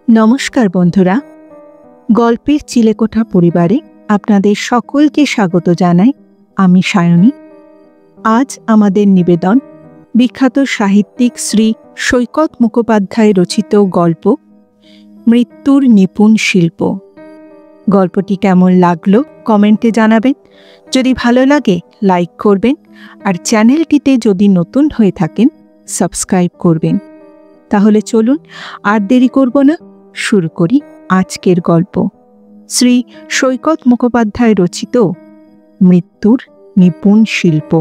নমস্কার বন্ধুরা, গল্পের চিলেকোঠা পরিবারে আপনাদের সকলকে স্বাগত জানাই। আমি সায়নী। আজ আমাদের নিবেদন বিখ্যাত সাহিত্যিক শ্রী সৈকত মুখোপাধ্যায় রচিত গল্প মৃত্যুর নিপুণ শিল্প। গল্পটি কেমন লাগলো কমেন্টে জানাবেন। যদি ভালো লাগে লাইক করবেন, আর চ্যানেলটিতে যদি নতুন হয়ে থাকেন সাবস্ক্রাইব করবেন। তাহলে চলুন আর দেরি করব না, শুরু করি আজকের গল্প। শ্রী সৈকত মুখোপাধ্যায় রচিত মৃত্যুর নিপুণ শিল্প।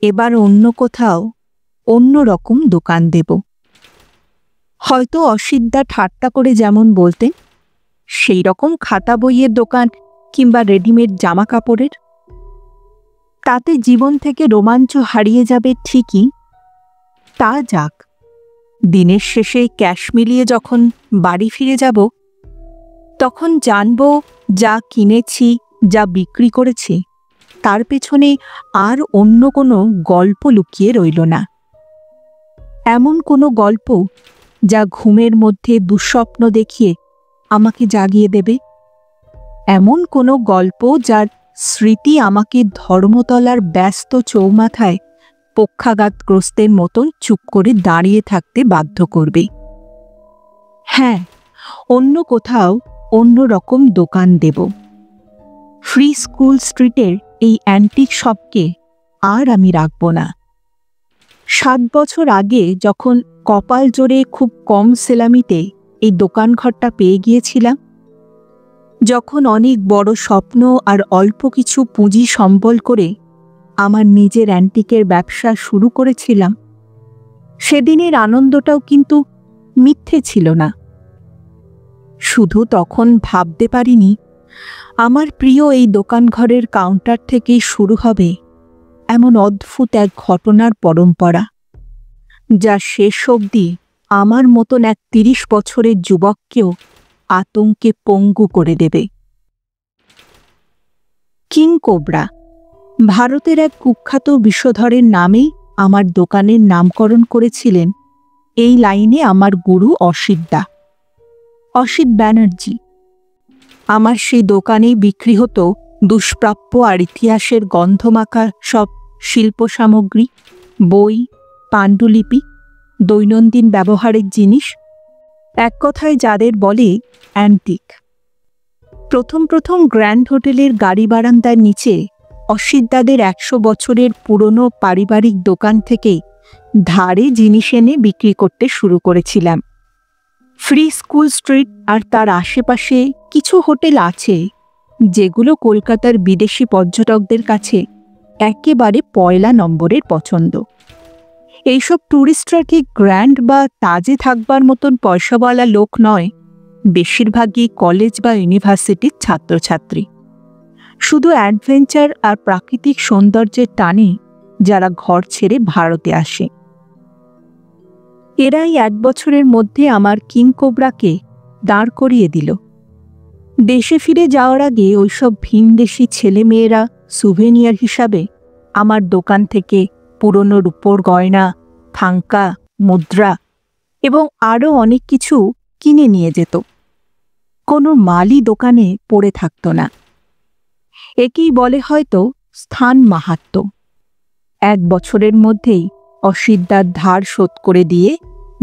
এবার অন্য কোথাও অন্য রকম দোকান দেব। হয়তো অসিতদা ঠাট্টা করে যেমন বলতেন, সেই রকম খাতা বইয়ের দোকান কিংবা রেডিমেড জামা কাপড়ের। তাতে জীবন থেকে রোমাঞ্চ হারিয়ে যাবে ঠিকই, তা যাক। দিনের শেষে ক্যাশ মিলিয়ে যখন বাড়ি ফিরে যাব, তখন জানব যা কিনেছি, যা বিক্রি করেছি, তার পেছনে আর অন্য কোনো গল্প লুকিয়ে রইল না। এমন কোনো গল্প যা ঘুমের মধ্যে দুঃস্বপ্ন দেখিয়ে আমাকে জাগিয়ে দেবে। এমন কোনো গল্প যার স্মৃতি আমাকে ধর্মতলার ব্যস্ত চৌমাথায় পক্ষাঘাতগ্রস্তের মতন চুপ করে দাঁড়িয়ে থাকতে বাধ্য করবে। হ্যাঁ, অন্য কোথাও অন্য রকম দোকান দেব। ফ্রি স্কুল স্ট্রিটের এই অ্যান্টিক শপকে আর আমি রাখব না। 7 বছর আগে যখন কপাল জোরে খুব কম সেলামিতে এই দোকানঘরটা পেয়ে গিয়েছিলাম, যখন অনেক বড় স্বপ্ন আর অল্প কিছু পুঁজি সম্বল করে আমার নিজের অ্যান্টিকের ব্যবসা শুরু করেছিলাম, সেদিনের আনন্দটাও কিন্তু মিথ্যে ছিল না। শুধু তখন ভাবতে পারিনি আমার প্রিয় এই দোকানঘরের কাউন্টার থেকেই শুরু হবে এমন অদ্ভুত এক ঘটনার পরম্পরা, যা শেষ অবধি আমার মতন এক 30 বছরের যুবককেও আতঙ্কে পঙ্গু করে দেবে। কিং কোবরা, ভারতের এক কুখ্যাত বিষধরের নামেই আমার দোকানের নামকরণ করেছিলেন এই লাইনে আমার গুরু অসিত ব্যানার্জি। আমার সেই দোকানেই বিক্রি হতো দুষ্প্রাপ্য আর ইতিহাসের গন্ধমাখা সব শিল্প সামগ্রী, বই, পাণ্ডুলিপি, দৈনন্দিন ব্যবহারের জিনিস, এক কথায় যাদের বলে অ্যান্টিক। প্রথম গ্র্যান্ড হোটেলের গাড়ি বারান্দার নিচে অসিতদাদের 100 বছরের পুরনো পারিবারিক দোকান থেকে ধারে জিনিস এনে বিক্রি করতে শুরু করেছিলাম। ফ্রি স্কুল স্ট্রিট আর তার আশেপাশে কিছু হোটেল আছে যেগুলো কলকাতার বিদেশি পর্যটকদের কাছে একেবারে পয়লা নম্বরের পছন্দ। এইসব ট্যুরিস্টরা ঠিক গ্র্যান্ড বা তাজে থাকবার মতন পয়সাওয়ালা লোক নয়, বেশিরভাগই কলেজ বা ইউনিভার্সিটির ছাত্রছাত্রী। শুধু অ্যাডভেঞ্চার আর প্রাকৃতিক সৌন্দর্যের টানে যারা ঘর ছেড়ে ভারতে আসে। এরাই 1 বছরের মধ্যে আমার কিং কোবরাকে দাঁড় করিয়ে দিল। দেশে ফিরে যাওয়ার আগে ওইসব ভিনদেশি ছেলেমেয়েরা সুভেনিয়ার হিসাবে আমার দোকান থেকে পুরনো রূপোর গয়না, থাঙ্কা, মুদ্রা এবং আরও অনেক কিছু কিনে নিয়ে যেত। কোনো মালই দোকানে পড়ে থাকত না। একেই বলে হয়তো স্থান মাহাত্ম্য। 1 বছরের মধ্যেই অসিতদার ধার শোধ করে দিয়ে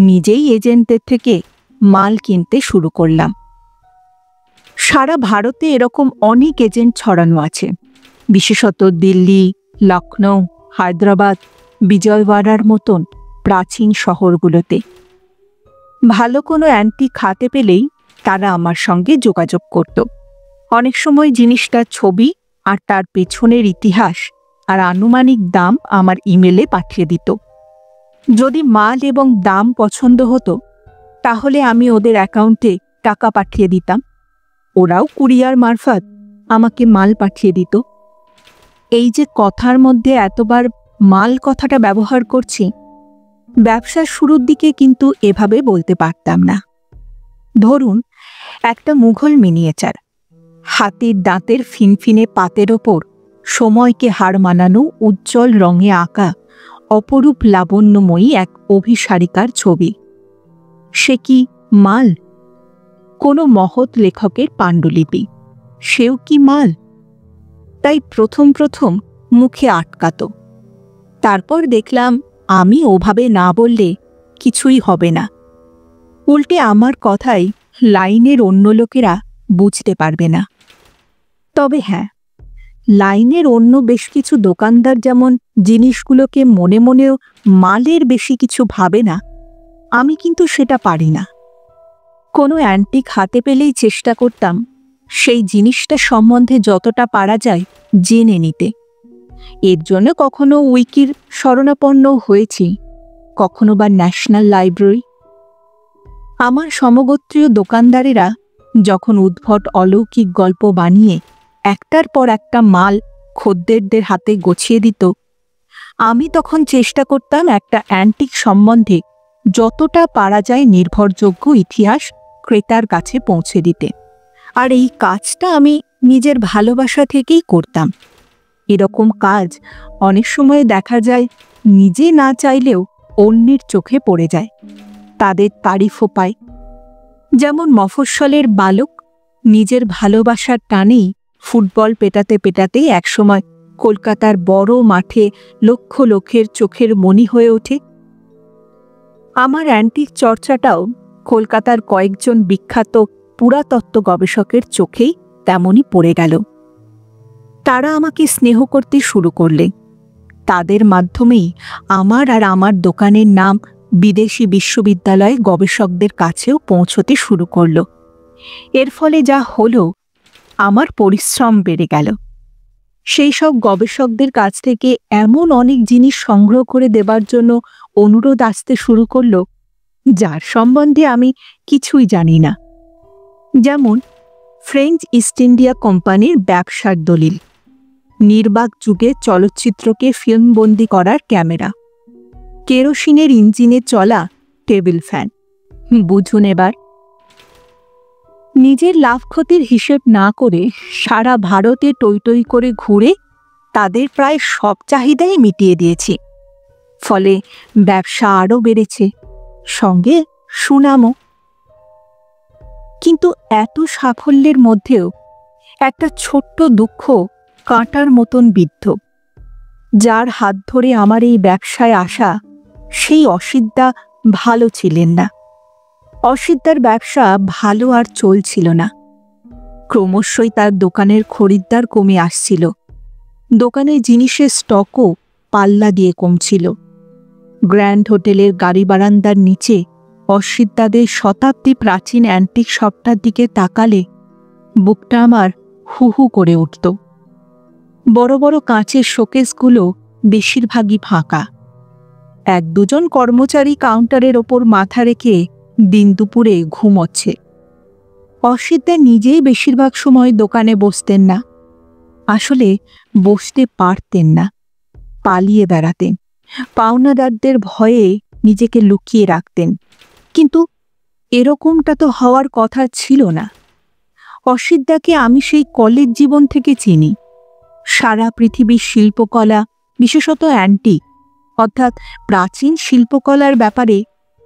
নিজেই এজেন্টদের থেকে মাল কিনতে শুরু করলাম। সারা ভারতে এরকম অনেক এজেন্ট ছড়ানো আছে, বিশেষত দিল্লি, লখনৌ, হায়দ্রাবাদ, বিজয়ওয়াড়ার মতন প্রাচীন শহরগুলোতে। ভালো কোনো অ্যান্টিক হাতে পেলেই তারা আমার সঙ্গে যোগাযোগ করত। অনেক সময় জিনিসটার ছবি আর তার পেছনের ইতিহাস আর আনুমানিক দাম আমার ইমেলে পাঠিয়ে দিত। যদি মাল এবং দাম পছন্দ হতো, তাহলে আমি ওদের অ্যাকাউন্টে টাকা পাঠিয়ে দিতাম। ওরাও কুরিয়ার মারফত আমাকে মাল পাঠিয়ে দিত। এই যে কথার মধ্যে এতবার মাল কথাটা ব্যবহার করছি, ব্যবসার শুরুর দিকে কিন্তু এভাবে বলতে পারতাম না। ধরুন একটা মুঘল মিনিয়েচার, হাতির দাঁতের ফিনফিনে পাতের ওপর সময়কে হার মানানো উজ্জ্বল রঙে আঁকা অপরূপ লাবণ্যময়ী এক অভিসারিকার ছবি। সে কি মাল? কোনো মহৎ লেখকের পাণ্ডুলিপি, সেও কি মাল? তাই প্রথম প্রথম মুখে আটকাত। তারপর দেখলাম আমি ওভাবে না বললে কিছুই হবে না। উল্টে আমার কথাই লাইনের অন্য লোকেরা বুঝতে পারবে না। তবে হ্যাঁ, লাইনের অন্য বেশ কিছু দোকানদার যেমন জিনিসগুলোকে মনে মনেও মালের বেশি কিছু ভাবে না, আমি কিন্তু সেটা পারি না। কোনো অ্যান্টিক হাতে পেলেই চেষ্টা করতাম সেই জিনিসটা সম্বন্ধে যতটা পারা যায় জেনে নিতে। এর জন্য কখনো উইকির শরণাপন্ন হয়েছি, কখনো বা ন্যাশনাল লাইব্রেরি। আমার সমগোত্রীয় দোকানদারেরা যখন উদ্ভট অলৌকিক গল্প বানিয়ে একটার পর একটা মাল খদ্দেরদের হাতে গছিয়ে দিত, আমি তখন চেষ্টা করতাম একটা অ্যান্টিক সম্বন্ধে যতটা পারা যায় নির্ভরযোগ্য ইতিহাস ক্রেতার কাছে পৌঁছে দিতে। আর এই কাজটা আমি নিজের ভালোবাসা থেকেই করতাম। এরকম কাজ অনেক সময় দেখা যায় নিজে না চাইলেও অন্যের চোখে পড়ে যায়, তাদের তারিফও পায়। যেমন মফস্বলের বালক নিজের ভালোবাসার টানেই ফুটবল পেটাতে পেটাতেই একসময় কলকাতার বড় মাঠে লক্ষ লোকের চোখের মণি হয়ে ওঠে। আমার অ্যান্টিক চর্চাটাও কলকাতার কয়েকজন বিখ্যাত পুরাতত্ত্ব গবেষকের চোখেই তেমনই পড়ে গেল। তারা আমাকে স্নেহ করতে শুরু করলে। তাদের মাধ্যমেই আমার আর আমার দোকানের নাম বিদেশি বিশ্ববিদ্যালয় গবেষকদের কাছেও পৌঁছতে শুরু করল। এর ফলে যা হলো, আমার পরিশ্রম বেড়ে গেল। সেই সব গবেষকদের কাছ থেকে এমন অনেক জিনিস সংগ্রহ করে দেবার জন্য অনুরোধ আসতে শুরু করল যার সম্বন্ধে আমি কিছুই জানি না। যেমন ফ্রেঞ্চ ইস্ট ইন্ডিয়া কোম্পানির ব্যবসার দলিল, নির্বাক যুগে চলচ্চিত্রকে ফিল্মবন্দি করার ক্যামেরা, কেরোসিনের ইঞ্জিনে চলা টেবিল ফ্যান। বুঝুন এবার। নিজের লাভ ক্ষতির হিসেব না করে সারা ভারতে টই টই করে ঘুরে তাদের প্রায় সব চাহিদাই মিটিয়ে দিয়েছি। ফলে ব্যবসা আরও বেড়েছে, সঙ্গে সুনামও। কিন্তু এত সাফল্যের মধ্যেও একটা ছোট্ট দুঃখ কাঁটার মতন বিদ্ধ। যার হাত ধরে আমার এই ব্যবসায় আসা, সেই অসিতদা ভালো ছিলেন না। অসিতদার ব্যবসা ভালো আর চলছিল না। ক্রমশই তার দোকানের খরিদ্দার কমে আসছিল। দোকানের জিনিসের স্টকও পাল্লা দিয়ে কমছিল। গ্র্যান্ড হোটেলের গাড়ি বারান্দার নিচে অসিতদাদের শতাব্দী প্রাচীন অ্যান্টিক শপটার দিকে তাকালে বুকটা আমার হু হু করে উঠত। বড় বড় কাঁচের শোকেসগুলো বেশিরভাগই ফাঁকা। এক দুজন কর্মচারী কাউন্টারের ওপর মাথা রেখে দিন দুপুরে ঘুমোচ্ছে। অসিতদা নিজেই বেশিরভাগ সময় দোকানে বসতেন না। আসলে বসতে পারতেন না, পালিয়ে বেড়াতেন। পাওনাদারদের ভয়ে নিজেকে লুকিয়ে রাখতেন। কিন্তু এরকমটা তো হওয়ার কথা ছিল না। অসিতদাকে আমি সেই কলেজ জীবন থেকে চিনি। সারা পৃথিবীর শিল্পকলা, বিশেষত অ্যান্টিক অর্থাৎ প্রাচীন শিল্পকলার ব্যাপারে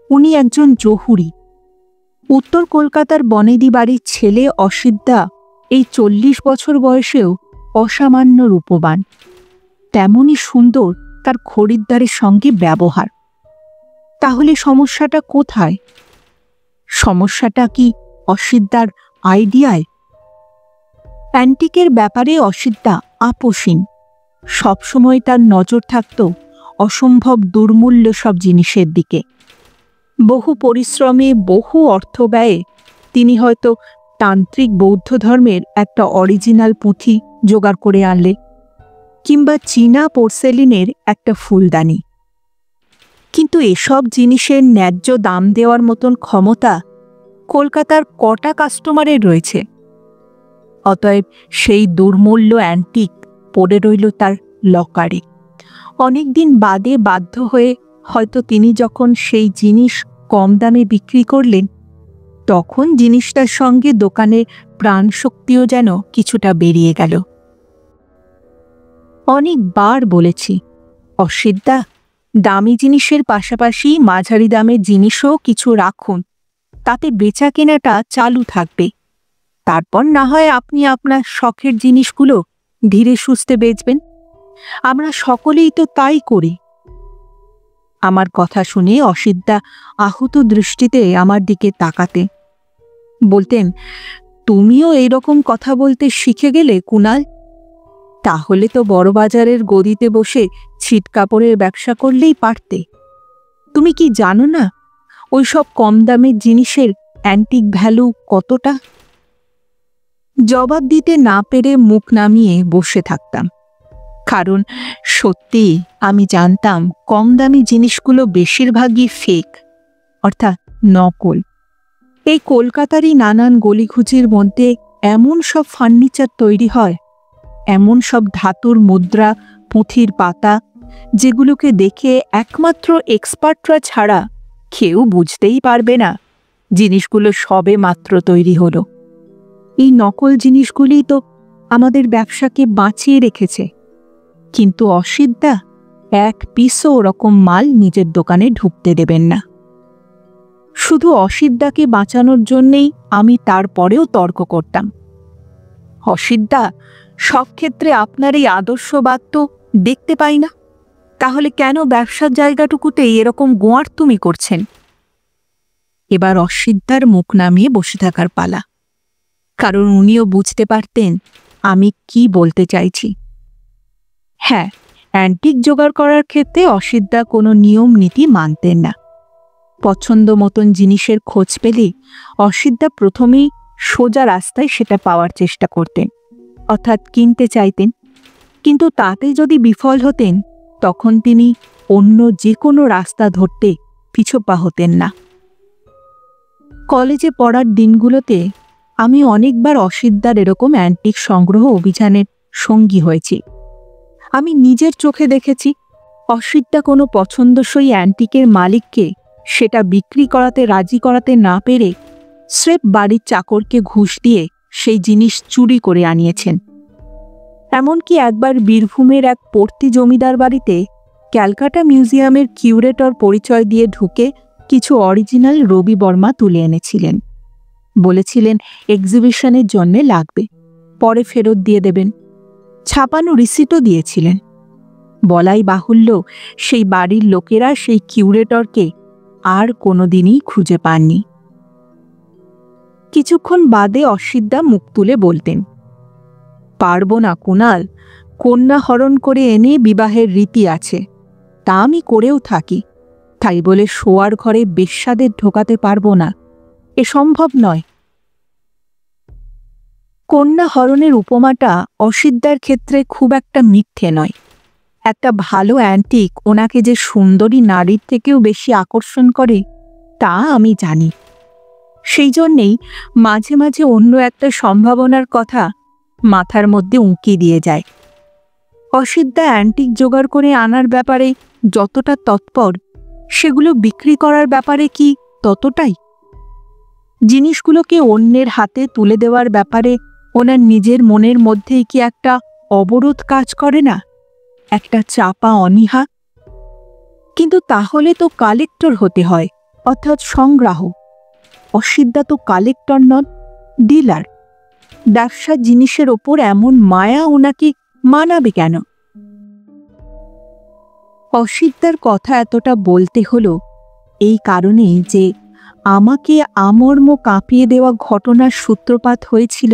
উনি একজন জহুরি। উত্তর কলকাতার বনেদি বাড়ির ছেলে অসিতদা এই 40 বছর বয়সেও অসামান্য রূপবান। তেমনই সুন্দর তার খরিদ্দারের সঙ্গে ব্যবহার। তাহলে সমস্যাটা কোথায়? সমস্যাটা কি অসিতদার আইডিয়ায়? অ্যান্টিকের ব্যাপারে অসিতদা আপোষহীন। সবসময় তার নজর থাকত অসম্ভব দুর্মূল্য সব জিনিসের দিকে। বহু পরিশ্রমে, বহু অর্থ ব্যয়ে তিনি হয়তো তান্ত্রিক বৌদ্ধ ধর্মের একটা অরিজিনাল পুঁথি জোগাড় করে আনলে, কিংবা চীনা পোর্সেলিনের একটা ফুলদানি। কিন্তু এসব জিনিসের ন্যায্য দাম দেওয়ার মতন ক্ষমতা কলকাতার কটা কাস্টমারের রয়েছে? অতএব সেই দুর্মূল্য অ্যান্টিক পড়ে রইল তার লকারে। অনেকদিন বাদে বাধ্য হয়ে হয়তো তিনি যখন সেই জিনিস কম দামে বিক্রি করলেন, তখন জিনিসটার সঙ্গে দোকানের প্রাণশক্তিও যেন কিছুটা বেরিয়ে গেল। অনেকবার বলেছি, অসিতদা, দামি জিনিসের পাশাপাশি মাঝারি দামের জিনিসও কিছু রাখুন, তাতে বেচা কেনাটা চালু থাকবে। তারপর না হয় আপনি আপনার শখের জিনিসগুলো ধীরে সুস্থে বেচবেন। আমরা সকলেই তো তাই করি। আমার কথা শুনে অসিতদা আহত দৃষ্টিতে আমার দিকে তাকাতে বলতেন, তুমিও এইরকম কথা বলতে শিখে গেলে কুনাল? তাহলে তো বড়বাজারের গদিতে বসে ছিট কাপড়ের ব্যবসা করলেই পারতে। তুমি কি জানো না ওইসব কম দামের জিনিসের অ্যান্টিক ভ্যালু কতটা? জবাব দিতে না পেরে মুখ নামিয়ে বসে থাকতাম, কারণ সত্যি আমি জানতাম কম দামি জিনিসগুলো বেশিরভাগই ফেক, অর্থাৎ নকল। এই কলকাতারই নানান গলিঘুচির মধ্যে এমন সব ফার্নিচার তৈরি হয়, এমন সব ধাতুর মুদ্রা, পুঁথির পাতা, যেগুলোকে দেখে একমাত্র এক্সপার্টরা ছাড়া কেউ বুঝতেই পারবে না জিনিসগুলো সবে মাত্র তৈরি হলো। এই নকল জিনিসগুলি তো আমাদের ব্যবসাকে বাঁচিয়ে রেখেছে, কিন্তু অসিতদা এক পিসও ওরকম মাল নিজের দোকানে ঢুকতে দেবেন না। শুধু অসিতদাকে বাঁচানোর জন্যেই আমি তারপরেও তর্ক করতাম, অসিতদা, সব ক্ষেত্রে আপনার এই আদর্শবাদ তো দেখতে পাই না, তাহলে কেন ব্যবসার জায়গাটুকুতে এরকম গোয়ার্তুমি করছেন? এবার অসিতদার মুখ নামিয়ে বসে থাকার পালা, কারণ উনিও বুঝতে পারতেন আমি কি বলতে চাইছি। হ্যাঁ, অ্যান্টিক জোগাড় করার ক্ষেত্রে অসিতদা কোনো নিয়ম নীতি মানতেন না। পছন্দ মতন জিনিসের খোঁজ পেলে অসিতদা প্রথমেই সোজা রাস্তায় সেটা পাওয়ার চেষ্টা করতেন, অর্থাৎ কিনতে চাইতেন। কিন্তু তাতে যদি বিফল হতেন তখন তিনি অন্য যে কোনো রাস্তা ধরতে পিছপা হতেন না। কলেজে পড়ার দিনগুলোতে আমি অনেকবার অসিতদার এরকম অ্যান্টিক সংগ্রহ অভিযানের সঙ্গী হয়েছি। আমি নিজের চোখে দেখেছি অসিতদা কোনো পছন্দসই অ্যান্টিকের মালিককে সেটা বিক্রি করাতে রাজি করাতে না পেরে স্রেফ বাড়ির চাকরকে ঘুষ দিয়ে সেই জিনিস চুরি করে আনিয়েছেন। এমনকি একবার বীরভূমের এক পড়তি জমিদার বাড়িতে ক্যালকাটা মিউজিয়ামের কিউরেটর পরিচয় দিয়ে ঢুকে কিছু অরিজিনাল রবি বর্মা তুলে এনেছিলেন। বলেছিলেন এক্সিবিশনের জন্যে লাগবে, পরে ফেরত দিয়ে দেবেন। ছাপানো রিসিটও দিয়েছিলেন। বলাই বাহুল্য, সেই বাড়ির লোকেরা সেই কিউরেটরকে আর কোনোদিনই খুঁজে পাননি। কিছুক্ষণ বাদে অসিতদা মুখ তুলে বলতেন, পারব না কুনাল, কন্যা হরণ করে এনে বিবাহের রীতি আছে, তা আমি করেও থাকি, তাই বলে শোয়ার ঘরে বেশ্যাদের ঢোকাতে পারব না, এ সম্ভব নয়। কন্যা হরণের উপমাটা অসিতদার ক্ষেত্রে খুব একটা মিথ্যে নয়। একটা ভালো অ্যান্টিক ওনাকে যে সুন্দরী নারীর থেকেও বেশি আকর্ষণ করে তা আমি জানি। সেই জন্যেই মাঝে মাঝে অন্য একটা সম্ভাবনার কথা মাথার মধ্যে উঁকি দিয়ে যায়। অসিতদা অ্যান্টিক জোগাড় করে আনার ব্যাপারে যতটা তৎপর, সেগুলো বিক্রি করার ব্যাপারে কি ততটাই? জিনিসগুলোকে অন্যের হাতে তুলে দেওয়ার ব্যাপারে ওনার নিজের মনের মধ্যেই কি একটা অবরোধ কাজ করে না, একটা চাপা অনীহা? কিন্তু তাহলে তো কালেক্টর হতে হয়, অর্থাৎ সংগ্রাহক। অসিতদা তো কালেক্টর নন, ডিলার। ব্যবসার জিনিসের ওপর এমন মায়া ওনাকে মানাবে কেন? অসিতদার কথা এতটা বলতে হলো এই কারণেই যে আমাকে আমর্ম কাঁপিয়ে দেওয়া ঘটনার সূত্রপাত হয়েছিল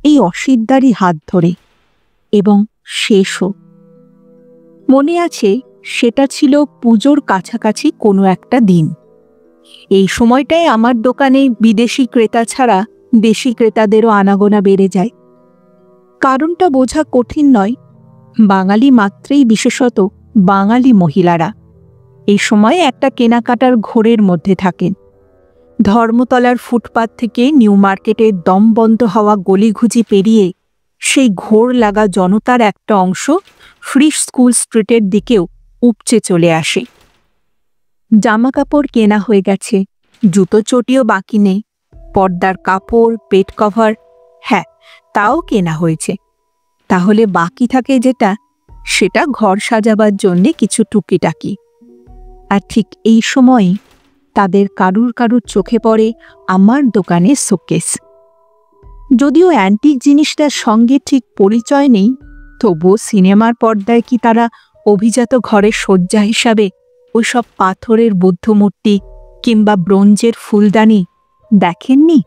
এই অসিতদারই হাত ধরে, এবং শেষও। মনে আছে, সেটা ছিল পুজোর কাছাকাছি কোনো একটা দিন। এই সময়টায় আমার দোকানে বিদেশি ক্রেতা ছাড়া দেশি ক্রেতাদেরও আনাগোনা বেড়ে যায়। কারণটা বোঝা কঠিন নয়, বাঙালি মাত্রেই, বিশেষত বাঙালি মহিলারা এই সময় একটা কেনাকাটার ঘোরের মধ্যে থাকেন। ধর্মতলার ফুটপাত থেকে নিউ মার্কেটের দম বন্ধ হওয়া গলিঘুচি পেরিয়ে সেই ঘোর লাগা জনতার একটা অংশ ফ্রি স্কুল স্ট্রিটের দিকেও উপচে চলে আসে। জামা কাপড় কেনা হয়ে গেছে, জুতো চটিও বাকি নেই, পর্দার কাপড়, পেট কভার, হ্যাঁ তাও কেনা হয়েছে। তাহলে বাকি থাকে যেটা, সেটা ঘর সাজাবার জন্যে কিছু টুকিটাকি। আর ঠিক এই সময় তাদের কারুর কারুর চোখে পড়ে আমার দোকানের শোকেস। যদিও অ্যান্টিক জিনিসটার সঙ্গে ঠিক পরিচয় নেই, তবুও সিনেমার পর্দায় কি তারা অভিজাত ঘরের সজ্জা হিসাবে ওইসব পাথরের বুদ্ধমূর্তি কিংবা ব্রোঞ্জের ফুলদানি দেখেননি?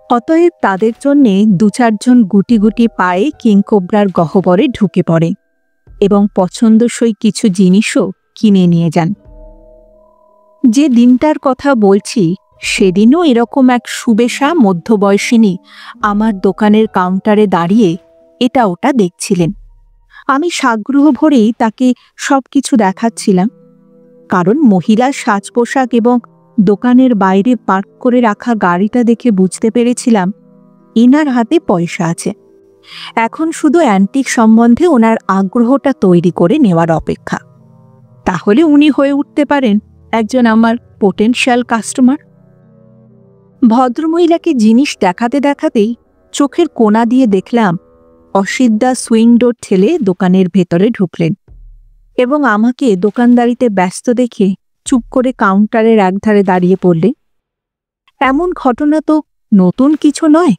অতএব তাদের জন্যে 2-4 জন গুটি গুটি পায়ে কিংকোবরার গহ্বরে ঢুকে পড়ে এবং পছন্দসই কিছু জিনিসও কিনে নিয়ে যান। যে দিনটার কথা বলছি সেদিনও এরকম এক সুবেশা মধ্যবয়সিনী আমার দোকানের কাউন্টারে দাঁড়িয়ে এটা ওটা দেখছিলেন। আমি সাগ্রহ ভরেই তাকে সবকিছু দেখাচ্ছিলাম, কারণ মহিলার সাজ পোশাক এবং দোকানের বাইরে পার্ক করে রাখা গাড়িটা দেখে বুঝতে পেরেছিলাম এনার হাতে পয়সা আছে। এখন শুধু অ্যান্টিক সম্বন্ধে ওনার আগ্রহটা তৈরি করে নেওয়ার অপেক্ষা। তাহলে উনি হয়ে উঠতে পারেন একজন আমার পোটেনশিয়াল কাস্টমার। ভদ্রমহিলাকে জিনিস দেখাতে দেখাতেই চোখের কোণা দিয়ে দেখলাম অসিতদা সুইং ডোর ঠেলে দোকানের ভেতরে ঢুকলেন এবং আমাকে দোকানদারিতে ব্যস্ত দেখে চুপ করে কাউন্টারের একধারে দাঁড়িয়ে পড়লেন। এমন ঘটনা তো নতুন কিছু নয়।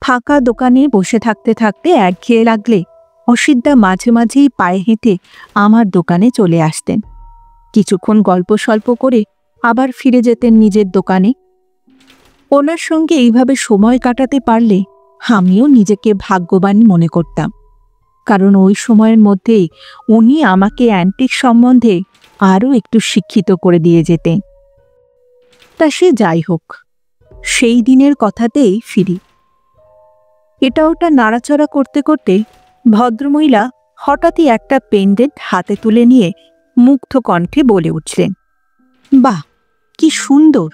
ফাঁকা দোকানে বসে থাকতে থাকতে একঘেয়ে লাগলে অসিতদা মাঝে মাঝেই পায়ে হেঁটে আমার দোকানে চলে আসতেন। কিছুক্ষণ গল্প স্বল্প করে আবার ফিরে যেতেন নিজের দোকানে। ওনার সঙ্গে এইভাবে সময় কাটাতে পারলে আমিও নিজেকে ভাগ্যবান মনে করতাম, কারণ ওই সময়ের মধ্যেই উনি আমাকে অ্যান্টিক সম্বন্ধে আরও একটু শিক্ষিত করে দিয়ে যেতেন। তা সে যাই হোক, সেই দিনের কথাতেই ফিরি। এটা ওটা নাড়াচড়া করতে করতে ভদ্রমহিলা হঠাৎই একটা পেন্ডেন্ট হাতে তুলে নিয়ে মুগ্ধ কণ্ঠে বলে উঠলেন, বাহ, কি সুন্দর!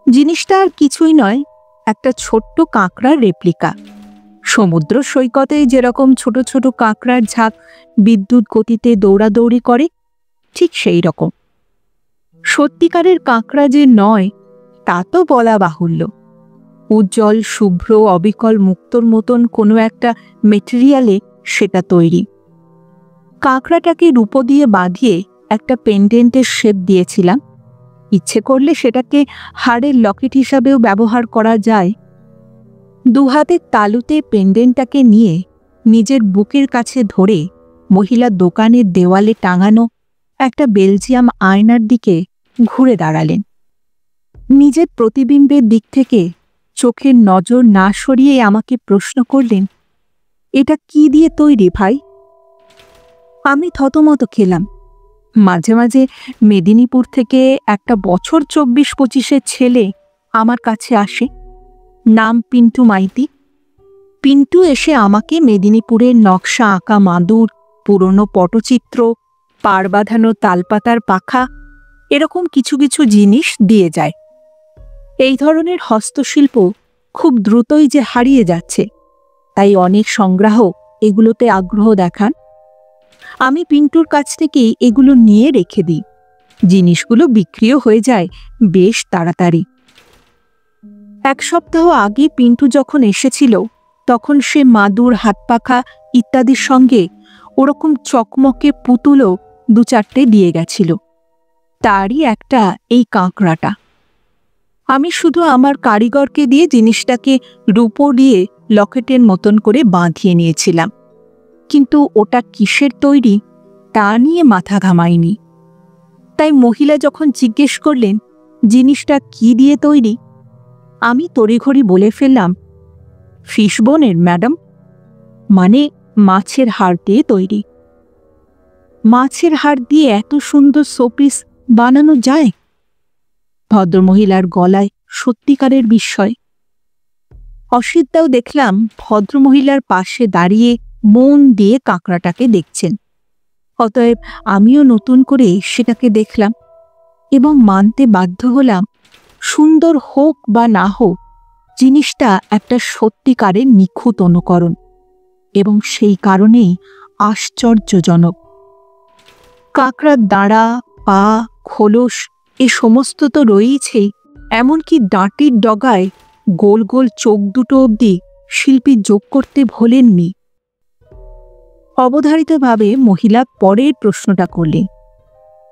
জিনিসটা আর কিছুই নয়, একটা ছোট্ট কাঁকড়ার রেপ্লিকা। সমুদ্র সৈকতে যেরকম ছোট ছোট কাঁকড়ার ঝাঁক বিদ্যুৎ গতিতে দৌড়াদৌড়ি করে, ঠিক সেই রকম। সত্যিকারের কাঁকড়া যে নয় তা তো বলা বাহুল্য। উজ্জ্বল শুভ্র অবিকল মুক্তোর মতন কোনো একটা মেটেরিয়ালে সেটা তৈরি। কাঁকড়াটাকে রূপো দিয়ে বাঁধিয়ে একটা পেন্ডেন্টের শেপ দিয়েছিলাম। ইচ্ছে করলে সেটাকে হাড়ের লকেট হিসাবেও ব্যবহার করা যায়। দুহাতের তালুতে পেন্ডেন্টটাকে নিয়ে নিজের বুকের কাছে ধরে মহিলা দোকানের দেওয়ালে টাঙানো একটা বেলজিয়াম আয়নার দিকে ঘুরে দাঁড়ালেন। নিজের প্রতিবিম্বের দিক থেকে চোখের নজর না সরিয়ে আমাকে প্রশ্ন করলেন, এটা কি দিয়ে তৈরি ভাই? আমি থতমত খেলাম। মাঝে মাঝে মেদিনীপুর থেকে একটা বছর 24-25-এর ছেলে আমার কাছে আসে, নাম পিন্টু মাইতি। পিন্টু এসে আমাকে মেদিনীপুরের নকশা আঁকা মাদুর, পুরনো পটচিত্র, পাড় বাঁধানো তালপাতার পাখা, এরকম কিছু কিছু জিনিস দিয়ে যায়। এই ধরনের হস্তশিল্প খুব দ্রুতই যে হারিয়ে যাচ্ছে, তাই অনেক সংগ্রাহক এগুলোতে আগ্রহ দেখান। আমি পিন্টুর কাছ থেকেই এগুলো নিয়ে রেখে দিই। জিনিসগুলো বিক্রিও হয়ে যায় বেশ তাড়াতাড়ি। 1 সপ্তাহ আগে পিন্টু যখন এসেছিল তখন সে মাদুর, হাতপাখা ইত্যাদির সঙ্গে ওরকম চকমকে পুতুলও 2-4টে দিয়ে গেছিল। তারই একটা এই কাঁকড়াটা। আমি শুধু আমার কারিগরকে দিয়ে জিনিসটাকে রূপো দিয়ে লকেটের মতন করে বাঁধিয়ে নিয়েছিলাম, কিন্তু ওটা কিসের তৈরি তা নিয়ে মাথা ঘামাইনি। তাই মহিলা যখন জিজ্ঞেস করলেন জিনিসটা কি দিয়ে তৈরি, আমি তড়িঘড়ি বলে ফেললাম, ফিশবোনের ম্যাডাম, মানে মাছের হাড় দিয়ে তৈরি। মাছের হাড় দিয়ে এত সুন্দর শোপিস বানানো যায়? ভদ্রমহিলার গলায় সত্যিকারের বিস্ময়। অসিতদাও দেখলাম ভদ্রমহিলার পাশে দাঁড়িয়ে মন দিয়ে কাঁকড়াটাকে দেখছেন। অতএব আমিও নতুন করে সেটাকে দেখলাম এবং মানতে বাধ্য হলাম, সুন্দর হোক বা না হোক, জিনিসটা একটা সত্যিকারের নিখুঁত অনুকরণ এবং সেই কারণেই আশ্চর্যজনক। কাঁকড়ার দাঁড়া, পা, খোলস এ সমস্ত তো রয়েছেই, এমনকি দাঁতির ডগায় গোল গোল চোখ দুটো অবধি শিল্পী যোগ করতে ভোলেননি। অবধারিতভাবে মহিলা পরের প্রশ্নটা করলেন,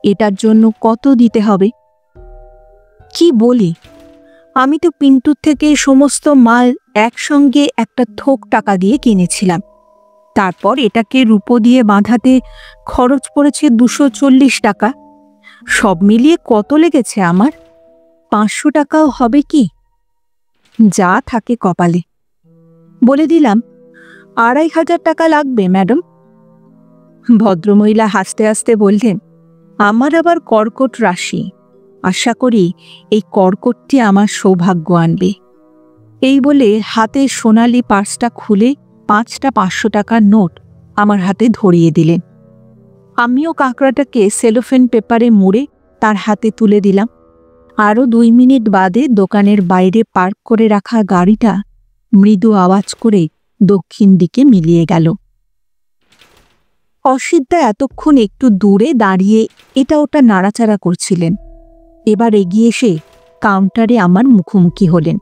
এটার জন্য কত দিতে হবে? কি বলি, আমি তো পিন্টুর থেকে সমস্ত মাল একসঙ্গে একটা থোক টাকা দিয়ে কিনেছিলাম। তারপর এটাকে রূপো দিয়ে বাঁধাতে খরচ পড়েছে 240 টাকা। সব মিলিয়ে কত লেগেছে আমার? 500 টাকাও হবে কি? যা থাকে কপালে। বলে দিলাম, 2500 টাকা লাগবে ম্যাডাম। ভদ্রমহিলা হাসতে হাসতে বললেন, আমার আবার কর্কট রাশি, আশা করি এই কর্কটটি আমার সৌভাগ্য আনবে। এই বলে হাতে সোনালি পার্সটা খুলে 5টা 500 টাকার নোট আমার হাতে ধরিয়ে দিলেন। আমিও কাঁকড়াটাকে সেলোফেন পেপারে মুড়ে তার হাতে তুলে দিলাম। আরও 2 মিনিট বাদে দোকানের বাইরে পার্ক করে রাখা গাড়িটা মৃদু আওয়াজ করে দক্ষিণ দিকে মিলিয়ে গেল। অসিতদা এতক্ষণ একটু দূরে দাঁড়িয়ে এটা ওটা নাড়াচাড়া করছিলেন। এবার এগিয়ে এসে কাউন্টারে আমার মুখোমুখি হলেন।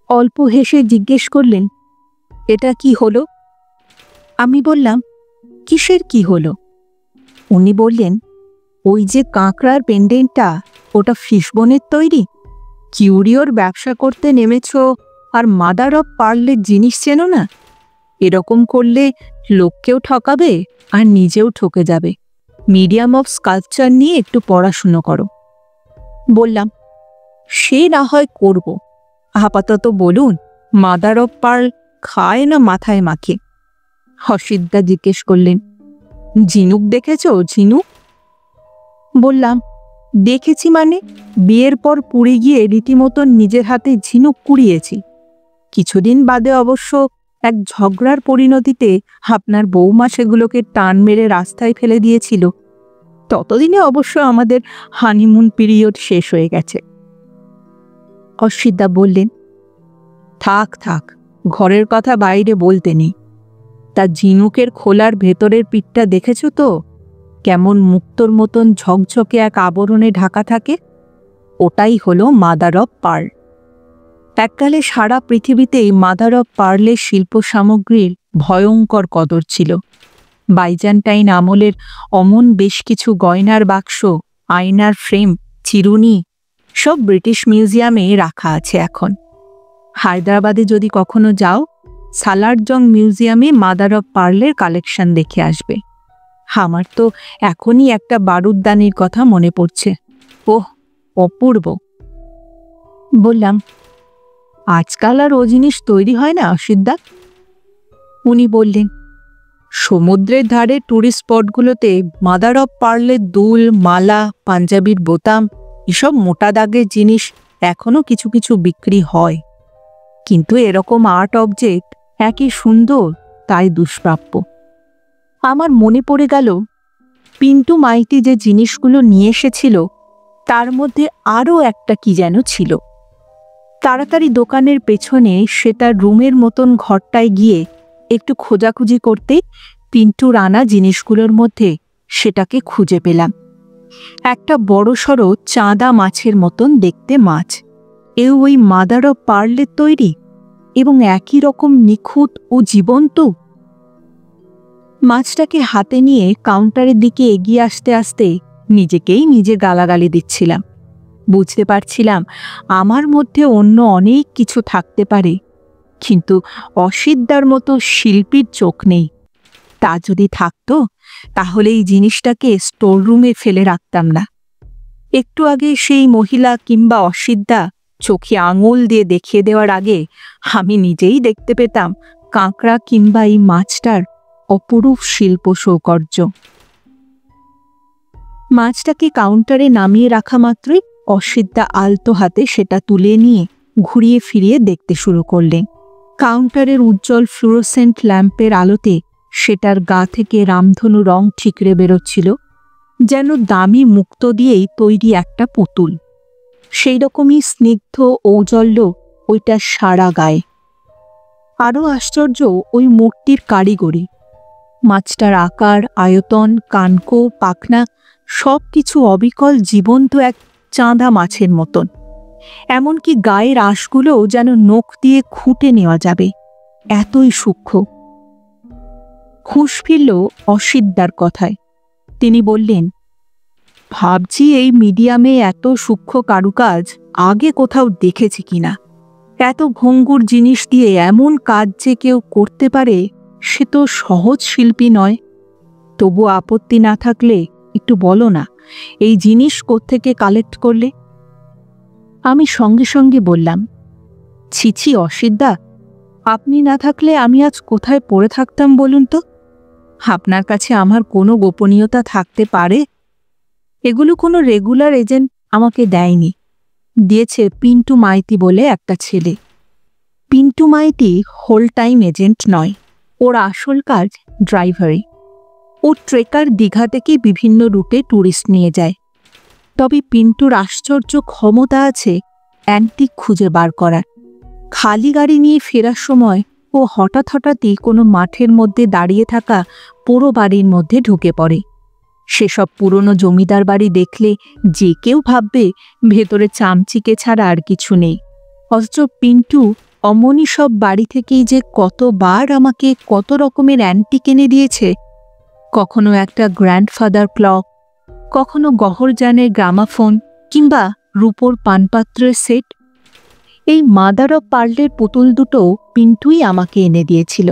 অল্প হেসে জিজ্ঞেস করলেন, এটা কি হলো? আমি বললাম, কিসের কি হলো? উনি বললেন, ওই যে কাঁকড়ার পেন্ডেন্টটা, ওটা ফিশবোনের তৈরি। কিউরিওর ব্যবসা করতে নেমেছ আর মাদার অফ পার্লের জিনিস চেনো না? এরকম করলে লোককেও ঠকাবে আর নিজেও ঠকে যাবে। মিডিয়াম অফ স্কাল্পচার নিয়ে একটু পড়াশুনো করো। বললাম, সে না হয় করব, আপাতত বলুন মাদার অফ পার্ল খায় না মাথায় মাখে? অসিতদা জিজ্ঞেস করলেন, ঝিনুক দেখেছ? ঝিনুক? বললাম, দেখেছি মানে, বিয়ের পর পুরী গিয়ে রীতিমতন নিজের হাতে ঝিনুক কুড়িয়েছি। কিছুদিন বাদে অবশ্য এক ঝগড়ার পরিণতিতে আপনার বৌমা সেগুলোকে টান মেরে রাস্তায় ফেলে দিয়েছিল। ততদিনে অবশ্য আমাদের হানিমুন পিরিয়ড শেষ হয়ে গেছে। অসিতদা বললেন, থাক থাক, ঘরের কথা বাইরে বলতে নেই। তা ঝিনুকের খোলার ভেতরের পিঠটা দেখেছ তো? কেমন মুক্তোর মতন ঝকঝকে এক আবরণে ঢাকা থাকে। ওটাই হলো মাদার অফ পার্ল। এককালে সারা পৃথিবীতেই মাদার অফ পার্লের শিল্প সামগ্রীর ভয়ঙ্কর কদর ছিল। বাইজান্টাইন আমলের অমন বেশ কিছু গয়নার বাক্স, আয়নার ফ্রেম, চিরুনি সব ব্রিটিশ মিউজিয়ামে রাখা আছে এখন। হায়দ্রাবাদে যদি কখনো যাও, সালারজং মিউজিয়ামে মাদার অফ পার্লের কালেকশন দেখে আসবে। আমার তো এখনই একটা বারুদদানির কথা মনে পড়ছে। ওহ, অপূর্ব। বললাম, আজকাল আর ও জিনিস তৈরি হয় না অসিতদা? উনি বললেন, সমুদ্রের ধারে ট্যুরিস্ট স্পটগুলোতে মাদার অফ পার্লের দুল, মালা, পাঞ্জাবির বোতাম এসব মোটা দাগের জিনিস এখনো কিছু কিছু বিক্রি হয়, কিন্তু এরকম আর্ট অবজেক্ট একই সুন্দর তাই দুষ্প্রাপ্য। আমার মনে পড়ে গেল, পিন্টু মাইতি যে জিনিসগুলো নিয়ে এসেছিল তার মধ্যে আরও একটা কি যেন ছিল। তাড়াতাড়ি দোকানের পেছনে সে তার রুমের মতন ঘরটায় গিয়ে একটু খোঁজাখুঁজি করতে পিন্টুর আনা জিনিসগুলোর মধ্যে সেটাকে খুঁজে পেলাম। একটা বড়সড় চাঁদা মাছের মতন দেখতে মাছ, এও ওই মাদার অফ পার্লের তৈরি এবং একই রকম নিখুঁত ও জীবন্ত। মাছটাকে হাতে নিয়ে কাউন্টারের দিকে এগিয়ে আসতে আসতে নিজেকেই নিজে গালাগালি দিচ্ছিলাম। বুঝতে পারছিলাম আমার মধ্যে অন্য অনেক কিছু থাকতে পারে, কিন্তু অসিতদার মতো শিল্পীর চোখ নেই। তা যদি থাকতো তাহলে এই জিনিসটাকে স্টোররুমে ফেলে রাখতাম না। একটু আগে সেই মহিলা কিংবা অসিতদা চোখে আঙুল দিয়ে দেখিয়ে দেওয়ার আগে আমি নিজেই দেখতে পেতাম কাঁকড়া কিংবা এই মাছটার অপরূপ শিল্প সৌকর্য। মাছটাকে কাউন্টারে নামিয়ে রাখা মাত্রই অসিতদা আলতো হাতে সেটা তুলে নিয়ে ঘুরিয়ে ফিরিয়ে দেখতে শুরু করলেন। কাউন্টারের উজ্জ্বল ফ্লুরোসেন্ট ল্যাম্পের আলোতে সেটার গা থেকে রামধনু রং ঠিকরে বেরোচ্ছিল, যেন দামি মুক্তো দিয়েই তৈরি একটা পুতুল। সেই রকমই স্নিগ্ধ ঔজ্জ্বল্য ওইটার সারা গায়ে। আরও আশ্চর্য ওই মূর্তির কারিগরি। মাছটার আকার, আয়তন, কানকো, পাখনা সব কিছু অবিকল জীবন্ত এক চাঁদা মাছের মতন। এমনকি গায়ের আঁশগুলোও যেন নখ দিয়ে খুঁটে নেওয়া যাবে, এতই সূক্ষ্ম। হুঁশ ফিরল অসিতদার কথায়। তিনি বললেন, ভাবছি এই মিডিয়ামে এত সূক্ষ্ম কারুকাজ আগে কোথাও দেখেছি কিনা। এত ভঙ্গুর জিনিস দিয়ে এমন কাজ যে কেউ করতে পারে, সে তো সহজ শিল্পী নয়। তবু আপত্তি না থাকলে একটু বলো না, এই জিনিস কোত্থেকে কালেক্ট করলে? আমি সঙ্গে সঙ্গে বললাম, ছিছি অসিতদা, আপনি না থাকলে আমি আজ কোথায় পড়ে থাকতাম বলুন তো? আপনার কাছে আমার কোনো গোপনীয়তা থাকতে পারে? এগুলো কোনো রেগুলার এজেন্ট আমাকে দেয়নি, দিয়েছে পিন্টু মাইতি বলে একটা ছেলে। Pintu Maiti whole time agent নয়, ওর আসল কাজ ড্রাইভারি। ও ট্রেকার দীঘা থেকে বিভিন্ন রুটে ট্যুরিস্ট নিয়ে যায়। তবে পিন্টুর আশ্চর্য ক্ষমতা আছে অ্যান্টিক খুঁজে বার করার। খালি গাড়ি নিয়ে ফেরার সময় ও হঠাৎই কোনো মাঠের মধ্যে দাঁড়িয়ে থাকা পুরো বাড়ির মধ্যে ঢুকে পড়ে। সেসব পুরনো জমিদার বাড়ি দেখলে যে কেউ ভাববে ভেতরে চামচিকে ছাড়া আর কিছু নেই। অথচ পিন্টু অমনি সব বাড়ি থেকেই যে কতবার আমাকে কত রকমের অ্যান্টিক এনে দিয়েছে। কখনো একটা গ্র্যান্ডফাদার ক্লক, কখনো গহরজানের গ্রামাফোন, কিংবা রূপোর পানপাত্রের সেট। এই মাদার অফ পার্লের পুতুল দুটো পিন্টুই আমাকে এনে দিয়েছিল।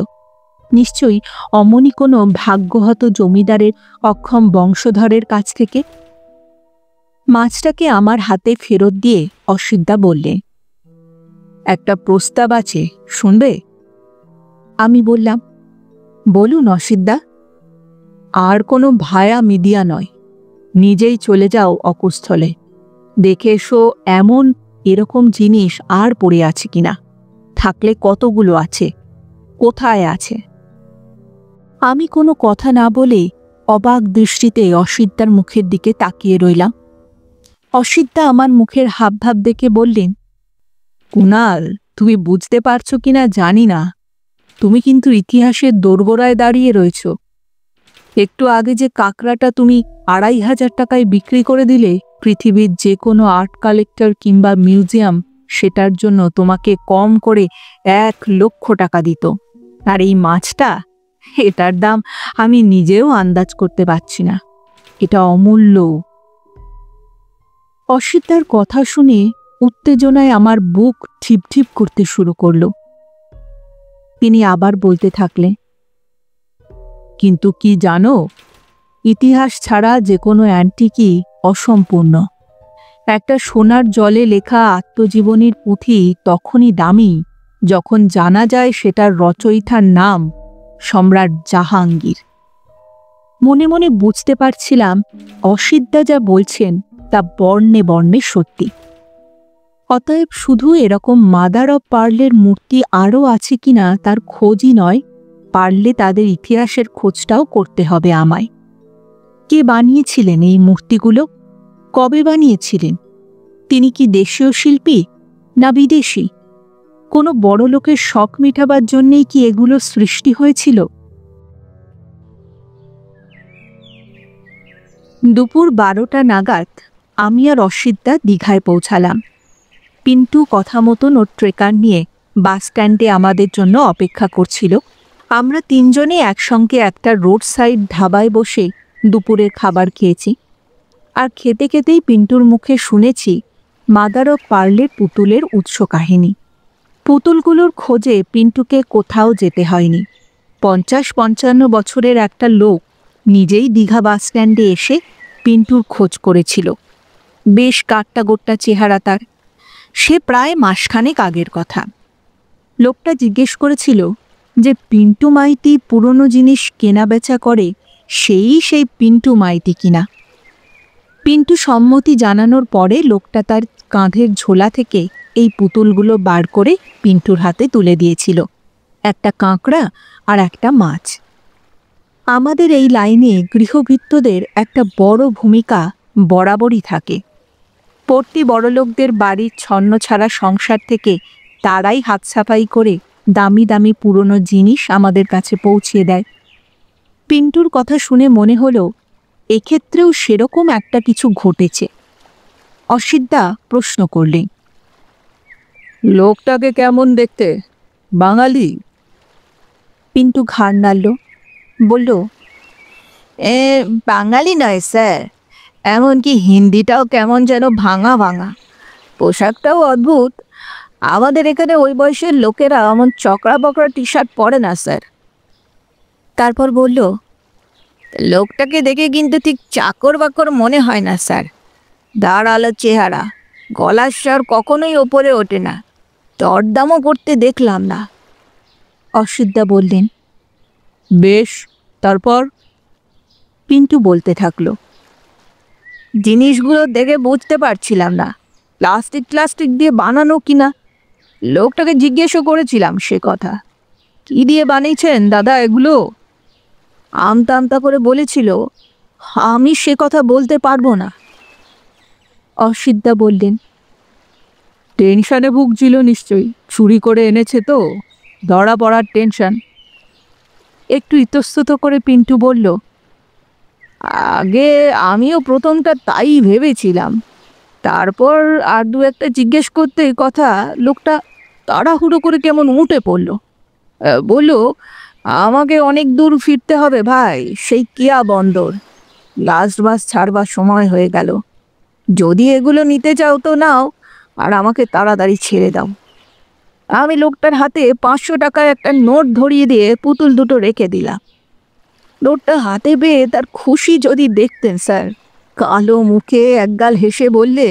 নিশ্চয়ই অমনি কোনো ভাগ্যহত জমিদারের অক্ষম বংশধরের কাছ থেকে। মাছটাকে আমার হাতে ফেরত দিয়ে অসিতদা বললেন, একটা প্রস্তাব আছে, শুনবে? আমি বললাম, বলুন অসিতদা। আর কোনো ভায়া মিডিয়া নয়, নিজেই চলে যাও অকুস্থলে, দেখে এসো এমন এরকম জিনিস আর পড়ে আছে কিনা, থাকলে কতগুলো আছে, কোথায় আছে। আমি কোনো কথা না বলে অবাক দৃষ্টিতে অসিতদার মুখের দিকে তাকিয়ে রইলাম। অসিতদা আমার মুখের হাবভাব দেখে বললেন, কুনাল, তুমি বুঝতে পারছো কিনা জানি না, তুমি কিন্তু ইতিহাসের দোরগোড়ায় দাঁড়িয়ে রয়েছ। একটু আগে যে কাঁকড়াটা তুমি ২৫০০ টাকায় বিক্রি করে দিলে, পৃথিবীর যে কোনো আর্ট কালেক্টর কিংবা মিউজিয়াম সেটার জন্য তোমাকে কম করে ১,০০,০০০ টাকা দিত। আর এই মাছটা, এটার দাম আমি নিজেও আন্দাজ করতে পারছি না। এটা অমূল্য। অসিতদার কথা শুনে উত্তেজনায় আমার বুক ঠিপঠিপ করতে শুরু করল। তিনি আবার বলতে থাকলেন, কিন্তু কি জানো, ইতিহাস ছাড়া যে কোনো অ্যান্টিকই অসম্পূর্ণ। একটা সোনার জলে লেখা আত্মজীবনীর পুঁথি তখনই দামি যখন জানা যায় সেটার রচয়িতার নাম সম্রাট জাহাঙ্গীর। মনে মনে বুঝতে পারছিলাম অসিতদা যা বলছেন তা বর্ণে বর্ণে সত্যি। অতএব শুধু এরকম মাদার অব পার্লের মূর্তি আরও আছে কিনা তার খোঁজই নয়, পারলে তাদের ইতিহাসের খোঁজটাও করতে হবে আমায়। কে বানিয়েছিলেন এই মূর্তিগুলো? কবে বানিয়েছিলেন? তিনি কি দেশীয় শিল্পী না বিদেশি? কোনো বড় লোকের শখ মেটাবার জন্যেই কি এগুলো সৃষ্টি হয়েছিল? দুপুর ১২টা নাগাদ আমি আর অসিতদা দীঘায় পৌঁছালাম। পিন্টু কথা মতন ওর ট্রেকার নিয়ে বাস স্ট্যান্ডে আমাদের জন্য অপেক্ষা করছিল। আমরা তিনজনে একসঙ্গে একটা রোড সাইড ধাবায় বসে দুপুরের খাবার খেয়েছি। আর খেতে খেতেই পিন্টুর মুখে শুনেছি মাদার অফ পার্লের পুতুলের উৎস কাহিনী। পুতুলগুলোর খোঁজে পিন্টুকে কোথাও যেতে হয়নি। ৫০-৫৫ বছরের একটা লোক নিজেই দীঘা বাস স্ট্যান্ডে এসে পিন্টুর খোঁজ করেছিল। বেশ গাট্টা-গোট্টা চেহারা তার। সে প্রায় মাসখানেক আগের কথা। লোকটা জিজ্ঞেস করেছিল যে পিন্টু মাইতি পুরনো জিনিস কেনা বেচা করে, সেই পিন্টু মাইতি কিনা। পিন্টু সম্মতি জানানোর পরে লোকটা তার কাঁধের ঝোলা থেকে এই পুতুলগুলো বার করে পিন্টুর হাতে তুলে দিয়েছিল, একটা কাঁকড়া আর একটা মাছ। আমাদের এই লাইনে গৃহভৃত্যদের একটা বড় ভূমিকা বরাবরই থাকে। পড়তি বড়লোকদের বাড়ির ছন্নছাড়া সংসার থেকে তারাই হাত সাফাই করে দামি দামি পুরনো জিনিস আমাদের কাছে পৌঁছিয়ে দেয়। পিন্টুর কথা শুনে মনে হলো এক্ষেত্রেও সেরকম একটা কিছু ঘটেছে। অসিতদা প্রশ্ন করলেন, লোকটাকে কেমন দেখতে, বাঙালি? পিন্টু ঘাড় নাড়ল। বলল, এ বাঙালি নয় স্যার, এমনকি হিন্দিটাও কেমন যেন ভাঙা ভাঙা, পোশাকটাও অদ্ভুত। আমাদের এখানে ওই বয়সের লোকেরা এমন চকরা বকরা টি শার্ট পরে না স্যার। তারপর বলল, লোকটাকে দেখে কিন্তু ঠিক চাকর বাকর মনে হয় না স্যার, দাঁড়ালো চেহারা, গলার স্বর কখনোই ওপরে ওঠে না, দরদামও করতে দেখলাম না। অসিতদা বললেন, বেশ, তারপর? পিন্টু বলতে থাকলো, জিনিসগুলো দেখে বুঝতে পারছিলাম না প্লাস্টিক প্লাস্টিক দিয়ে বানানো কিনা। লোকটাকে জিজ্ঞেসও করেছিলাম সে কথা, কি দিয়ে বানিয়েছেন দাদা এগুলো? আমতা আমতা করে বলেছিল, আমি সে কথা বলতে পারবো না। অসিতদা বললেন, টেনশনে ভুগছিল নিশ্চয়ই, চুরি করে এনেছে তো, ধরা পড়ার টেনশন। একটু ইতস্তত করে পিন্টু বলল, আগে আমিও প্রথমটা তাই ভেবেছিলাম, তারপর আর দু একটা জিজ্ঞেস করতে কথা লোকটা তাড়াহুড়ো করে কেমন উঠে পড়ল। বলল, আমাকে অনেক দূর ফিরতে হবে ভাই, সেই কেয়া বন্দর, লাস্ট বাস ছাড়বার সময় হয়ে গেল। যদি এগুলো নিতে চাও তো নাও, আর আমাকে তাড়াতাড়ি ছেড়ে দাও। আমি লোকটার হাতে 500 টাকার একটা নোট ধরিয়ে দিয়ে পুতুল দুটো রেখে দিলাম। নোটটা হাতে পেয়ে তার খুশি যদি দেখতেন স্যার, কালো মুখে একগাল হেসে বললে,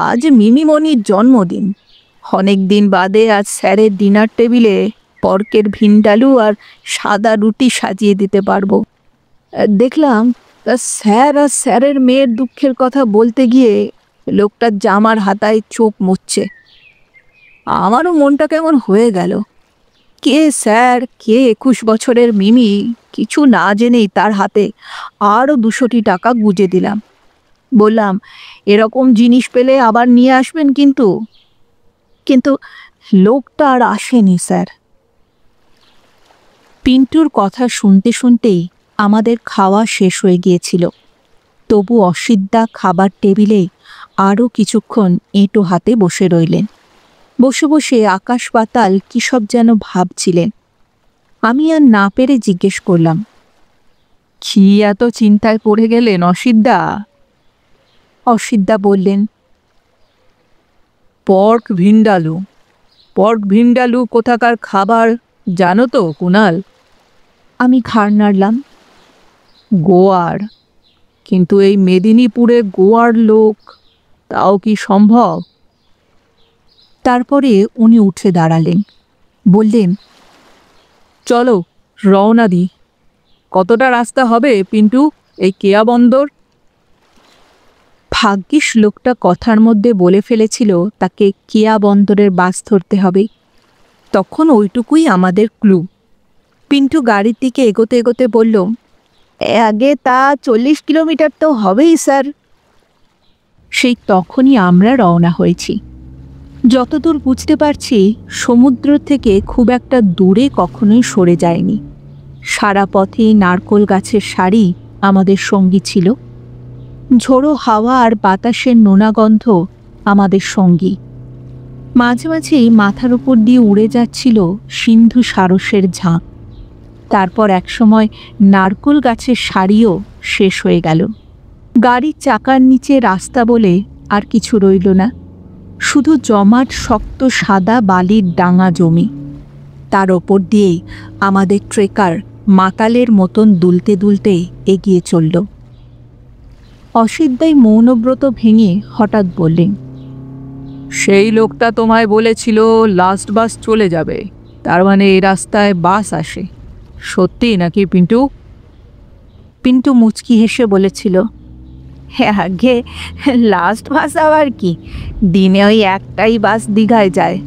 আজ মিমিমণির জন্মদিন, অনেক দিন বাদে আজ স্যারের ডিনার টেবিলে পর্কের ভিন্ডালু আর সাদা রুটি সাজিয়ে দিতে পারবো। দেখলাম স্যার আর স্যারের মেয়ের দুঃখের কথা বলতে গিয়ে লোকটার জামার হাতায় চোখ মুছছে। আমারও মনটা কেমন হয়ে গেল। কে স্যার, কে 21 বছরের মিমি, কিছু না জেনেই তার হাতে আরও 200 টাকা গুজে দিলাম। বললাম, এরকম জিনিস পেলে আবার নিয়ে আসবেন কিন্তু। কিন্তু লোকটা আর আসেনি স্যার। পিন্টুর কথা শুনতে শুনতেই আমাদের খাওয়া শেষ হয়ে গিয়েছিল। তবু অসিতদা খাবার টেবিলে আরও কিছুক্ষণ এঁটো হাতে বসে রইলেন। বসে বসে আকাশ পাতাল কী সব যেন ভাবছিলেন। আমি আর না পেরে জিজ্ঞেস করলাম, কি এত চিন্তায় পড়ে গেলেন অসিতদা? অসিতদা বললেন, পর্ক ভিন্ডালু কোথাকার খাবার জানো তো কুনাল? আমি ঘাড় নাড়লাম। গোয়ার? কিন্তু এই মেদিনীপুরে গোয়ার লোক, তাও কি সম্ভব? তারপরে উনি উঠে দাঁড়ালেন, বললেন, চলো রওনা দি। কতটা রাস্তা হবে পিন্টু এই কেয়া বন্দর? ভাগ্যিস লোকটা কথার মধ্যে বলে ফেলেছিল তাকে কেয়া বন্দরের বাস ধরতে হবে। তখন ওইটুকুই আমাদের ক্লু। পিন্টু গাড়ির দিকে এগোতে এগোতে বলল, আগে তা 40 কিলোমিটার তো হবেই স্যার। সেই তখনই আমরা রওনা হয়েছি। যতদূর বুঝতে পারছি সমুদ্র থেকে খুব একটা দূরে কখনোই সরে যায়নি। সারা পথে নারকোল গাছের সারি আমাদের সঙ্গী ছিল। ঝোড়ো হাওয়া আর বাতাসের নোনা গন্ধ আমাদের সঙ্গী। মাঝে মাঝেই মাথার উপর দিয়ে উড়ে যাচ্ছিল সিন্ধু সারসের ঝাঁক। তারপর একসময় নারকোল গাছের সারিও শেষ হয়ে গেল। গাড়ির চাকার নিচে রাস্তা বলে আর কিছু রইল না, শুধু জমাট শক্ত সাদা বালির ডাঙা জমি। তার ওপর দিয়েই আমাদের ট্রেকার মাতালের মতন দুলতে দুলতে এগিয়ে চলল। অসিতদাই মৌনব্রত ভেঙে হঠাৎ বললেন, সেই লোকটা তোমায় বলেছিল লাস্ট বাস চলে যাবে, তার মানে এই রাস্তায় বাস আসে, সত্যি নাকি পিন্টু? পিন্টু মুচকি হেসে বলেছিল, হ্যাঁ আগে লাস্ট বাস আবার কি, দিনে ওই একটাই বাস দীঘায় যায়,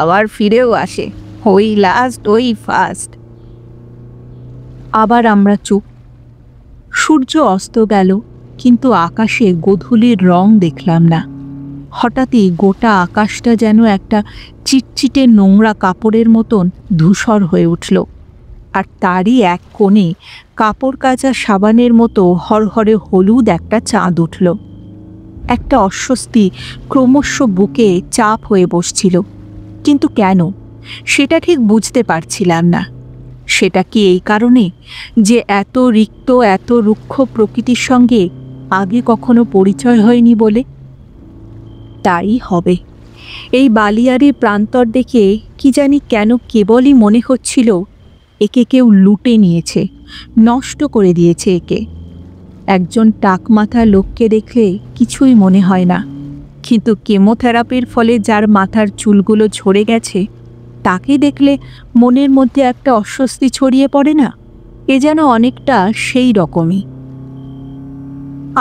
আবার ফিরেও আসে, ওই লাস্ট ওই ফার্স্ট। আবার আমরা চুপ। সূর্য অস্ত গেল, কিন্তু আকাশে গোধূলির রং দেখলাম না। হঠাৎই গোটা আকাশটা যেন একটা চিটচিটে নোংরা কাপড়ের মতন ধূসর হয়ে উঠল, আর তারই এক কোণে কাপড় কাচা সাবানের মতো হরহরে হলুদ একটা চাঁদ উঠল। একটা অস্বস্তি ক্রমশ বুকে চাপ হয়ে বসছিল, কিন্তু কেন সেটা ঠিক বুঝতে পারছিলাম না। সেটা কি এই কারণে যে এত রিক্ত, এত রুক্ষ প্রকৃতির সঙ্গে আগে কখনো পরিচয় হয়নি বলে? তাই হবে। এই বালিয়াড়ির প্রান্তর দেখে কি জানি কেন কেবলই মনে হচ্ছিল একে কেউ লুটে নিয়েছে, নষ্ট করে দিয়েছে একে। একজন টাকমাথা লোককে দেখলে কিছুই মনে হয় না, কিন্তু কেমোথেরাপির ফলে যার মাথার চুলগুলো ঝরে গেছে তাকে দেখলে মনের মধ্যে একটা অস্বস্তি ছড়িয়ে পড়ে না? এ যেন অনেকটা সেই রকমই।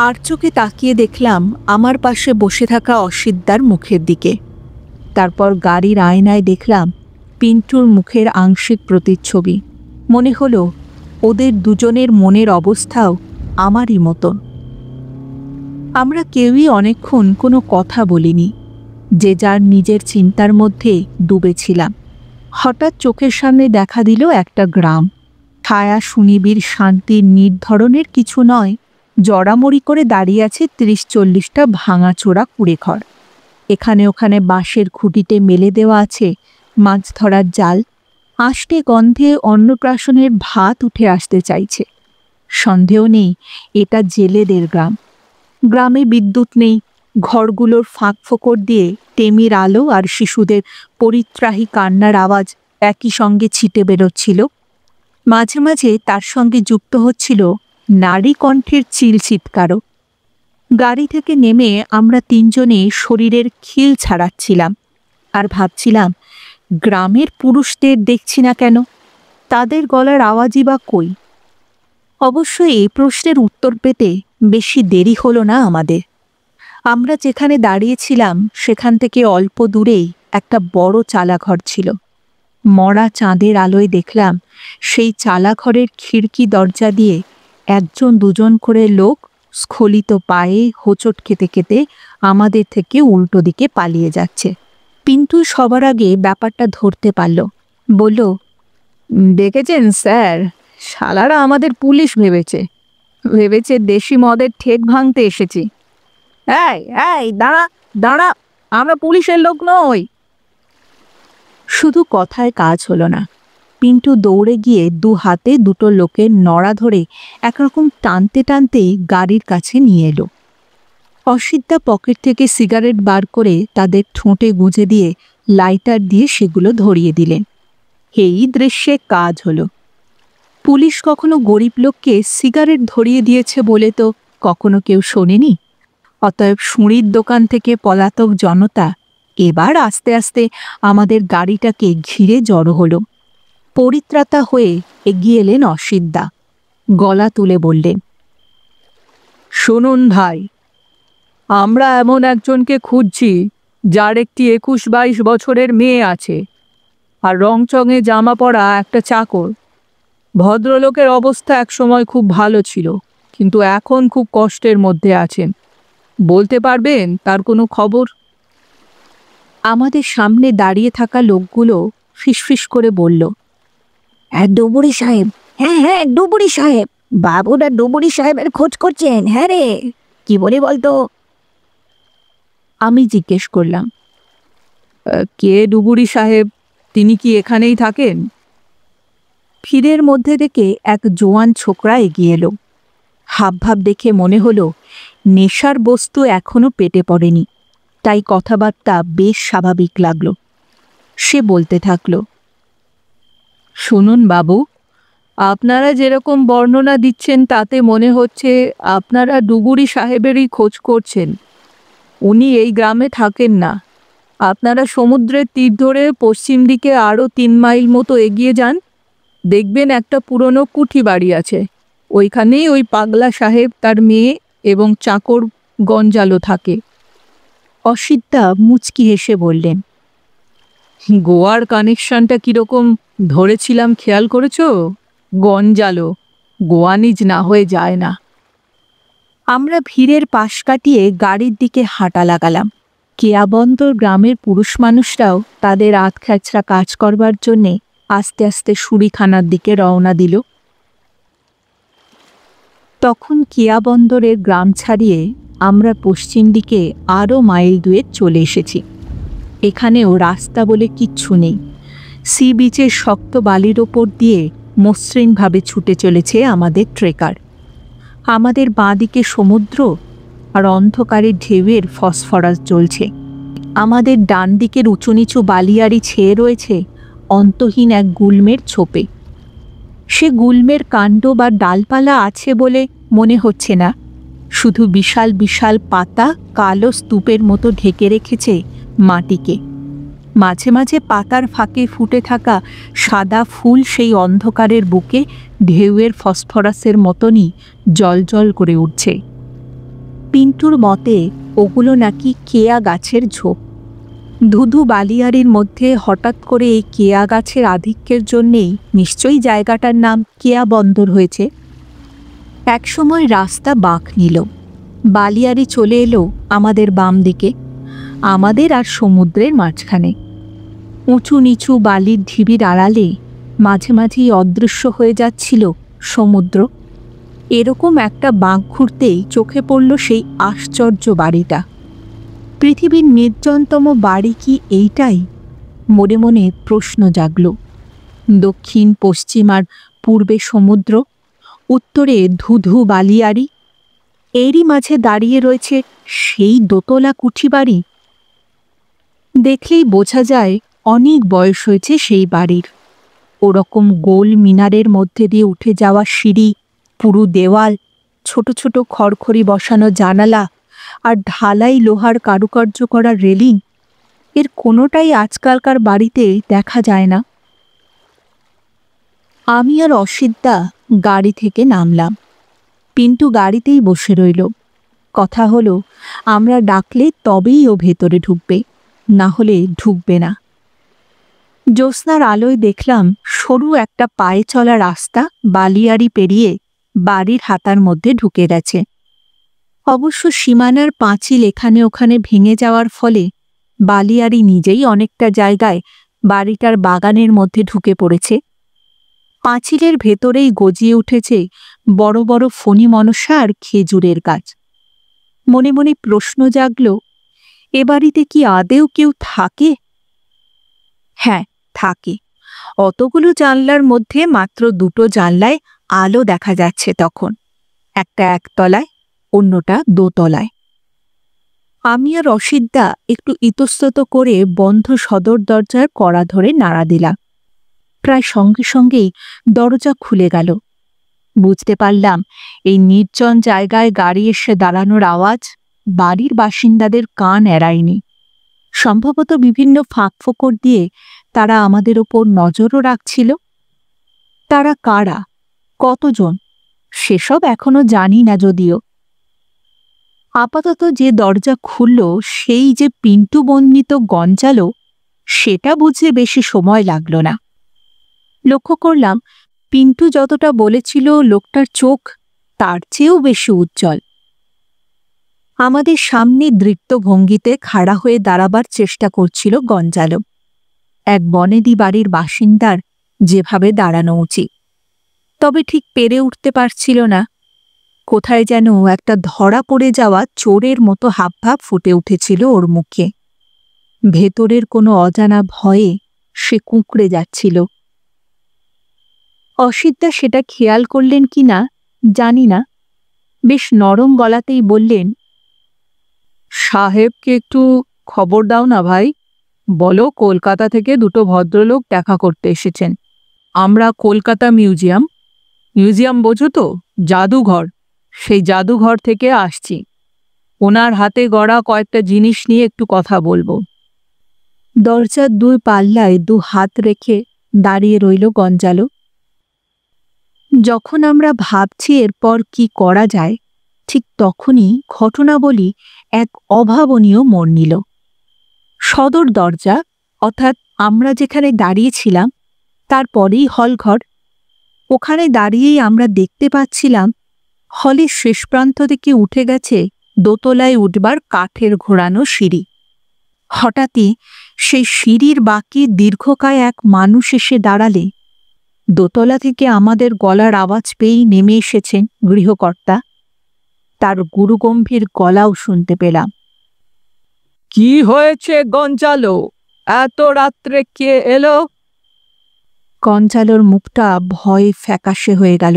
আর চোখে তাকিয়ে দেখলাম আমার পাশে বসে থাকা অসিদ্দার মুখের দিকে। তারপর গাড়ির আয়নায় দেখলাম পিন্টুর মুখের আংশিক প্রতিচ্ছবি। মনে হলো ওদের দুজনের মনের অবস্থাও আমারই মতন। আমরা কেউই অনেকক্ষণ কোনো কথা বলিনি, যে যার নিজের চিন্তার মধ্যে ডুবেছিলাম। হঠাৎ চোখের সামনে দেখা দিল একটা গ্রাম। ছায়া সুনিবিড় শান্তির নির্ধরনের কিছু নয়, জড়ামড়ি করে দাঁড়িয়ে আছে ৩০-৪০টা ভাঙাচোরা কুঁড়েঘর। এখানে ওখানে বাঁশের খুঁটিতে মেলে দেওয়া আছে মাছ ধরার জাল। আষ্টে গন্ধে অন্নপ্রাশনের ভাত উঠে আসতে চাইছে। সন্দেহ নেই এটা জেলেদের গ্রাম। গ্রামে বিদ্যুৎ নেই। ঘরগুলোর ফাঁক ফোকর দিয়ে টেমির আলো আর শিশুদের পরিত্রাহী কান্নার আওয়াজ একই সঙ্গে ছিটে বেরোচ্ছিল। মাঝে মাঝে তার সঙ্গে যুক্ত হচ্ছিল নারী কণ্ঠের চিল চিৎকারও। গাড়ি থেকে নেমে আমরা তিনজনে শরীরের খিল ছাড়াচ্ছিলাম আর ভাবছিলাম, গ্রামের পুরুষদের দেখছি না কেন? তাদের গলার আওয়াজই বা কই? অবশ্য এই প্রশ্নের উত্তর পেতে বেশি দেরি হলো না আমাদের। আমরা যেখানে দাঁড়িয়েছিলাম সেখান থেকে অল্প দূরেই একটা বড় চালাঘর ছিল। মরা চাঁদের আলোয় দেখলাম সেই চালাঘরের খিড়কি দরজা দিয়ে একজন দুজন করে লোক স্খলিত পায়ে হোঁচট খেতে খেতে আমাদের থেকে উল্টো দিকে পালিয়ে যাচ্ছে। পিন্টু সবার আগে ব্যাপারটা ধরতে পারল। বলল, দেখেছেন স্যার, শালারা আমাদের পুলিশ ভেবেছে দেশি মদের ঠেক ভাঙতে এসেছি। এই এই দাঁড়া দাঁড়া, আমরা পুলিশের লোক নই। শুধু কথায় কাজ হলো না। পিন্টু দৌড়ে গিয়ে দু হাতে দুটো লোকের নড়া ধরে একরকম টানতে টানতে গাড়ির কাছে নিয়ে এলো। অসিদ্ধা পকেট থেকে সিগারেট বার করে তাদের ঠোঁটে গুঁজে দিয়ে লাইটার দিয়ে সেগুলো ধরিয়ে দিলেন। এই দৃশ্যে কাজ হলো। পুলিশ কখনো গরিব লোককে সিগারেট ধরিয়ে দিয়েছে বলে তো কখনো কেউ শোনেনি। অতএব সুঁড়ির দোকান থেকে পলাতক জনতা এবার আস্তে আস্তে আমাদের গাড়িটাকে ঘিরে জড়ো হলো। পরিত্রাতা হয়ে এগিয়ে এলেন অসিদ্ধা। গলা তুলে বললেন, শুনুন ভাই, আমরা এমন একজনকে খুঁজছি যার একটি ২১-২২ বছরের মেয়ে আছে আর রংচঙে জামা পরা একটা চাকর। ভদ্রলোকের অবস্থা একসময় খুব ভালো ছিল, কিন্তু এখন খুব কষ্টের মধ্যে আছেন। বলতে পারবেন তার কোনো খবর? আমাদের সামনে দাঁড়িয়ে থাকা লোকগুলো ফিসফিস করে বলল, হ্যাঁ ডুবুরি সাহেব, হ্যাঁ ডুবুরি সাহেব, বাবুরা ডুবুরি সাহেবের খোঁজ করছেন। হ্যাঁ রে, কি বলি বলতো? আমি জিজ্ঞেস করলাম, কে ডুবুরি সাহেব? তিনি কি এখানেই থাকেন? ভিড়ের মধ্যে থেকে এক জোয়ান ছোকরা এগিয়ে এলো। হাবভাব দেখে মনে হলো নেশার বস্তু এখনো পেটে পড়েনি, তাই কথাবার্তা বেশ স্বাভাবিক লাগলো। সে বলতে থাকলো, শুনুন বাবু, আপনারা যেরকম বর্ণনা দিচ্ছেন তাতে মনে হচ্ছে আপনারা ডুবুরি সাহেবেরই খোঁজ করছেন। উনি এই গ্রামে থাকেন না। আপনারা সমুদ্রের তীর ধরে পশ্চিম দিকে আরও ৩ মাইল মতো এগিয়ে যান, দেখবেন একটা পুরনো কুঠি বাড়ি আছে। ওইখানেই ওই পাগলা সাহেব, তার মেয়ে এবং চাকর গঞ্জালো থাকে। অসিদ্ধা মুচকি হেসে বললেন, গোয়ার কানেকশনটা কীরকম ধরেছিলাম খেয়াল করেছ? গঞ্জালো গোয়ানিজ না হয়ে যায় না। আমরা ভিড়ের পাশ কাটিয়ে গাড়ির দিকে হাঁটা লাগালাম। কেয়াবন্দর গ্রামের পুরুষ মানুষরাও তাদের আধখ্যাচরা কাজ করবার জন্যে আস্তে আস্তে সুরিখানার দিকে রওনা দিল। তখন কেয়াবন্দরের গ্রাম ছাড়িয়ে আমরা পশ্চিম দিকে আরও মাইল ২ চলে এসেছি। এখানেও রাস্তা বলে কিচ্ছু নেই। সি বিচের শক্ত বালির ওপর দিয়ে মসৃণভাবে ছুটে চলেছে আমাদের ট্রেকার। আমাদের বাঁদিকে সমুদ্র, আর অন্ধকারে ঢেউয়ের ফসফরাস জ্বলছে। আমাদের ডান দিকের উঁচু নিচু বালিয়াড়ি ছেয়ে রয়েছে অন্তহীন এক গুল্মের ছোপে। সে গুল্মের কাণ্ড বা ডালপালা আছে বলে মনে হচ্ছে না, শুধু বিশাল বিশাল পাতা কালো স্তূপের মতো ঢেকে রেখেছে মাটিকে। মাঝে মাঝে পাতার ফাঁকে ফুটে থাকা সাদা ফুল সেই অন্ধকারের বুকে ঢেউয়ের ফসফরাসের মতনই জলজল করে উঠছে। পিন্টুর মতে ওগুলো নাকি কেয়া গাছের ঝোপ। ধুধু বালিয়াড়ির মধ্যে হঠাৎ করে এই কেয়া গাছের আধিক্যের জন্যেই নিশ্চয়ই জায়গাটার নাম কেয়া বন্দর হয়েছে। একসময় রাস্তা বাঁক নিল, বালিয়াড়ি চলে এলো আমাদের বাম দিকে, আমাদের আর সমুদ্রের মাঝখানে। উঁচু নিচু বালির ঢিবির আড়ালে মাঝে মাঝেই অদৃশ্য হয়ে যাচ্ছিল সমুদ্র। এরকম একটা বাঁক ঘুরতেই চোখে পড়ল সেই আশ্চর্য বাড়িটা। পৃথিবীর নির্জনতম বাড়ি কি এইটাই? মনে মনে প্রশ্ন জাগল। দক্ষিণ পশ্চিম আর পূর্বে সমুদ্র, উত্তরে ধুধু বালিয়াড়ি, এরই মাঝে দাঁড়িয়ে রয়েছে সেই দোতলা কুঠি বাড়ি। দেখলেই বোঝা যায় অনেক বয়স হয়েছে সেই বাড়ির। ওরকম গোল মিনারের মধ্যে দিয়ে উঠে যাওয়া সিঁড়ি, পুরু দেওয়াল, ছোট ছোট খড়খড়ি বসানো জানালা আর ঢালাই লোহার কারুকার্য করা রেলিং, এর কোনোটাই আজকালকার বাড়িতে দেখা যায় না। আমি আর অসিতদা গাড়ি থেকে নামলাম। পিন্টু গাড়িতেই বসে রইল। কথা হলো, আমরা ডাকলে তবেই ও ভেতরে ঢুকবে, না হলে ঢুকবে না। জ্যোৎস্নার আলোয় দেখলাম সরু একটা পায়ে চলা রাস্তা বালিয়াড়ি পেরিয়ে বাড়ির হাতার মধ্যে ঢুকে গেছে। অবশ্য সীমানার পাঁচিল এখানে ওখানে ভেঙে যাওয়ার ফলে বালিয়াড়ি নিজেই অনেকটা জায়গায় বাড়িটার বাগানের মধ্যে ঢুকে পড়েছে। পাঁচিলের ভেতরেই গজিয়ে উঠেছে বড় বড় ফণি মনসা আর খেজুরের গাছ। মনে মনে প্রশ্ন জাগল, এ বাড়িতে কি আদেও কেউ থাকে? হ্যাঁ, থাকে। অতগুলো জানলার মধ্যে মাত্র দুটো জানলায় আলো দেখা যাচ্ছে তখন, একটা একতলায়, অন্যটা দোতলায়। আমি আর অসিতদা একটু ইতস্তত করে বন্ধ সদর দরজার কড়া ধরে নাড়া দিলাম। প্রায় সঙ্গে সঙ্গেই দরজা খুলে গেল। বুঝতে পারলাম এই নির্জন জায়গায় গাড়ি এসে দাঁড়ানোর আওয়াজ বাড়ির বাসিন্দাদের কান এড়ায়নি। সম্ভবত বিভিন্ন ফাঁক ফোকর দিয়ে তারা আমাদের ওপর নজরও রাখছিল। তারা কারা, কতজন, সেসব এখনো জানি না যদিও। আপাতত যে দরজা খুলল সেই যে পিন্টু বর্ণিত গঞ্জালো, সেটা বুঝতে বেশি সময় লাগল না। লক্ষ্য করলাম পিন্টু যতটা বলেছিল লোকটার চোখ তার চেয়েও বেশি উজ্জ্বল। আমাদের সামনে দৃপ্ত ভঙ্গিতে খাড়া হয়ে দাঁড়াবার চেষ্টা করছিল গঞ্জালো, এক বনেদি বাড়ির বাসিন্দার যেভাবে দাঁড়ানো উচিত। তবে ঠিক পেরে উঠতে পারছিল না। কোথায় যেন একটা ধরা পড়ে যাওয়া চোরের মতো হাবভাব ফুটে উঠেছিল ওর মুখে। ভেতরের কোনো অজানা ভয়ে সে কুঁকড়ে যাচ্ছিল। অসিতদা সেটা খেয়াল করলেন কি না জানি না, বেশ নরম গলাতেই বললেন, সাহেবকে একটু খবর দাও না ভাই, বলো কলকাতা থেকে দুটো ভদ্রলোক দেখা করতে এসেছেন। আমরা কলকাতা মিউজিয়াম বোঝো তো, জাদুঘর, সেই জাদুঘর থেকে আসছি। ওনার হাতে গড়া কয়েকটা জিনিস নিয়ে একটু কথা বলবো। দরজার দুই পাল্লায় দু হাত রেখে দাঁড়িয়ে রইল গঞ্জালো। যখন আমরা ভাবছি এরপর কি করা যায়, ঠিক তখনই ঘটনাবলী এক অভাবনীয় মোড় নিল। সদর দরজা, অর্থাৎ আমরা যেখানে দাঁড়িয়েছিলাম তারপরেই হলঘর, ওখানে দাঁড়িয়েই আমরা দেখতে পাচ্ছিলাম হলের শেষ প্রান্ত থেকে উঠে গেছে দোতলায় উঠবার কাঠের ঘোরানো সিঁড়ি। হঠাৎই সেই সিঁড়ির বাকি দীর্ঘকায় এক মানুষ এসে দাঁড়ালে দোতলা থেকে আমাদের গলার আওয়াজ পেয়েই নেমে এসেছেন গৃহকর্তা। তার গুরুগম্ভীর গলাও শুনতে পেলাম। কি হয়েছে গঞ্জালো, এত রাত্রে কে এলো? গঞ্জালোর মুখটা ভয়ে ফ্যাকাশে হয়ে গেল।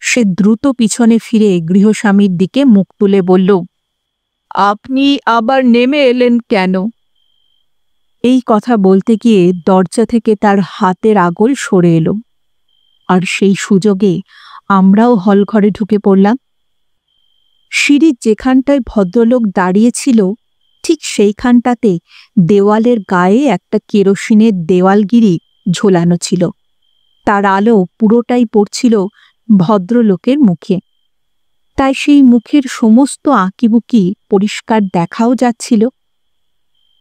সে দ্রুত পিছনে ফিরে গৃহস্বামীর দিকে মুখ তুলে বলল, আপনি আবার নেমে এলেন কেন? এই কথা বলতে গিয়ে দরজা থেকে তার হাতের আগল সরে এলো, আর সেই সুযোগে আমরাও হলঘরে ঢুকে পড়লাম। সিঁড়ির যেখানটায় ভদ্রলোক দাঁড়িয়েছিল ঠিক সেইখানটাতে দেওয়ালের গায়ে একটা কেরোসিনের দেওয়ালগিরি ঝোলানো ছিল। তার আলো পুরোটাই পড়ছিল ভদ্রলোকের মুখে, তাই সেই মুখের সমস্ত আঁকিবুকি পরিষ্কার দেখাও যাচ্ছিল।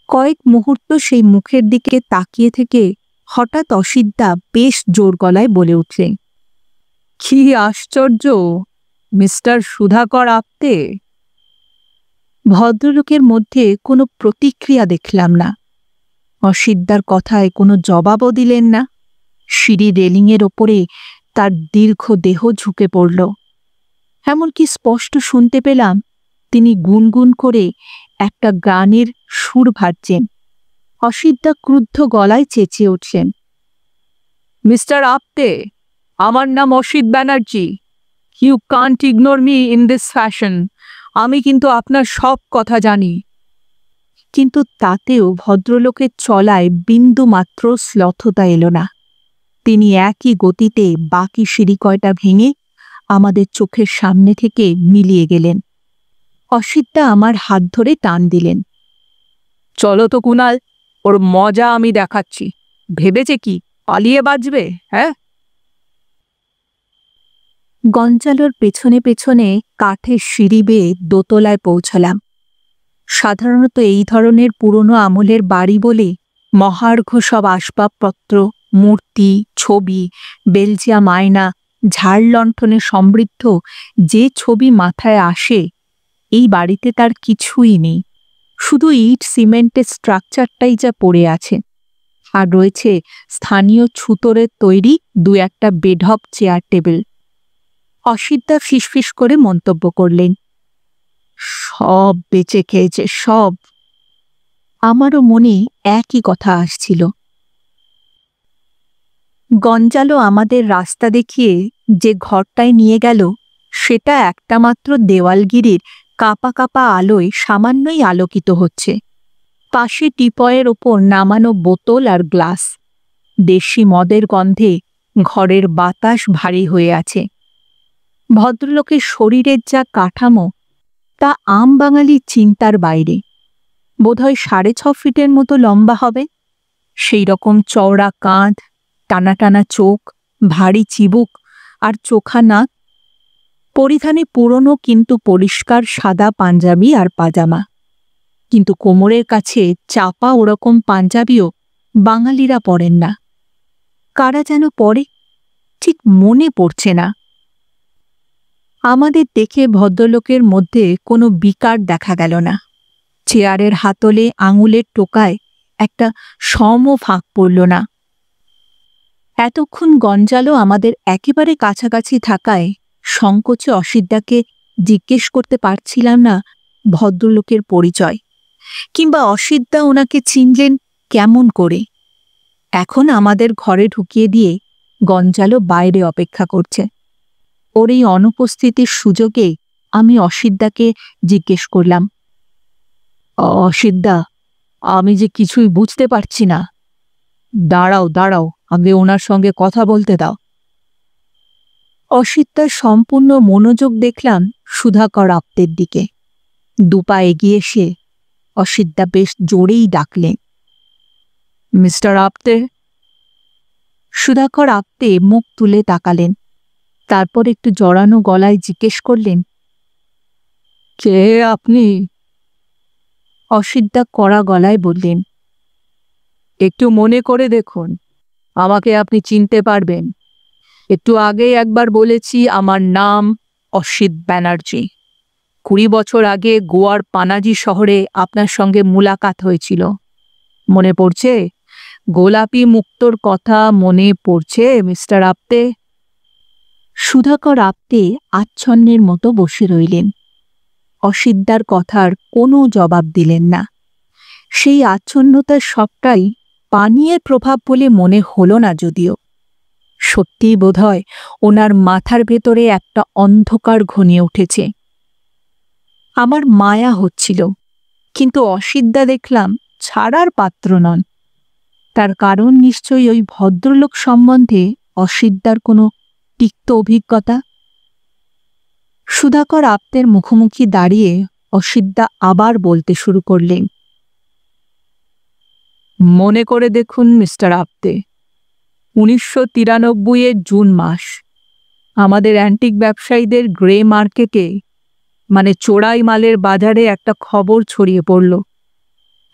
কয়েক মুহূর্ত সেই মুখের দিকে তাকিয়ে থেকে হঠাৎ অসিতদা বেশ জোর গলায় বলে উঠলেন, কি আশ্চর্য, মিস্টার সুধাকর আপতে? ভদ্রলোকের মধ্যে কোনো প্রতিক্রিয়া দেখলাম না। অসিতদার কথায় কোনো জবাবও দিলেন না। সিঁড়ি রেলিংয়ের ওপরে তার দীর্ঘ দেহ ঝুঁকে পড়ল। এমনকি স্পষ্ট শুনতে পেলাম তিনি গুনগুন করে একটা গানের সুর ভাজছেন। অসিতদা ক্রুদ্ধ গলায় চেঁচিয়ে উঠলেন, মিস্টার আপতে, আমার নাম Asit Banerjee. You can't ignore me in this fashion. আমি কিন্তু আপনার সব কথা জানি। কিন্তু তাতেও ভদ্রলোকের চলায় বিন্দুমাত্র শ্লথতা এলো না। তিনি একই গতিতে বাকি সিঁড়ি কয়টা ভেঙে আমাদের চোখের সামনে থেকে মিলিয়ে গেলেন। অসিতদা আমার হাত ধরে টান দিলেন, চলো তো কুনাল, ওর মজা আমি দেখাচ্ছি। ভেবেছে কি পালিয়ে বাঁচবে? হ্যাঁ। গঞ্জালোর পেছনে পেছনে কাঠের সিঁড়ি বেয়ে দোতলায় পৌঁছলাম। সাধারণত এই ধরনের পুরনো আমলের বাড়ি বলে মহার্ঘ সব আসবাবপত্র, মূর্তি, ছবি, বেলজিয়াম আয়না, ঝাড়লণ্ঠনে সমৃদ্ধ যে ছবি মাথায় আসে, এই বাড়িতে তার কিছুই নেই। শুধু ইট সিমেন্টের স্ট্রাকচারটাই যা পড়ে আছে, আর রয়েছে স্থানীয় ছুতোরের তৈরি দু একটা বেঢপ চেয়ার টেবিল। অসিতদা ফিসফিস করে মন্তব্য করলেন, সব বেঁচে খেয়েছে, সব। আমারও মনে একই কথা আসছিল। গঞ্জালো আমাদের রাস্তা দেখিয়ে যে ঘরটায় নিয়ে গেল, সেটা একটা মাত্র দেওয়ালগিরির কাপা কাপা আলোয় সামান্যই আলোকিত হচ্ছে। পাশে টিপয়ের ওপর নামানো বোতল আর গ্লাস। দেশি মদের গন্ধে ঘরের বাতাস ভারী হয়ে আছে। ভদ্রলোকের শরীরের যা কাঠামো, তা আম বাঙালির চিন্তার বাইরে। বোধহয় 6.5 ফিটের মতো লম্বা হবে। সেই রকম চওড়া কাঁধ, টানা টানা চোখ, ভারী চিবুক আর চোখা নাক। পরিধানে পুরনো কিন্তু পরিষ্কার সাদা পাঞ্জাবি আর পাজামা। কিন্তু কোমরের কাছে চাপা ওরকম পাঞ্জাবিও বাঙালিরা পরেন না। কারা যেন পরে, ঠিক মনে পড়ছে না। আমাদের দেখে ভদ্রলোকের মধ্যে কোনো বিকার দেখা গেল না। চেয়ারের হাতলে আঙুলের টোকায় একটা সমও ফাঁক পড়ল না। এতক্ষণ গঞ্জালো আমাদের একেবারে কাছাকাছি থাকায় সংকোচে অসিতদাকে জিজ্ঞেস করতে পারছিলাম না ভদ্রলোকের পরিচয়, কিংবা অসিতদা ওনাকে চিনলেন কেমন করে। এখন আমাদের ঘরে ঢুকিয়ে দিয়ে গঞ্জালো বাইরে অপেক্ষা করছে। ওর এই অনুপস্থিতির সুযোগে আমি অসিতদাকে জিজ্ঞেস করলাম, অসিতদা, আমি যে কিছুই বুঝতে পারছি না। দাঁড়াও দাঁড়াও, আগে ওনার সঙ্গে কথা বলতে দাও। অসিতদার সম্পূর্ণ মনোযোগ দেখলাম সুধাকর আপতের দিকে। দুপা এগিয়ে এসে অসিতদা বেশ জোরেই ডাকলেন, মিস্টার আপতে। সুধাকর আপতে মুখ তুলে তাকালেন, তারপর একটু জড়ানো গলায় জিজ্ঞেস করলেন, কে আপনি? অসিতদা কড়া গলায় বললেন, একটু মনে করে দেখুন, আমাকে আপনি চিনতে পারবেন। একটু আগেই একবার বলেছি আমার নাম অসিত ব্যানার্জি। 20 বছর আগে গোয়ার পানাজি শহরে আপনার সঙ্গে মুলাকাত হয়েছিল। মনে পড়ছে? গোলাপি মুক্তোর কথা মনে পড়ছে মিস্টার আপতে? সুধাকর আপতে আচ্ছন্নের মতো বসে রইলেন। অসিতদার কথার কোনো জবাব দিলেন না। সেই আচ্ছন্নতার সবটাই পানীয়ের প্রভাব বলে মনে হল না যদিও। সত্যিই বোধহয় ওনার মাথার ভেতরে একটা অন্ধকার ঘনিয়ে উঠেছে। আমার মায়া হচ্ছিল, কিন্তু অসিতদা দেখলাম ছাড়ার পাত্র নন। তার কারণ নিশ্চয়ই ওই ভদ্রলোক সম্বন্ধে অসিতদার কোনো তিক্ত অভিজ্ঞতা। সুধাকর আপ্তের মুখোমুখি দাঁড়িয়ে অসিতদা আবার বলতে শুরু করলেন, মনে করে দেখুন মিস্টার আপ্তে, 1993 জুন মাস আমাদের অ্যান্টিক ব্যবসায়ীদের গ্রে মার্কেটে, মানে চোরাই মালের বাজারে একটা খবর ছড়িয়ে পড়ল।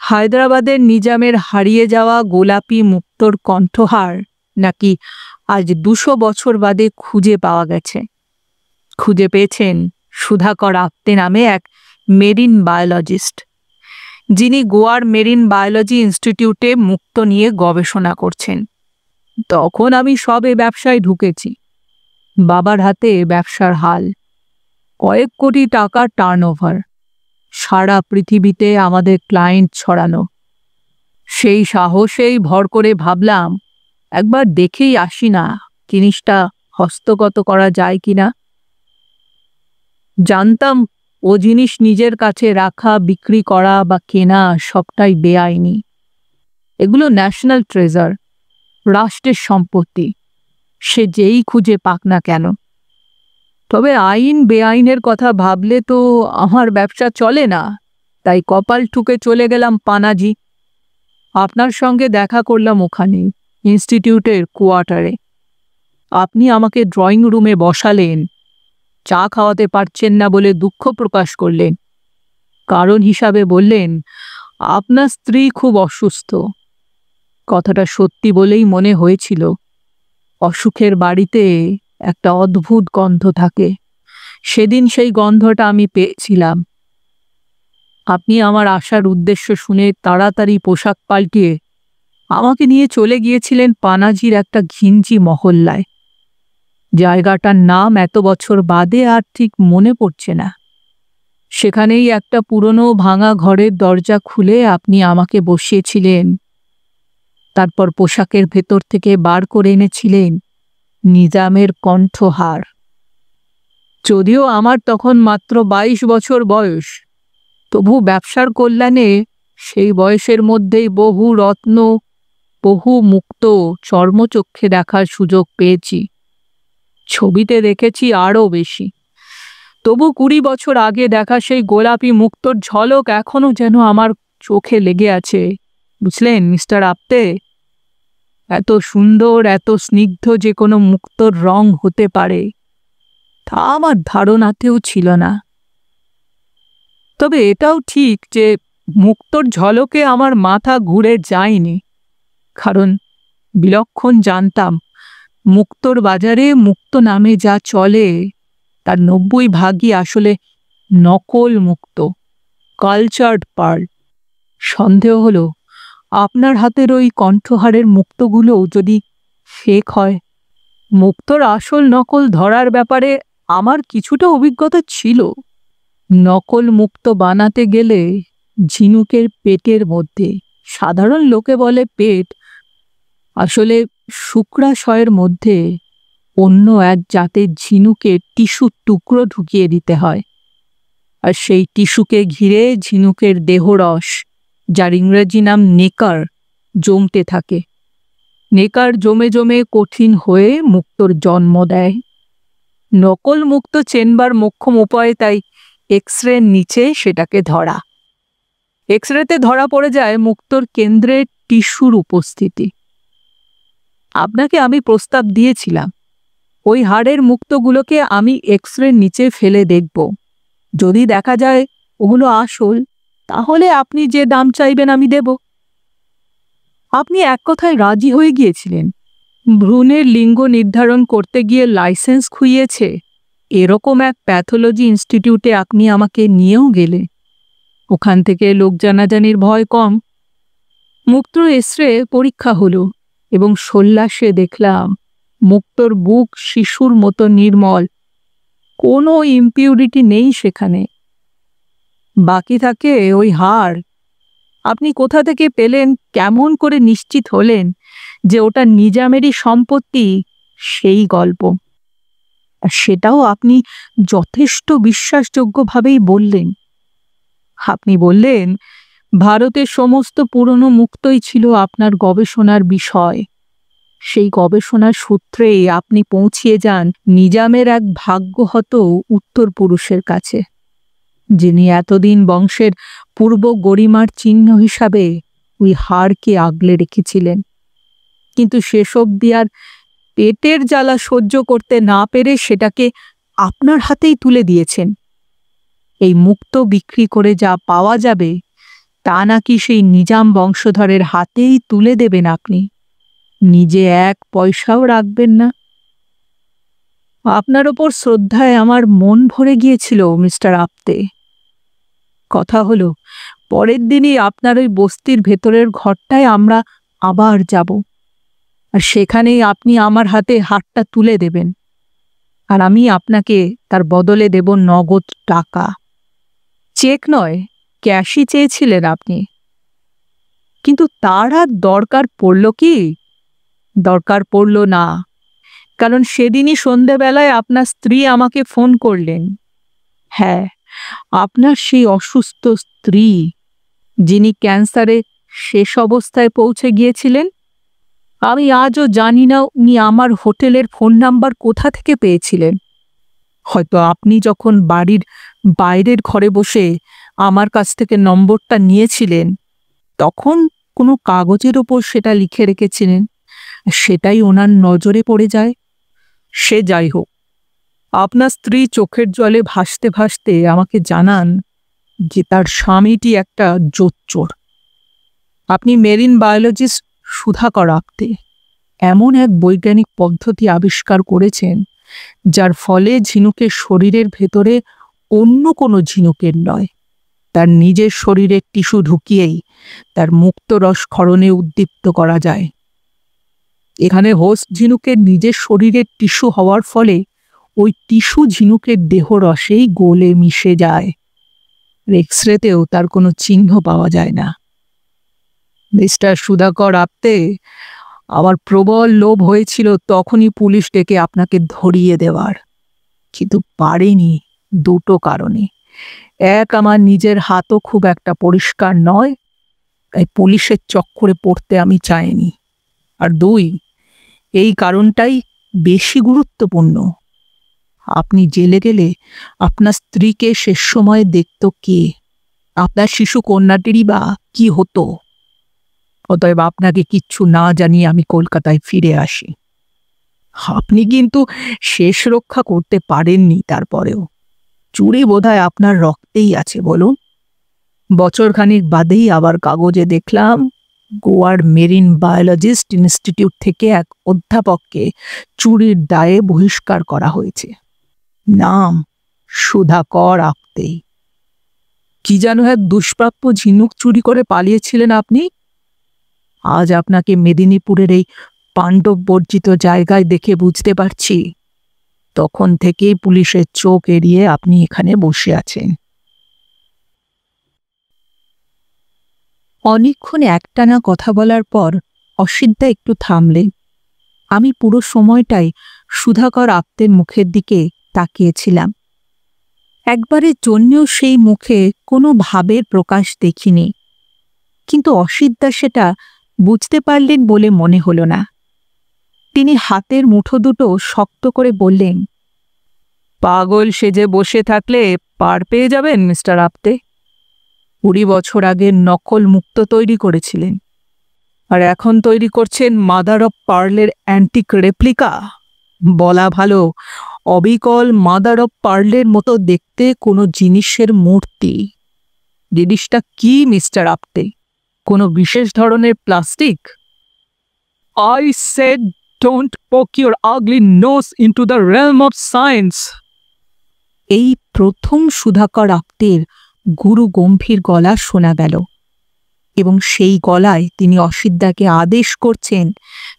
হায়দ্রাবাদের নিজামের হারিয়ে যাওয়া গোলাপি মুক্তোর কণ্ঠহার নাকি আজ 200 বছর বাদে খুঁজে পাওয়া গেছে। খুঁজে পেয়েছেন সুধাকর আপ্তে নামে এক মেরিন বায়োলজিস্ট, যিনি গোয়ার মেরিন বায়োলজি ইনস্টিটিউটে মুক্ত নিয়ে গবেষণা করছেন। তখন আমি সবে ব্যবসায় ঢুকেছি। বাবার হাতে ব্যবসার হাল, কয়েক কোটি টাকার টার্নওভার, সারা পৃথিবীতে আমাদের ক্লায়েন্ট ছড়ানো। সেই সাহসেই ভর করে ভাবলাম একবার দেখেই আসি না জিনিসটা হস্তগত করা যায় কিনা। জানতাম ও জিনিস নিজের কাছে রাখা, বিক্রি করা বা কেনা সবটাই বেআইনি। এগুলো ন্যাশনাল ট্রেজার, রাষ্ট্রের সম্পত্তি, সে যেই খুঁজে পাক না কেন। তবে আইন বেআইনের কথা ভাবলে তো আমার ব্যবসা চলে না, তাই কপাল ঠুকে চলে গেলাম পানাজি। আপনার সঙ্গে দেখা করলাম ওখানে ইনস্টিটিউটের কোয়ার্টারে। আপনি আমাকে ড্রয়িং রুমে বসালেন, চা খাওয়াতে পারছেন না বলে দুঃখ প্রকাশ করলেন। কারণ হিসাবে বললেন আপনার স্ত্রী খুব অসুস্থ। কথাটা সত্যি বলেই মনে হয়েছিল। অসুখের বাড়িতে একটা অদ্ভুত গন্ধ থাকে, সেদিন সেই গন্ধটা আমি পেয়েছিলাম। আপনি আমার আসার উদ্দেশ্য শুনে তাড়াতাড়ি পোশাক পাল্টিয়ে আমাকে নিয়ে চলে গিয়েছিলেন পানাজির একটা ঘিঞ্জি মহল্লায়। জায়গাটার নাম এত বছর বাদে আর ঠিক মনে পড়ছে না। সেখানেই একটা পুরনো ভাঙা ঘরের দরজা খুলে আপনি আমাকে বসিয়েছিলেন। তারপর পোশাকের ভেতর থেকে বার করে এনেছিলেন নিজামের কণ্ঠহার। যদিও আমার তখন মাত্র 22 বছর বয়স, তবু ব্যবসার কল্যাণে সেই বয়সের মধ্যেই বহু রত্ন, বহু মুক্ত চর্মচক্ষে দেখার সুযোগ পেয়েছি। ছবিতে দেখেছি আরও বেশি। তবু 20 বছর আগে দেখা সেই গোলাপি মুক্তোর ঝলক এখনো যেন আমার চোখে লেগে আছে। বুঝলেন মিস্টার আপ্তে, এত সুন্দর, এত স্নিগ্ধ যে কোনো মুক্তোর রং হতে পারে তা আমার ধারণাতেও ছিল না। তবে এটাও ঠিক যে মুক্তোর ঝলকে আমার মাথা ঘুরে যায়নি, কারণ বিলক্ষণ জানতাম মুক্তোর বাজারে মুক্তো নামে যা চলে তার 90 ভাগই আসলে নকল মুক্ত, কালচার্ড পার্ল। সন্দেহ হলো আপনার হাতের ওই কণ্ঠহারের মুক্তগুলোও যদি ফেক হয়। মুক্তোর আসল নকল ধরার ব্যাপারে আমার কিছুটা অভিজ্ঞতা ছিল। নকল মুক্তো বানাতে গেলে ঝিনুকের পেটের মধ্যে, সাধারণ লোকে বলে পেট, আসলে শুক্রাশয়ের মধ্যে অন্য এক জাতের ঝিনুকের টিস্যুর টুকরো ঢুকিয়ে দিতে হয়। আর সেই টিস্যুকে ঘিরে ঝিনুকের দেহরস, যার ইংরেজি নাম নেকার, জমতে থাকে। নেকার জমে জমে কঠিন হয়ে মুক্তোর জন্ম দেয়। নকল মুক্তো চেনবার মোক্ষম উপায় তাই এক্স-রের নিচে সেটাকে ধরা। এক্স-রেতে ধরা পড়ে যায় মুক্তোর কেন্দ্রে টিস্যুর উপস্থিতি। আপনাকে আমি প্রস্তাব দিয়েছিলাম ওই হাড়ের মুক্তোগুলোকে আমি এক্স-রের নিচে ফেলে দেখব। যদি দেখা যায় ওগুলো আসল, তাহলে আপনি যে দাম চাইবেন আমি দেব। আপনি এক কথায় রাজি হয়ে গিয়েছিলেন। ভ্রূণের লিঙ্গ নির্ধারণ করতে গিয়ে লাইসেন্স খুইয়েছে এরকম এক প্যাথোলজি ইনস্টিটিউটে আপনি আমাকে নিয়েও গেলে। ওখান থেকে লোক জানাজানির ভয় কম। মুক্তোর এক্স-রে পরীক্ষা হলো এবং সোল্লাসে দেখলাম মুক্তোর বুক শিশুর মতো নির্মল, কোনো ইমপিউরিটি নেই সেখানে। বাকি থাকে ওই হাড়। আপনি কোথা থেকে পেলেন, কেমন করে নিশ্চিত হলেন যে ওটা নিজামেরই সম্পত্তি, সেই গল্প। আর সেটাও আপনি যথেষ্ট বিশ্বাসযোগ্যভাবেই বললেন। আপনি বললেন ভারতের সমস্ত পুরনো মুক্তই ছিল আপনার গবেষণার বিষয়। সেই গবেষণার সূত্রে আপনি পৌঁছিয়ে যান নিজামের এক ভাগ্যহত উত্তরপুরুষের কাছে, যিনি এতদিন বংশের পূর্ব গরিমার চিহ্ন হিসাবে ওই হাড়কে আগলে রেখেছিলেন। কিন্তু শেষ অবধি আর পেটের জ্বালা সহ্য করতে না পেরে সেটাকে আপনার হাতেই তুলে দিয়েছেন। এই মুক্ত বিক্রি করে যা পাওয়া যাবে তা নাকি সেই নিজাম বংশধরের হাতেই তুলে দেবেন আপনি, নিজে এক পয়সাও রাখবেন না। আপনার ওপর শ্রদ্ধায় আমার মন ভরে গিয়েছিল মিস্টার আপতে। কথা হলো পরের দিনই আপনার ওই বস্তির ভেতরের ঘরটায় আমরা আবার যাব, আর সেখানেই আপনি আমার হাতে হাতটা তুলে দেবেন, আর আমি আপনাকে তার বদলে দেব নগদ টাকা। চেক নয়, ক্যাশই চেয়েছিলেন আপনি। কিন্তু তার আর দরকার পড়ল কি? দরকার পড়ল না, কারণ সেদিনই সন্ধেবেলায় আপনার স্ত্রী আমাকে ফোন করলেন। হ্যাঁ, আপনার সেই অসুস্থ স্ত্রী, যিনি ক্যান্সারে শেষ অবস্থায় পৌঁছে গিয়েছিলেন। আমি আজও জানি না উনি আমার হোটেলের ফোন নাম্বার কোথা থেকে পেয়েছিলেন। হয়তো আপনি যখন বাড়ির বাইরের ঘরে বসে আমার কাছ থেকে নম্বরটা নিয়েছিলেন, তখন কোনো কাগজের ওপর সেটা লিখে রেখেছিলেন, সেটাই ওনার নজরে পড়ে যায়। সে যাই হোক, আপনার স্ত্রী চোখের জলে ভাসতে ভাসতে আমাকে জানান যে তার স্বামীটি একটা জোচ্চোর। আপনি মেরিন বায়োলজিস্ট সুধাকর আপতে এমন এক বৈজ্ঞানিক পদ্ধতি আবিষ্কার করেছেন যার ফলে ঝিনুকের শরীরের ভেতরে অন্য কোনো ঝিনুকের নয়, তার নিজের শরীরের টিস্যু ঢুকিয়েই তার মুক্ত রস ক্ষরণে উদ্দীপ্ত করা যায়। এখানে হোস্ট ঝিনুকের নিজের শরীরের টিস্যু হওয়ার ফলে ওই টিস্যু ঝিনুকের দেহ রসেই গলে মিশে যায়। এক্সরেতেও তার কোনো চিহ্ন পাওয়া যায় না। মিস্টার সুধাকর আপতে, আমার প্রবল লোভ হয়েছিল তখনই পুলিশ ডেকে আপনাকে ধরিয়ে দেওয়ার, কিন্তু পারিনি দুটো কারণে। এক, আমার নিজের হাতও খুব একটা পরিষ্কার নয়, তাই পুলিশের চক্করে পড়তে আমি চাইনি। আর দুই, এই কারণটাই বেশি গুরুত্বপূর্ণ, আপনি জেলে গেলে আপনার স্ত্রীকে শেষ সময়ে দেখত কে? আপনার শিশু কন্যাটিরই বা কি হতো? অতএব আপনাকে কিচ্ছু না জানিয়ে আমি কলকাতায় ফিরে আসি। আপনি কিন্তু শেষ রক্ষা করতে পারেননি। তারপরেও চুরি বোধহয় আপনার রক্তেই আছে, বলুন। বছরখানেক বাদেই আবার কাগজে দেখলাম গোয়ার মেরিন বায়োলজিস্ট ইনস্টিটিউট থেকে এক অধ্যাপককে চুরির দায়ে বহিষ্কার করা হয়েছে। নাম সুধাকর আপতে। কি যেন এক দুষ্প্রাপ্য ঝিনুক চুরি করে পালিয়েছিলেন আপনি। আজ আপনাকে মেদিনীপুরের এই পাণ্ডব বর্জিত জায়গায় দেখে বুঝতে পারছি, তখন থেকেই পুলিশের চোখ এড়িয়ে আপনি এখানে বসে আছেন। অনেকক্ষণ একটানা কথা বলার পর অসিতদা একটু থামলে। আমি পুরো সময়টাই সুধাকর আপতের মুখের দিকে তাকিয়েছিলাম। একবারের জন্যও সেই মুখে কোনো ভাবের প্রকাশ দেখিনি, কিন্তু অসিতদা সেটা বুঝতে পারলেন বলে মনে হলো না। তিনি হাতের মুঠো দুটো শক্ত করে বললেন, পাগল সেজে বসে থাকলে পার পেয়ে যাবেন মিস্টার আপতে। 20 বছর আগে নকল মুক্ত তৈরি করেছিলেন, আর এখন তৈরি করছেন মাদার অফ পার্লের অ্যান্টিক রেপ্লিকা। বলা ভালো, অবিকল মাদার অফ পার্লের মতো দেখতে কোনো জিনিসের মূর্তি। জিনিসটা কি মিস্টার আপতে? কোনো বিশেষ ধরনের plastic? I said don't poke your ugly nose into the realm of science. এই প্রথম সুধাকর আপতের গুরু গম্ভীর গলা শোনা গেল, এবং সেই গলায় তিনি অসিতদাকে আদেশ করছেন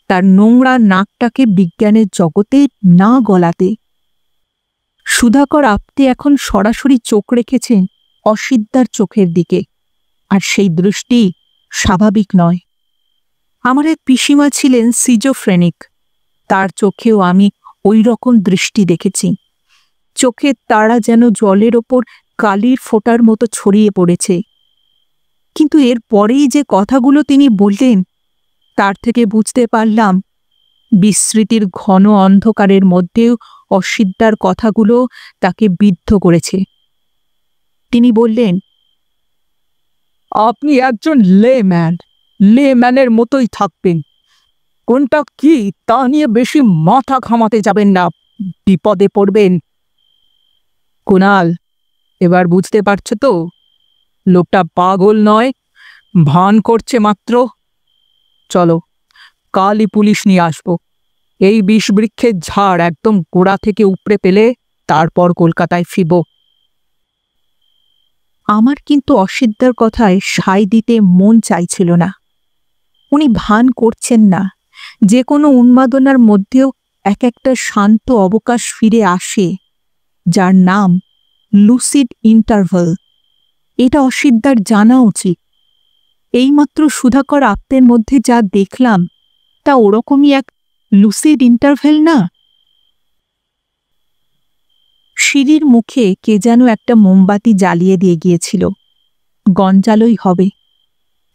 তার নোংরা নাকটাকে বিজ্ঞানের জগতে না গলাতে। সুধাকর আপতে এখন সরাসরি চোখ রেখেছেন অসিতদার চোখের দিকে, আর সেই দৃষ্টি স্বাভাবিক নয়। আমার এক পিসিমা ছিলেন সিজোফ্রেনিক, তার চোখেও আমি ওই রকম দৃষ্টি দেখেছি। চোখের তারা যেন জলের ওপর কালির ফোঁটার মতো ছড়িয়ে পড়েছে। কিন্তু এর পরেই যে কথাগুলো তিনি বললেন, তার থেকে বুঝতে পারলাম বিস্মৃতির ঘন অন্ধকারের মধ্যেও অসিদ্ধার কথাগুলো তাকে বিদ্ধ করেছে। তিনি বললেন, আপনি একজন লেম্যানের মতোই থাকবেন। কোনটা কি তা নিয়ে বেশি মাথা ঘামাতে যাবেন না, বিপদে পড়বেন। কুনাল, এবার বুঝতে পারছো তো? লোকটা পাগল নয়, ভান করছে মাত্র। চলো, কালই পুলিশ নিয়ে আসবো। এই বিষবৃক্ষের ঝাড় একদম গোড়া থেকে উপড়ে পেলে তারপর কলকাতায় ফিরব। আমার কিন্তু অসিদ্ধার কথায় সায় দিতে মন চাইছিল না। উনি ভান করছেন না, যে কোনো উন্মাদনার মধ্যেও এক একটা শান্ত অবকাশ ফিরে আসে, যার নাম লুসিড ইন্টারভাল। এটা অসিদ্ধার জানা উচিত। এইমাত্র সুধাকর আত্মের মধ্যে যা দেখলাম তা ওরকমই এক লুসিড ইন্টারভেল না? সিঁড়ির মুখে কে যেন একটা মোমবাতি জ্বালিয়ে দিয়ে গিয়েছিল। গঞ্জালোই হবে।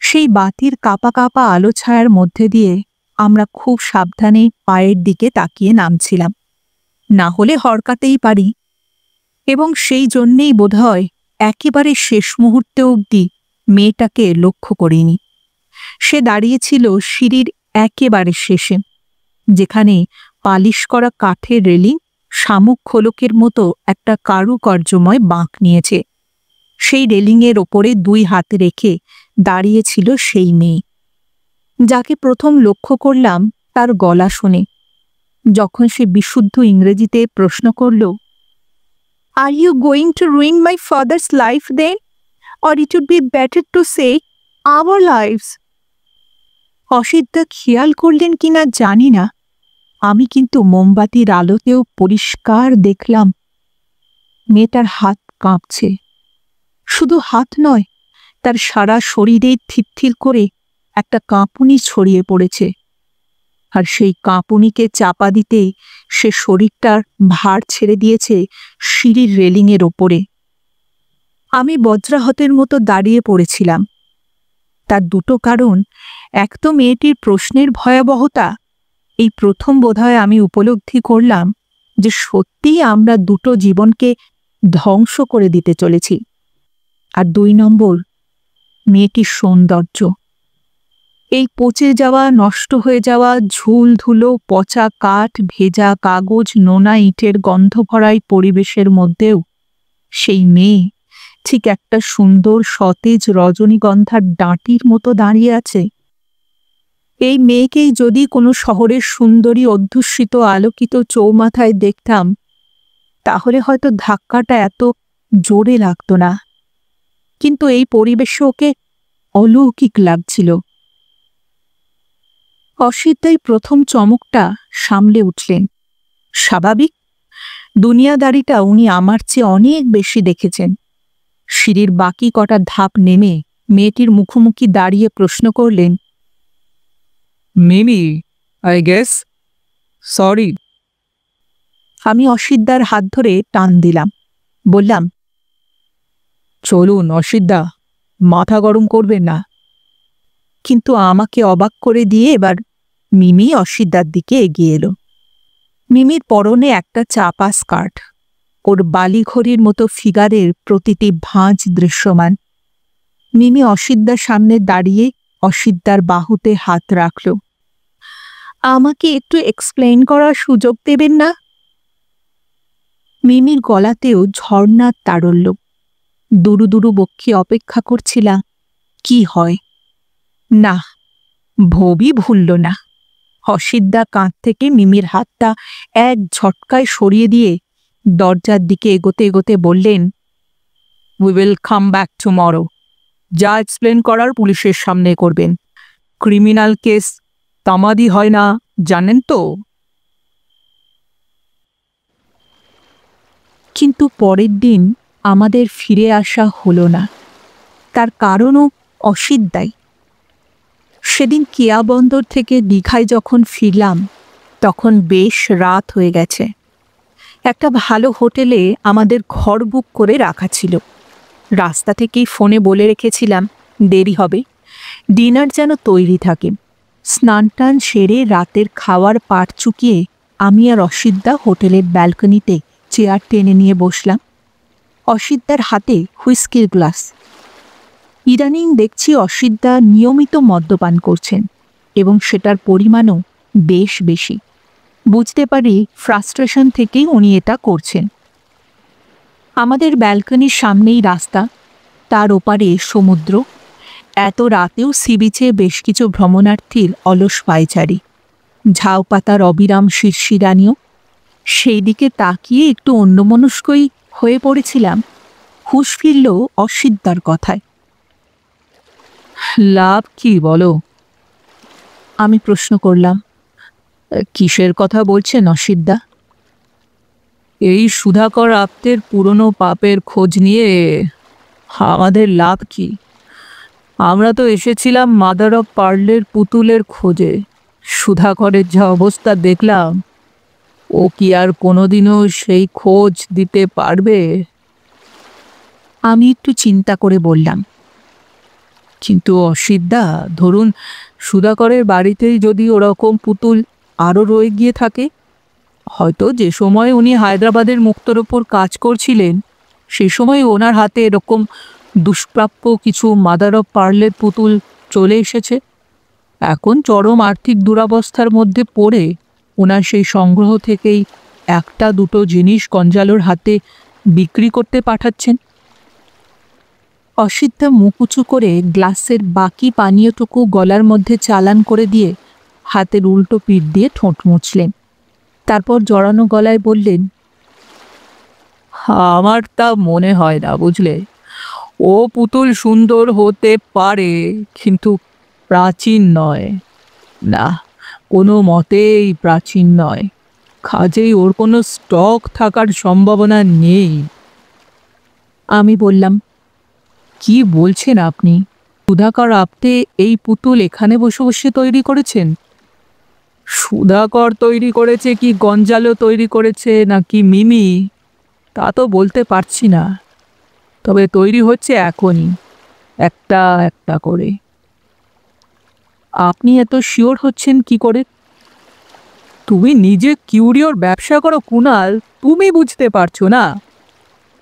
সেই বাতির কাপা কাপা আলো ছায়ার মধ্যে দিয়ে আমরা খুব সাবধানে পায়ের দিকে তাকিয়ে নামছিলাম। না হলে হরকাতেই পারি। এবং সেই জন্যেই বোধহয় একেবারে শেষ মুহূর্তে অবধি মেয়েটাকে লক্ষ্য করিনি। সে দাঁড়িয়েছিল সিঁড়ির একেবারে শেষে, যেখানে পালিশ করা কাঠের রেলিং শামুক খোলকের মতো একটা কারুকার্যময় বাঁক নিয়েছে। সেই রেলিংয়ের ওপরে দুই হাত রেখে দাঁড়িয়েছিল সেই মেয়ে, যাকে প্রথম লক্ষ্য করলাম তার গলা শুনে, যখন সে বিশুদ্ধ ইংরেজিতে প্রশ্ন করল, are you going to ruin my father's life then, or it would be better to say our lives? অসিদ্ধা খেয়াল করলেন কিনা জানি না, আমি কিন্তু মোমবাতির আলোতেও পরিষ্কার দেখলাম মেয়েটার হাত কাঁপছে। শুধু হাত নয়, তার সারা শরীরে থিরথির করে একটা কাঁপুনি ছড়িয়ে পড়েছে। আর সেই কাঁপুনিকে চাপা দিতে সে শরীরটার ভার ছেড়ে দিয়েছে সিঁড়ির রেলিংয়ের ওপরে। আমি বজ্রাহতের মতো দাঁড়িয়ে পড়েছিলাম। তার দুটো কারণ। এক তো মেয়েটির প্রশ্নের ভয়াবহতা। এই প্রথম বোধহয় আমি উপলব্ধি করলাম যে সত্যিই আমরা দুটো জীবনকে ধ্বংস করে দিতে চলেছি। আর ২ নম্বর, মেয়েটির সৌন্দর্য। এই পচে যাওয়া, নষ্ট হয়ে যাওয়া, ঝুল ধুলো, পচা কাঠ, ভেজা কাগজ, নোনা ইটের গন্ধ ভরাই পরিবেশের মধ্যেও সেই মেয়ে ঠিক একটা সুন্দর সতেজ রজনীগন্ধার ডাঁটির মতো দাঁড়িয়ে আছে। এই মেয়েকেই যদি কোনো শহরের সুন্দরী অধ্যুষিত আলোকিত চৌমাথায় দেখতাম, তাহলে হয়তো ধাক্কাটা এত জোরে লাগতো না। কিন্তু এই পরিবেশে ওকে অলৌকিক লাগছিল। অসিদ্ধাই প্রথম চমকটা সামলে উঠলেন। স্বাভাবিক, দুনিয়াদারিটা উনি আমার চেয়ে অনেক বেশি দেখেছেন। সিঁড়ির বাকি কটা ধাপ নেমে মেয়েটির মুখোমুখি দাঁড়িয়ে প্রশ্ন করলেন, মিমি, আই গেস, সরি। আমি অসিদ্ধার হাত ধরে টান দিলাম। বললাম, চলুন অসিদ্ধা, মাথা গরম করবেন না। কিন্তু আমাকে অবাক করে দিয়ে এবার মিমি অসিদ্ধার দিকে এগিয়ে এলো। মিমির পরনে একটা চাপা স্কার্ট, ওর বালিঘড়ির মতো ফিগারের প্রতিটি ভাঁজ দৃশ্যমান। মিমি অসিদ্ধার সামনে দাঁড়িয়ে অসিদ্ধার বাহুতে হাত রাখল। আমাকে একটু এক্সপ্লেইন করার সুযোগ দেবেন না? মিমির গলাতেও ঝর্ণার তারল্য। দুরু দুরু বক্ষে অপেক্ষা করছিলাম কি হয়। না, ভবি ভুলল না। অসিদ্ধা কাঁধ থেকে মিমির হাতটা এক ঝটকায় সরিয়ে দিয়ে দরজার দিকে এগোতে এগোতে বললেন, we will come back tomorrow. যা এক্সপ্লেন করার পুলিশের সামনে করবেন। ক্রিমিনাল কেস তামাদি হয় না, জানেন তো? কিন্তু পরের দিন আমাদের ফিরে আসা হলো না। তার কারণও অসিদ্ধাই। সেদিন কেয়া বন্দর থেকে দীঘায় যখন ফিরলাম, তখন বেশ রাত হয়ে গেছে। একটা ভালো হোটেলে আমাদের ঘর বুক করে রাখা ছিল। রাস্তা থেকেই ফোনে বলে রেখেছিলাম দেরি হবে, ডিনার যেন তৈরি থাকে। স্নান টান সেরে রাতের খাওয়ার পাট চুকিয়ে আমি আর অসিতদা হোটেলের ব্যালকনিতে চেয়ার টেনে নিয়ে বসলাম। অসিতদার হাতে হুইস্কির গ্লাস। ইদানিং দেখছি অসিতদা নিয়মিত মদ্যপান করছেন এবং সেটার পরিমাণও বেশ বেশি। বুঝতে পারি ফ্রাস্ট্রেশন থেকেই উনি এটা করছেন। আমাদের ব্যালকনির সামনেই রাস্তা, তার ওপারে সমুদ্র। এত রাতেও সি বিচে বেশ কিছু ভ্রমণার্থীর অলস পায়চারি, ঝাউ পাতার অবিরাম শিরশিরানিও। সেই দিকে তাকিয়ে একটু অন্যমনস্কই হয়ে পড়েছিলাম। হুঁশ ফিরল অসিতদার কথায়। লাভ কি বলো? আমি প্রশ্ন করলাম। কিসের কথা বলছেন অসিতদা? এই সুধাকর আপ্তের পুরনো পাপের খোঁজ নিয়ে আমাদের লাভ কি? আমরা তো এসেছিলাম মাদার অফ পার্লের পুতুলের খোঁজে। সুধাকরের যা অবস্থা দেখলাম, ও কি আর কোনোদিনও সেই খোঁজ দিতে পারবে? আমি একটু চিন্তা করে বললাম, কিন্তু অসিতদা, ধরুন সুধাকরের বাড়িতেই যদি ওরকম পুতুল আরও রয়ে গিয়ে থাকে, হয়তো যে সময় উনি হায়দ্রাবাদের মুক্তোর ওপর কাজ করছিলেন সে সময় ওনার হাতে এরকম দুষ্প্রাপ্য কিছু মাদার অফ পার্লের পুতুল চলে এসেছে। এখন চরম আর্থিক দুরবস্থার মধ্যে পড়ে ওনার সেই সংগ্রহ থেকেই একটা দুটো জিনিস গঞ্জালোর হাতে বিক্রি করতে পাঠাচ্ছেন। অসিতদা মুখ উঁচু করে গ্লাসের বাকি পানীয়টুকু গলার মধ্যে চালান করে দিয়ে হাতের উল্টো পিঠ দিয়ে ঠোঁট মুছলেন। তারপর জড়ানো গলায় বললেন, আমার তা মনে হয় না, বুঝলে। ও পুতুল সুন্দর হতে পারে, কিন্তু প্রাচীন নয়। না, কোনো মতেই প্রাচীন নয়। কাজেই ওর কোনো স্টক থাকার সম্ভাবনা নেই। আমি বললাম, কি বলছেন আপনি? সুধাকর আপ্তে এই পুতুল এখানে বসে বসে তৈরি করেছেন? সুধাকর তৈরি করেছে কি গঞ্জালো তৈরি করেছে নাকি মিমি, তা তো বলতে পারছি না। তবে তৈরি হচ্ছে এখনই, একটা একটা করে। আপনি এত শিওর হচ্ছেন কি করে? তুমি নিজে কিউরিওর ব্যবসা করো কুনাল, তুমি বুঝতে পারছো না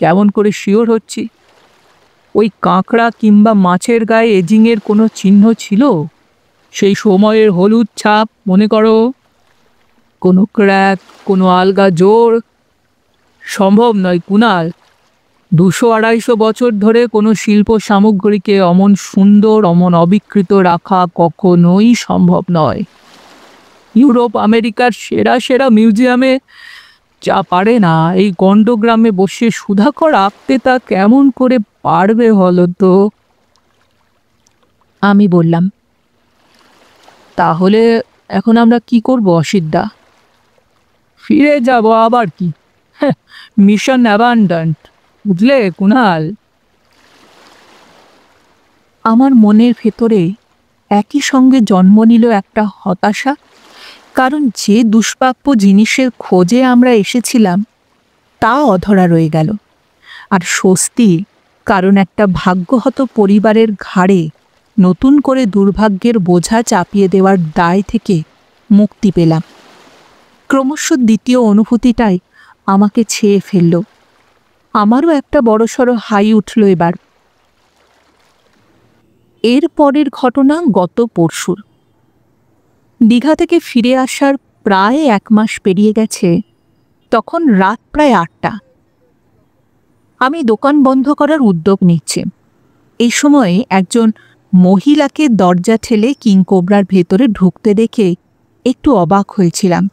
কেমন করে শিওর হচ্ছি? ওই কাঁকড়া কিংবা মাছের গায়ে এজিংয়ের কোনো চিহ্ন ছিল? সেই সময়ের হলুদ ছাপ মনে করো, কোনো ক্র্যাক, কোনো আলগা জোর? সম্ভব নয় কুনাল। 200-250 বছর ধরে কোনো শিল্প সামগ্রীকে অমন সুন্দর, অমন অবিকৃত রাখা কখনোই সম্ভব নয়। ইউরোপ আমেরিকার সেরা সেরা মিউজিয়ামে যা পারে না, এই গণ্ডগ্রামে বসে সুধাকর আঁকতে তা কেমন করে পারবে বলো তো? আমি বললাম, তাহলে এখন আমরা কি করব অসিতদা? ফিরে যাব আবার কি? মিশন অ্যাবান্ডান্ট, বুঝলে কুনাল। আমার মনের ভেতরে একই সঙ্গে জন্ম নিল একটা হতাশা, কারণ যে দুষ্প্রাপ্য জিনিসের খোঁজে আমরা এসেছিলাম তা অধরা রয়ে গেল। আর স্বস্তি, কারণ একটা ভাগ্যহত পরিবারের ঘাড়ে নতুন করে দুর্ভাগ্যের বোঝা চাপিয়ে দেওয়ার দায় থেকে মুক্তি পেলাম। ক্রমশ দ্বিতীয় অনুভূতিটাই আমাকে ছেয়ে ফেলল। আমারও একটা বড়সড় হাই উঠল এবার। এর পরের ঘটনা গত পরশুর। দীঘা থেকে ফিরে আসার প্রায় 1 মাস পেরিয়ে গেছে। তখন রাত প্রায় 8টা। আমি দোকান বন্ধ করার উদ্যোগ নিচ্ছি। এই সময়ে একজন মহিলাকে দরজা ঠেলে কিংকোবরার ভেতরে ঢুকতে দেখে একটু অবাক হয়েছিলাম।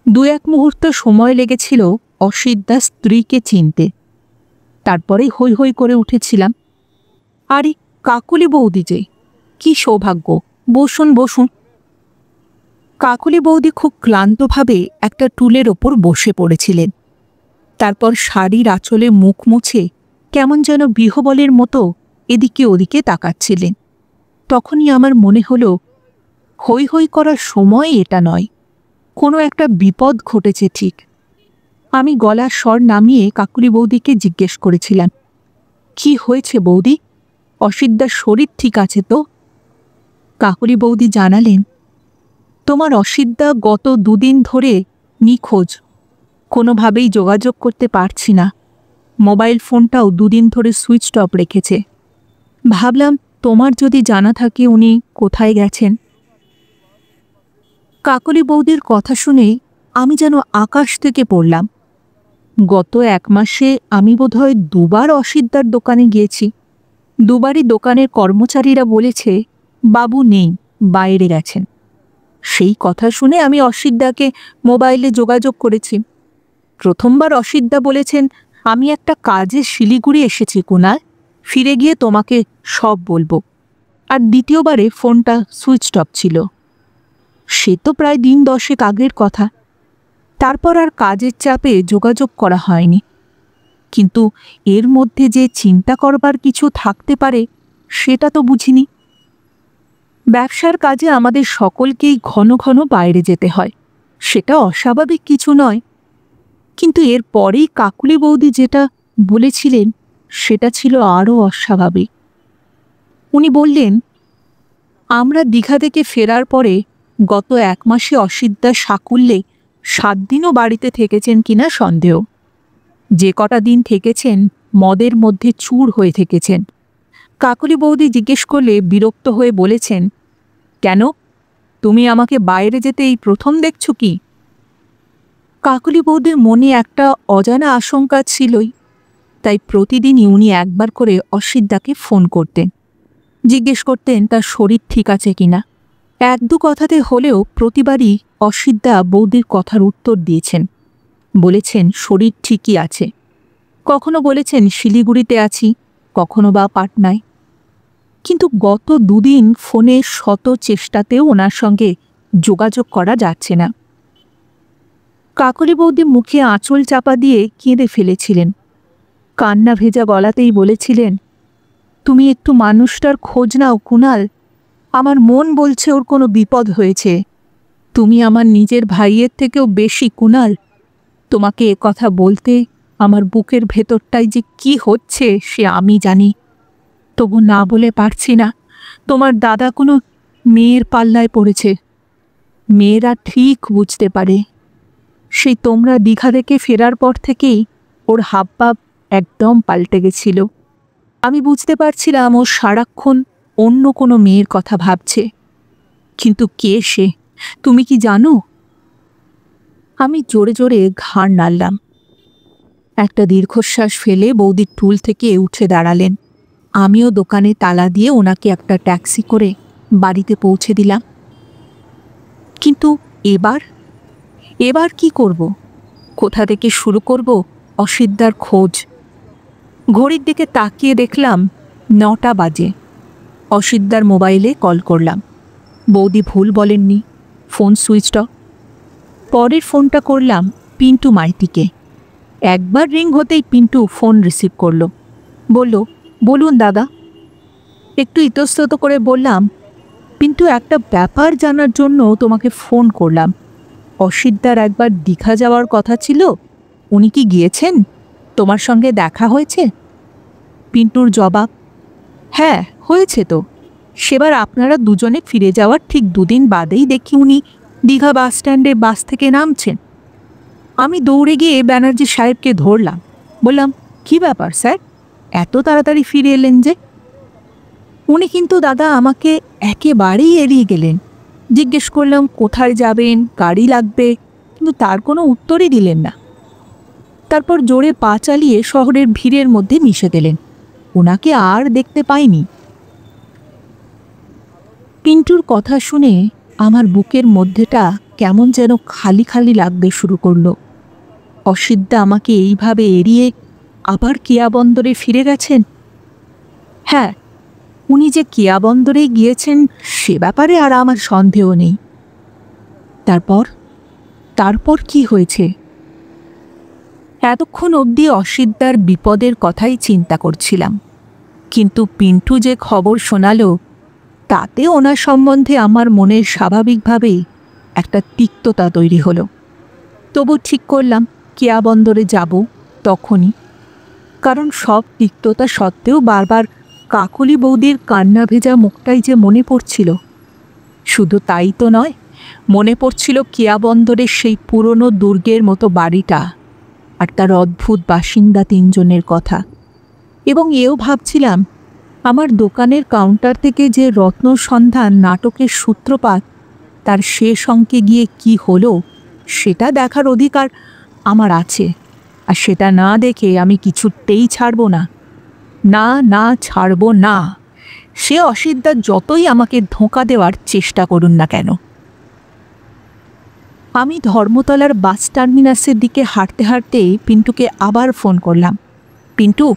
2-1 মুহূর্ত সময় লেগেছিল অসিতদার স্ত্রীকে চিনতে। তারপরে হৈ হৈ করে উঠেছিলাম, আরে কাকুলি বৌদি যে! কি সৌভাগ্য! বসুন বসুন। কাকুলি বৌদি খুব ক্লান্তভাবে একটা টুলের ওপর বসে পড়েছিলেন। তারপর শাড়ির আঁচলে মুখ মুছে কেমন যেন বিহবলের মতো এদিকে ওদিকে তাকাচ্ছিলেন। তখনই আমার মনে হলো, হৈ হৈ করার সময় এটা নয়। কোনো একটা বিপদ ঘটেছে ঠিক। আমি গলার স্বর নামিয়ে কাকুলি বৌদিকে জিজ্ঞেস করেছিলাম, কি হয়েছে বৌদি? অসিতদার শরীর ঠিক আছে তো? কাকুলি বৌদি জানালেন, তোমার অসিতদা গত 2 দিন ধরে নিখোঁজ, কোনোভাবেই যোগাযোগ করতে পারছি না। মোবাইল ফোনটাও 2 দিন ধরে সুইচ অফ রেখেছে। ভাবলাম তোমার যদি জানা থাকে উনি কোথায় গেছেন। কাকলি বৌদির কথা শুনে আমি যেন আকাশ থেকে পড়লাম। গত 1 মাসে আমি বোধহয় 2 বার অসিতদার দোকানে গিয়েছি। 2 বারই দোকানের কর্মচারীরা বলেছে বাবু নেই, বাইরে গেছেন। সেই কথা শুনে আমি অসিতদাকে মোবাইলে যোগাযোগ করেছি। প্রথমবার অসিতদা বলেছেন, আমি একটা কাজে শিলিগুড়ি এসেছি কুনাল, ফিরে গিয়ে তোমাকে সব বলবো। আর দ্বিতীয়বারে ফোনটা সুইচ অফ ছিল। সে তো প্রায় দিন 10 আগের কথা। তারপর আর কাজের চাপে যোগাযোগ করা হয়নি। কিন্তু এর মধ্যে যে চিন্তা করবার কিছু থাকতে পারে সেটা তো বুঝিনি। ব্যবসার কাজে আমাদের সকলকেই ঘন ঘন বাইরে যেতে হয়, সেটা অস্বাভাবিক কিছু নয়। কিন্তু এর পরেই কাকুলি বৌদি যেটা বলেছিলেন সেটা ছিল আরও অস্বাভাবিক। উনি বললেন, আমরা দীঘা থেকে ফেরার পরে গত 1 মাসে অসিতদা সাকুল্যে 7 দিনও বাড়িতে থেকেছেন কিনা সন্দেহ। যে কটা দিন থেকেছেন মদের মধ্যে চুর হয়ে থেকেছেন। কাকুলি বৌদি জিজ্ঞেস করলে বিরক্ত হয়ে বলেছেন, কেন, তুমি আমাকে বাইরে যেতে এই প্রথম দেখছো কি? কাকুলি বৌদির মনে একটা অজানা আশঙ্কা ছিলই, তাই প্রতিদিনই উনি একবার করে অসিতদাকে ফোন করতেন, জিজ্ঞেস করতেন তার শরীর ঠিক আছে কিনা। 1-2 কথাতে হলেও প্রতিবারই অসিতদা বৌদির কথার উত্তর দিয়েছেন, বলেছেন শরীর ঠিকই আছে। কখনো বলেছেন শিলিগুড়িতে আছি, কখনো বা পাটনায়। কিন্তু গত 2 দিন ফোনে শত চেষ্টাতেও ওনার সঙ্গে যোগাযোগ করা যাচ্ছে না। কাকলি বৌদি মুখে আঁচল চাপা দিয়ে কেঁদে ফেলেছিলেন। কান্না ভেজা গলাতেই বলেছিলেন, তুমি একটু মানুষটার খোঁজ নাও কুনাল, আমার মন বলছে ওর কোনো বিপদ হয়েছে। তুমি আমার নিজের ভাইয়ের থেকেও বেশি কুনাল। তোমাকে এ কথা বলতে আমার বুকের ভেতরটায় যে কি হচ্ছে সে আমি জানি, তবু না বলে পারছি না। তোমার দাদা কোনো মেয়ের পাল্লায় পড়েছে। মেয়েরা ঠিক বুঝতে পারে। সেই তোমরা দীঘা থেকে ফেরার পর থেকেই ওর হাবভাব একদম পাল্টে গেছিল। আমি বুঝতে পারছিলাম ও সারাক্ষণ অন্য কোনো মেয়ের কথা ভাবছে। কিন্তু কে সে, তুমি কি জানো? আমি জোরে জোরে ঘাড় নাড়লাম। একটা দীর্ঘশ্বাস ফেলে বৌদি টুল থেকে উঠে দাঁড়ালেন। আমিও দোকানে তালা দিয়ে ওনাকে একটা ট্যাক্সি করে বাড়িতে পৌঁছে দিলাম। কিন্তু এবার কি করব? কোথা থেকে শুরু করব অসিতদার খোঁজ? ঘড়ির দিকে তাকিয়ে দেখলাম 9টা বাজে। অসিতদার মোবাইলে কল করলাম। বৌদি ভুল বলেননি, ফোন সুইচ অফ। পরের ফোনটা করলাম পিন্টু মাইতিকে। একবার রিং হতেই পিন্টু ফোন রিসিভ করল। বলল, বলুন দাদা। একটু ইতস্তত করে বললাম, পিন্টু, একটা ব্যাপার জানার জন্য তোমাকে ফোন করলাম। অসিতদার একবার দীঘা যাওয়ার কথা ছিল, উনি কি গিয়েছেন? তোমার সঙ্গে দেখা হয়েছে? পিন্টুর জবাব, হ্যাঁ হয়েছে তো। সেবার আপনারা দুজনে ফিরে যাওয়ার ঠিক 2 দিন বাদেই দেখি উনি দীঘা বাস স্ট্যান্ডে বাস থেকে নামছেন। আমি দৌড়ে গিয়ে ব্যানার্জি সাহেবকে ধরলাম। বললাম, কি ব্যাপার স্যার, এত তাড়াতাড়ি ফিরে এলেন যে? উনি কিন্তু দাদা আমাকে একেবারেই এড়িয়ে গেলেন। জিজ্ঞেস করলাম কোথায় যাবেন, গাড়ি লাগবে, কিন্তু তার কোনো উত্তরই দিলেন না। তারপর জোরে পা চালিয়ে শহরের ভিড়ের মধ্যে মিশে গেলেন। ওনাকে আর দেখতে পাইনি। পিন্টুর কথা শুনে আমার বুকের মধ্যেটা কেমন যেন খালি খালি লাগতে শুরু করলো। অসিতদা আমাকে এইভাবে এড়িয়ে আবার কেয়া বন্দরে ফিরে গেছেন। হ্যাঁ, উনি যে কেয়া বন্দরে গিয়েছেন সে ব্যাপারে আর আমার সন্দেহ নেই। তারপর কি হয়েছে? এতক্ষণ অবধি অসিতদার বিপদের কথাই চিন্তা করছিলাম, কিন্তু পিন্টু যে খবর শোনালো তাতে ওনার সম্বন্ধে আমার মনের স্বাভাবিকভাবেই একটা তিক্ততা তৈরি হলো। তবু ঠিক করলাম কেয়া বন্দরে যাব তখনই, কারণ সব তিক্ততা সত্ত্বেও বারবার কাকলি বৌদির কান্না ভেজা মুখটাই যে মনে পড়ছিল। শুধু তাই তো নয়, মনে পড়ছিল কেয়া বন্দরের সেই পুরনো দুর্গের মতো বাড়িটা আর তার অদ্ভুত বাসিন্দা তিনজনের কথা। এবং এও ভাবছিলাম, আমার দোকানের কাউন্টার থেকে যে রত্ন সন্ধান নাটকের সূত্রপাত, তার শেষ অঙ্কে গিয়ে কি হলো সেটা দেখার অধিকার আমার আছে, আর সেটা না দেখে আমি কিছুতেই ছাড়ব না। না না, ছাড়ব না, সে অসিদ্ধা যতই আমাকে ধোঁকা দেওয়ার চেষ্টা করুন না কেন। আমি ধর্মতলার বাস টার্মিনাসের দিকে হাঁটতে হাঁটতে পিন্টুকে আবার ফোন করলাম। পিন্টু,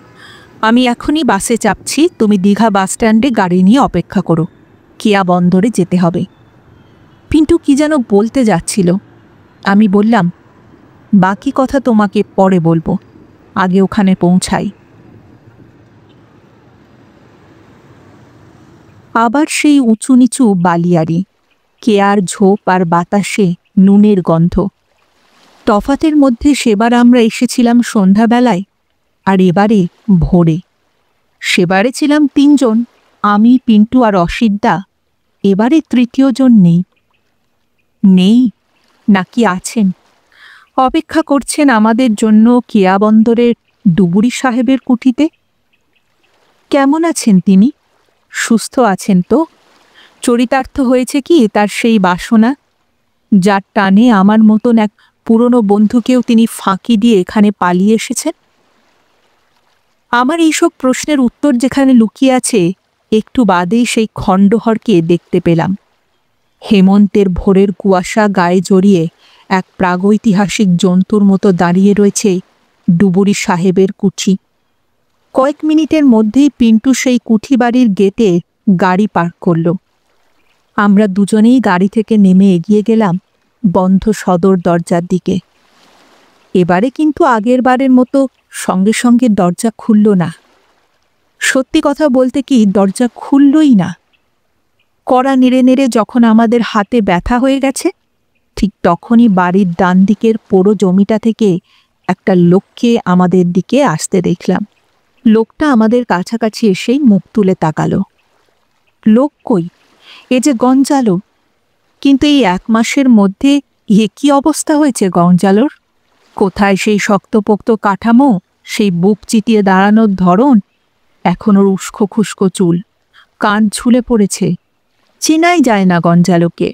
আমি এখনই বাসে চাপছি, তুমি দীঘা বাস স্ট্যান্ডে গাড়ি নিয়ে অপেক্ষা করো, কেয়া বন্দরে যেতে হবে। পিন্টু কি যেন বলতে যাচ্ছিল। আমি বললাম, বাকি কথা তোমাকে পরে বলবো, আগে ওখানে পৌঁছাই। আবার সেই উঁচু নিচু বালিয়াড়ি, কেয়ার ঝোপ আর বাতাসে নুনের গন্ধ। তফাতের মধ্যে সেবার আমরা এসেছিলাম সন্ধ্যাবেলায়, আর এবারে ভোরে। সেবারে ছিলাম তিনজন, আমি, পিন্টু আর অসিদ্ধা। এবারে তৃতীয় জন নেই। নেই নাকি আছেন, অপেক্ষা করছেন আমাদের জন্য কেয়া বন্দরের ডুবুরি সাহেবের কুঠিতে। কেমন আছেন তিনি? সুস্থ আছেন তো? চরিতার্থ হয়েছে কি তার সেই বাসনা, যার টানে আমার মতন এক পুরনো বন্ধুকেও তিনি ফাঁকি দিয়ে এখানে পালিয়ে এসেছেন? আমার এইসব প্রশ্নের উত্তর যেখানে লুকিয়ে আছে, একটু বাদেই সেই খণ্ডহরকে দেখতে পেলাম। হেমন্তের ভোরের কুয়াশা গায়ে জড়িয়ে এক প্রাগৈতিহাসিক জন্তুর মতো দাঁড়িয়ে রয়েছে ডুবুরি সাহেবের কুঠি। কয়েক মিনিটের মধ্যেই পিন্টু সেই কুঠি বাড়ির গেটে গাড়ি পার্ক করল। আমরা দুজনেই গাড়ি থেকে নেমে এগিয়ে গেলাম বন্ধ সদর দরজার দিকে। এবারে কিন্তু আগের বারের মতো সঙ্গে সঙ্গে দরজা খুলল না। সত্যি কথা বলতে কি, দরজা খুললই না। কড়া নেড়ে নেড়ে যখন আমাদের হাতে ব্যথা হয়ে গেছে, ঠিক তখনই বাড়ির ডান দিকের পোড়ো জমিটা থেকে একটা লোককে আমাদের দিকে আসতে দেখলাম। লোকটা আমাদের কাছাকাছি এসেই মুখ তুলে তাকালো। লোক কই? এ যে গঞ্জালো। কিন্তু এই 1 মাসের মধ্যে এ কি অবস্থা হয়েছে গঞ্জালোর? কোথায় সেই শক্তপোক্ত কাঠামো, সেই বুক চিতিয়ে দাঁড়ানোর ধরন? এখন ওর উস্কো খুস্কো চুল, কান ঝুলে পড়েছে, চেনাই যায় না গঞ্জালোকে।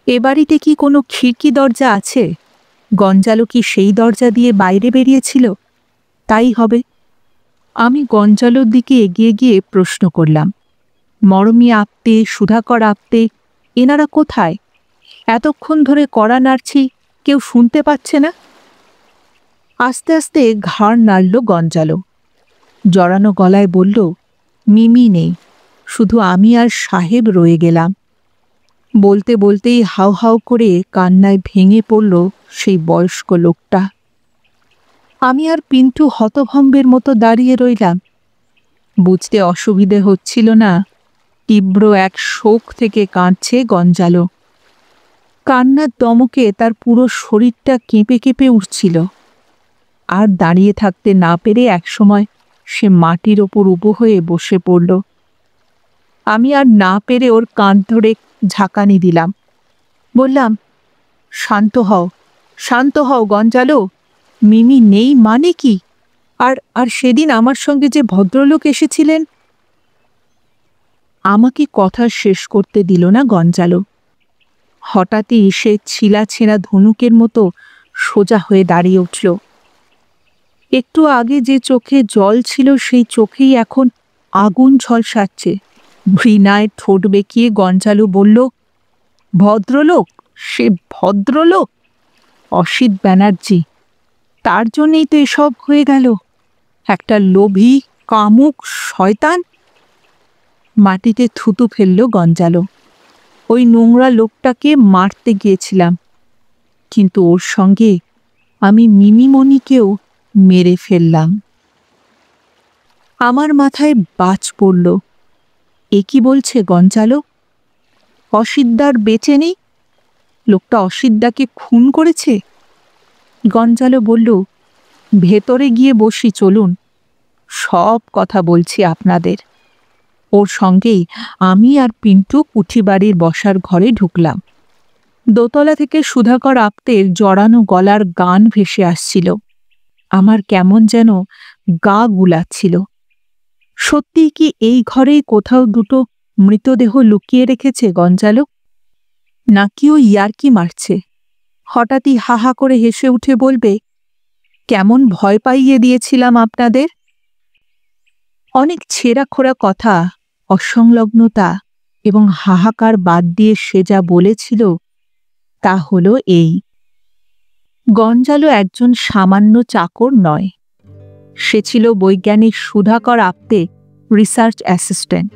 এ বাড়িতে কি কোনো খিড়কি দরজা আছে? গঞ্জালো কি সেই দরজা দিয়ে বাইরে বেরিয়েছিল? তাই হবে। আমি গঞ্জালোর দিকে এগিয়ে গিয়ে প্রশ্ন করলাম, মরমী আপ্তে, সুধাকর আপ্তে, এনারা কোথায়? এতক্ষণ ধরে কড়া নাড়ছি, কেউ শুনতে পাচ্ছে না? আস্তে আস্তে ঘাড় নাড়ল গঞ্জালো, জড়ানো গলায় বলল, মিমি নেই, শুধু আমি আর সাহেব রয়ে গেলাম। বলতে বলতেই হাউ হাউ করে কান্নায় ভেঙে পড়ল সেই বয়স্ক লোকটা। আমি আর পিন্টু হতভম্বের মতো দাঁড়িয়ে রইলাম। বুঝতে অসুবিধে হচ্ছিল না, তীব্র এক শোক থেকে কাঁদছে গঞ্জালো। কান্নার দমকে তার পুরো শরীরটা কেঁপে কেঁপে উঠছিল। আর দাঁড়িয়ে থাকতে না পেরে একসময় সে মাটির ওপর উবু হয়ে বসে পড়ল। আমি আর না পেরে ওর কাঁধ ধরে ঝাঁকানি দিলাম। বললাম, শান্ত হও, শান্ত হও গঞ্জালো, মিমি নেই মানে কি? আর আর সেদিন আমার সঙ্গে যে ভদ্রলোক এসেছিলেন। আমাকে কথা শেষ করতে দিল না গঞ্জালো। হঠাৎই সে ছিলা ছেঁড়া ধনুকের মতো সোজা হয়ে দাঁড়িয়ে উঠল। একটু আগে যে চোখে জল ছিল, সেই চোখেই এখন আগুন ঝলসাচ্ছে। ঘৃণায় ঠোঁট বেঁকিয়ে গঞ্জালো বলল, ভদ্রলোক? সে ভদ্রলোক? অসিত ব্যানার্জি। তার জন্যেই তো এসব হয়ে গেল। একটা লোভী, কামুক শয়তান। মাটিতে থুতু ফেলল গঞ্জালো। ওই নোংরা লোকটাকে মারতে গিয়েছিলাম, কিন্তু ওর সঙ্গে আমি মিমিমণিকেও মেরে ফেললাম। আমার মাথায় বাজ পড়ল। এ কি বলছে গঞ্জালো? অসিদ্দার বেঁচে নেই? লোকটা অসিতদাকে খুন করেছে? গঞ্জালো বলল, ভেতরে গিয়ে বসি, চলুন, সব কথা বলছি আপনাদের। ওর সঙ্গেই আমি আর পিন্টু পুঁথিবাড়ির বসার ঘরে ঢুকলাম। দোতলা থেকে সুধাকর আপ্তের জড়ানো গলার গান ভেসে আসছিল। আমার কেমন যেন গা গুলাচ্ছিল। সত্যি কি এই ঘরেই কোথাও দুটো মৃতদেহ লুকিয়ে রেখেছে গঞ্জালো? নাকি ও ইয়ার্কি মারছে? হঠাৎই হাহা করে হেসে উঠে বলবে, কেমন ভয় পাইয়ে দিয়েছিলাম আপনাদের। অনেক ছেঁড়াখোড়া কথা, অসংলগ্নতা এবং হাহাকার বাদ দিয়ে সে যা বলেছিল তা হলো এই: গঞ্জালো একজন সামান্য চাকর নয়, সে ছিল বৈজ্ঞানিক সুধাকর আপ্তে রিসার্চ অ্যাসিস্ট্যান্ট,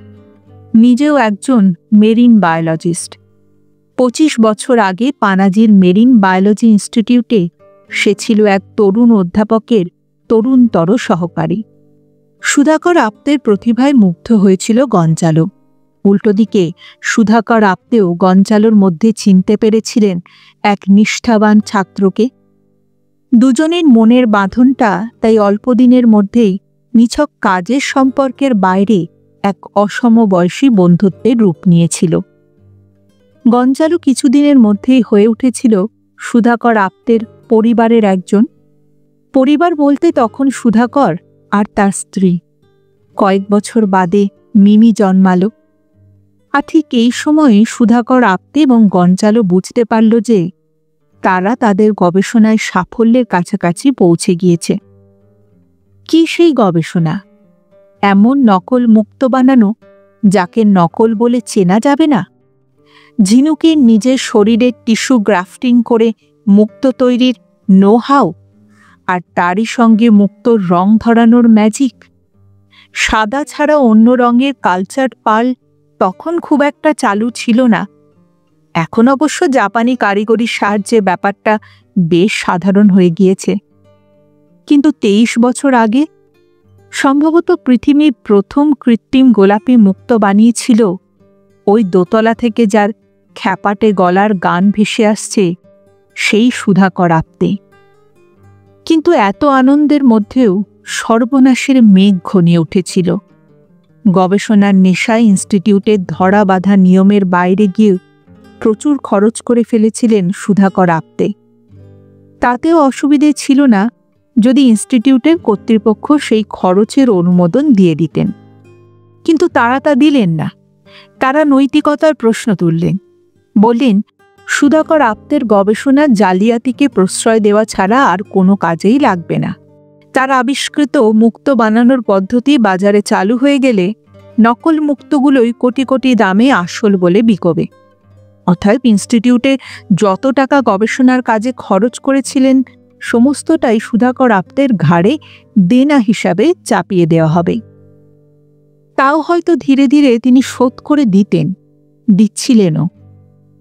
নিজেও একজন মেরিন বায়োলজিস্ট। 25 বছর আগে পানাজির মেরিন বায়োলজি ইনস্টিটিউটে সে ছিল এক তরুণ অধ্যাপকের তরুণতর সহকারী। সুধাকর আপ্তের প্রতিভায় মুগ্ধ হয়েছিল গঞ্জালো। উল্টোদিকে সুধাকর আপ্তেও গঞ্জালোর মধ্যে চিনতে পেরেছিলেন এক নিষ্ঠাবান ছাত্রকে। দুজনের মনের বাঁধনটা তাই অল্পদিনের মধ্যেই নিছক কাজের সম্পর্কের বাইরে এক অসমবয়সী বন্ধুত্বের রূপ নিয়েছিল। গঞ্জালো কিছুদিনের মধ্যেই হয়ে উঠেছিল সুধাকর আপ্তের পরিবারের একজন। পরিবার বলতে তখন সুধাকর আর তার স্ত্রী। কয়েক বছর বাদে মিমি জন্মালো। আর ঠিক এই সময়ে সুধাকর আপ্তে এবং গঞ্জালো বুঝতে পারল যে তারা তাদের গবেষণায় সাফল্যের কাছাকাছি পৌঁছে গিয়েছে। কি সেই গবেষণা? এমন নকল মুক্তো বানানো যাকে নকল বলে চেনা যাবে না। ঝিনুকের নিজের শরীরের টিস্যু গ্রাফটিং করে মুক্তো তৈরির নো হাউ, আর তারই সঙ্গে মুক্তোর রং ধরানোর ম্যাজিক। সাদা ছাড়া অন্য রঙের কালচার্ড পার্ল তখন খুব একটা চালু ছিল না। এখন অবশ্য জাপানি কারিগরির সাহায্যে ব্যাপারটা বেশ সাধারণ হয়ে গিয়েছে। কিন্তু 23 বছর আগে সম্ভবত পৃথিবীর প্রথম কৃত্রিম গোলাপি মুক্তো বানিয়েছিল ওই দোতলা থেকে যার খ্যাপাটে গলার গান ভেসে আসছে সেই সুধাকর আপ্তে। কিন্তু এত আনন্দের মধ্যেও সর্বনাশের মেঘ ঘনিয়ে উঠেছিল। গবেষণার নেশায় ইনস্টিটিউটের ধরা বাঁধা নিয়মের বাইরে গিয়ে প্রচুর খরচ করে ফেলেছিলেন সুধাকর আপ্তে। তাতেও অসুবিধে ছিল না যদি ইনস্টিটিউটের কর্তৃপক্ষ সেই খরচের অনুমোদন দিয়ে দিতেন। কিন্তু তারা তা দিলেন না। তারা নৈতিকতার প্রশ্ন তুললেন, বললেন সুধাকর আপ্তের গবেষণার জালিয়াতিকে প্রশ্রয় দেওয়া ছাড়া আর কোনো কাজেই লাগবে না। তার আবিষ্কৃত মুক্তো বানানোর পদ্ধতি বাজারে চালু হয়ে গেলে নকল মুক্তোগুলোই কোটি কোটি দামে আসল বলে বিকবে। অতএব ইনস্টিটিউটে যত টাকা গবেষণার কাজে খরচ করেছিলেন সমস্তটাই সুধাকর আপ্তের ঘাড়ে দেনা হিসাবে চাপিয়ে দেওয়া হবে। তাও হয়তো ধীরে ধীরে তিনি শোধ করে দিচ্ছিলেনও।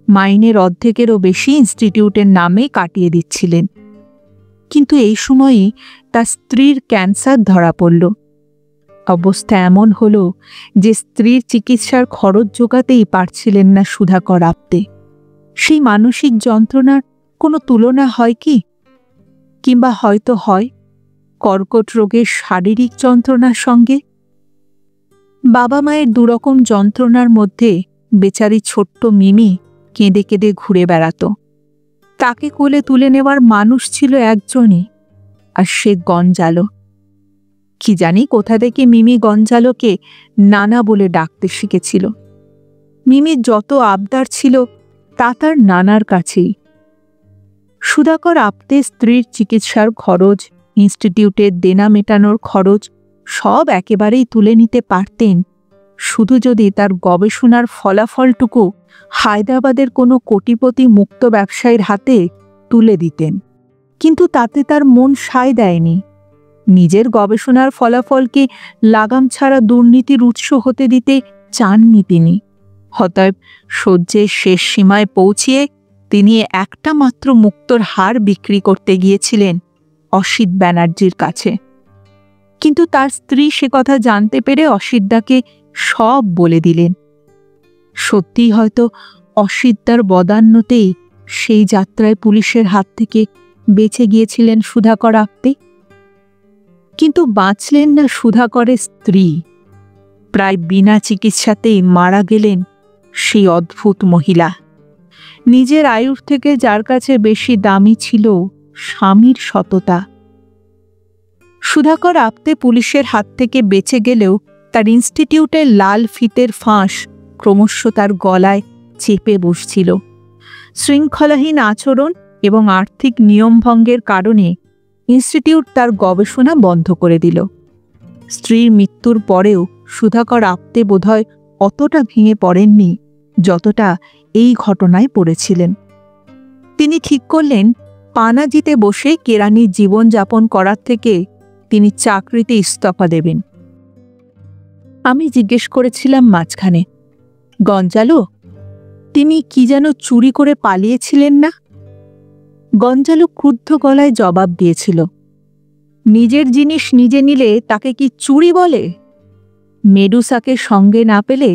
মাইনের অর্ধেকেরও বেশি ইনস্টিটিউটের নামে কাটিয়ে দিচ্ছিলেন। কিন্তু এই সময়ই তার স্ত্রীর ক্যান্সার ধরা পড়ল। অবস্থা এমন হলো যে স্ত্রীর চিকিৎসার খরচ জোগাতেই পারছিলেন না সুধাকর আপ্তে। সেই মানসিক যন্ত্রণার কোনো তুলনা হয় কি? কিংবা হয়তো হয় কর্কট রোগের শারীরিক যন্ত্রণার সঙ্গে। বাবা মায়ের দুরকম যন্ত্রণার মধ্যে বেচারি ছোট্ট মিমি কেঁদে কেঁদে ঘুরে বেড়াত। তাকে কোলে তুলে নেওয়ার মানুষ ছিল একজনই, আর সে গঞ্জালো। কি জানি কোথা থেকে মিমি গঞ্জালোকে নানা বলে ডাকতে শিখেছিল। মিমির যত আবদার ছিল তা তার নানার কাছেই। সুধাকর আপ্তে স্ত্রীর চিকিৎসার খরচ, ইনস্টিটিউটের দেনা মেটানোর খরচ সব একেবারেই তুলে নিতে পারতেন শুধু যদি তার গবেষণার ফলাফলটুকু হায়দ্রাবাদের কোনো কোটিপতি মুক্ত ব্যবসায়ীর হাতে তুলে দিতেন। কিন্তু তাতে তার মন সায় দেয়নি। নিজের গবেষণার ফলাফলকে লাগাম ছাড়া দুর্নীতির উৎস হতে দিতে চাননি তিনি। অতএব সহ্যের শেষ সীমায় পৌঁছিয়ে তিনি একটা মাত্র মুক্তোর হার বিক্রি করতে গিয়েছিলেন অসিত ব্যানার্জির কাছে। কিন্তু তার স্ত্রী সে কথা জানতে পেরে অসিতদাকে সব বলে দিলেন। সত্যিই হয়তো অসিতদার বদান্যতেই সেই যাত্রায় পুলিশের হাত থেকে বেঁচে গিয়েছিলেন সুধাকর আপ্তে। কিন্তু বাঁচলেন না সুধাকরের স্ত্রী। প্রায় বিনা চিকিৎসাতেই মারা গেলেন সেই অদ্ভুত মহিলা। নিজের আয়ুর থেকে যার কাছে বেশি দামি ছিল স্বামীর সততা। সুধাকর আপ্তে পুলিশের হাত থেকে বেঁচে গেলেও তার ইনস্টিটিউটের লাল ফিতের ফাঁস ক্রমশ তার গলায় চেপে বসছিল। শৃঙ্খলাহীন আচরণ এবং আর্থিক নিয়মভঙ্গের কারণে ইনস্টিটিউট তার গবেষণা বন্ধ করে দিল। স্ত্রীর মৃত্যুর পরেও সুধাকর আপ্তে বোধহয় অতটা ভেঙে পড়েননি যতটা এই ঘটনায় পড়েছিলেন। তিনি ঠিক করলেন পানাজিতে বসে কেরানির জীবনযাপন করার থেকে তিনি চাকরিতে ইস্তফা দেবেন। আমি জিজ্ঞেস করেছিলাম মাঝখানে, গঞ্জালো, তিনি কি যেন চুরি করে পালিয়েছিলেন না? গঞ্জালো ক্রুদ্ধ গলায় জবাব দিয়েছিল, নিজের জিনিস নিজে নিলে তাকে কি চুরি বলে? মেডুসাকে সঙ্গে না পেলে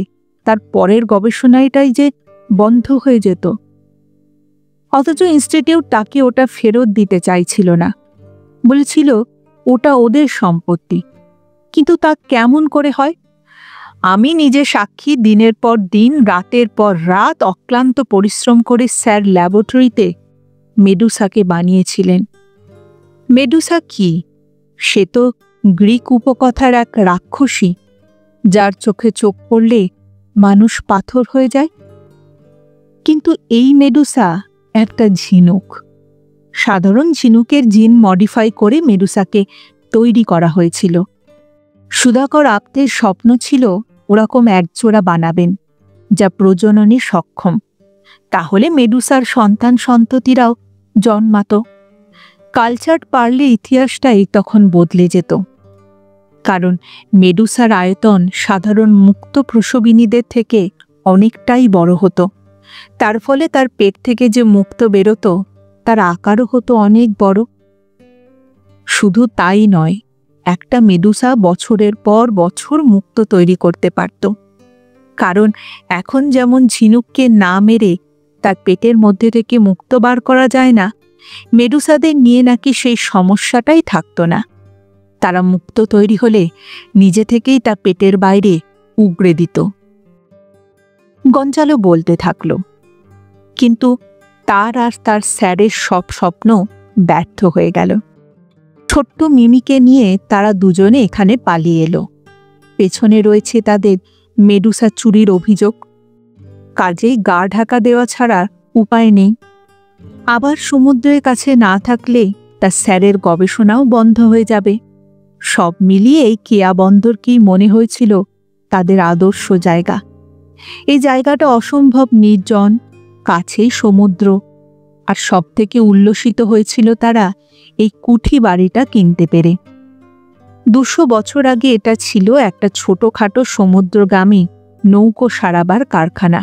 তার পরের গবেষণাটাই যে বন্ধ হয়ে যেত। অথচ ইনস্টিটিউট তাকে ওটা ফেরত দিতে চাইছিল না, বলেছিল ওটা ওদের সম্পত্তি। কিন্তু তা কেমন করে হয়? আমি নিজে সাক্ষী। দিনের পর দিন, রাতের পর রাত অক্লান্ত পরিশ্রম করে স্যার ল্যাবরেটরিতে মেডুসাকে বানিয়েছিলেন। মেডুসা কি? সে তো গ্রিক উপকথার এক রাক্ষসী, যার চোখে চোখ পড়লে মানুষ পাথর হয়ে যায়। কিন্তু এই মেডুসা একটা ঝিনুক। সাধারণ ঝিনুকের জিন মডিফাই করে মেডুসাকে তৈরি করা হয়েছিল। সুধাকর আপ্তের স্বপ্ন ছিল ওরকম একজোড়া বানাবেন যা প্রজননে সক্ষম। তাহলে মেডুসার সন্তান সন্ততিরাও জন্মাত। কালচার পারলে ইতিহাসটাই তখন বদলে যেত। কারণ মেডুসার আয়তন সাধারণ মুক্ত প্রসবিনীদের থেকে অনেকটাই বড় হতো। তার ফলে তার পেট থেকে যে মুক্ত বেরোতো তার আকারও হতো অনেক বড়। শুধু তাই নয়, একটা মেডুসা বছরের পর বছর মুক্ত তৈরি করতে পারত। কারণ এখন যেমন ঝিনুককে না মেরে তার পেটের মধ্যে থেকে মুক্ত বার করা যায় না, মেডুসাদের নিয়ে নাকি সেই সমস্যাটাই থাকতো না। তারা মুক্ত তৈরি হলে নিজে থেকেই তা পেটের বাইরে উগড়ে দিত। গঞ্জালো বলতে থাকল, কিন্তু তার আর তার স্যারের সব স্বপ্ন ব্যর্থ হয়ে গেল। ছোট্ট মিমিকে নিয়ে তারা দুজনে এখানে পালিয়ে এলো। পেছনে রয়েছে তাদের মেডুসা চুরির অভিযোগ। কাজেই গা ঢাকা দেওয়া ছাড়া উপায় নেই। আবার সমুদ্রের কাছে না থাকলে তার স্যারের গবেষণাও বন্ধ হয়ে যাবে। সব মিলিয়ে এই কেয়া বন্দরকেই মনে হয়েছিল তাদের আদর্শ জায়গা। এই জায়গাটা অসম্ভব নির্জন, কাছেই সমুদ্র। আর সবথেকে উল্লসিত হয়েছিল তারা এই কুঠি বাড়িটা কিনতে পেরে। 200 বছর আগে এটা ছিল একটা ছোটখাটো সমুদ্রগামী নৌকো সারাবার কারখানা।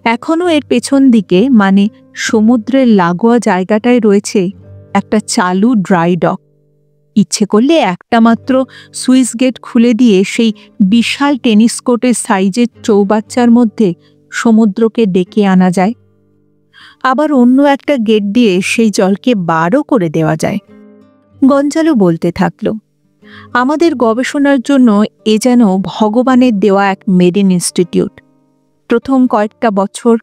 এখনও এর পেছন দিকে, মানে সমুদ্রের লাগোয়া জায়গাটায় রয়েছে একটা চালু ড্রাই ডক। ইচ্ছে করলে একটা মাত্র সুইস গেট খুলে দিয়ে সেই বিশাল টেনিস কোর্টের সাইজের চৌবাচ্চার মধ্যে সমুদ্রকে ডেকে আনা যায়। আবার অন্য একটা গেট দিয়ে সেই জলকে বারও করে দেওয়া যায়। গঞ্জালো বলতে থাকল, আমাদের গবেষণার জন্য এ যেন ভগবানের দেওয়া এক মেরিন ইনস্টিটিউট। প্রথম কয়েকটা বছর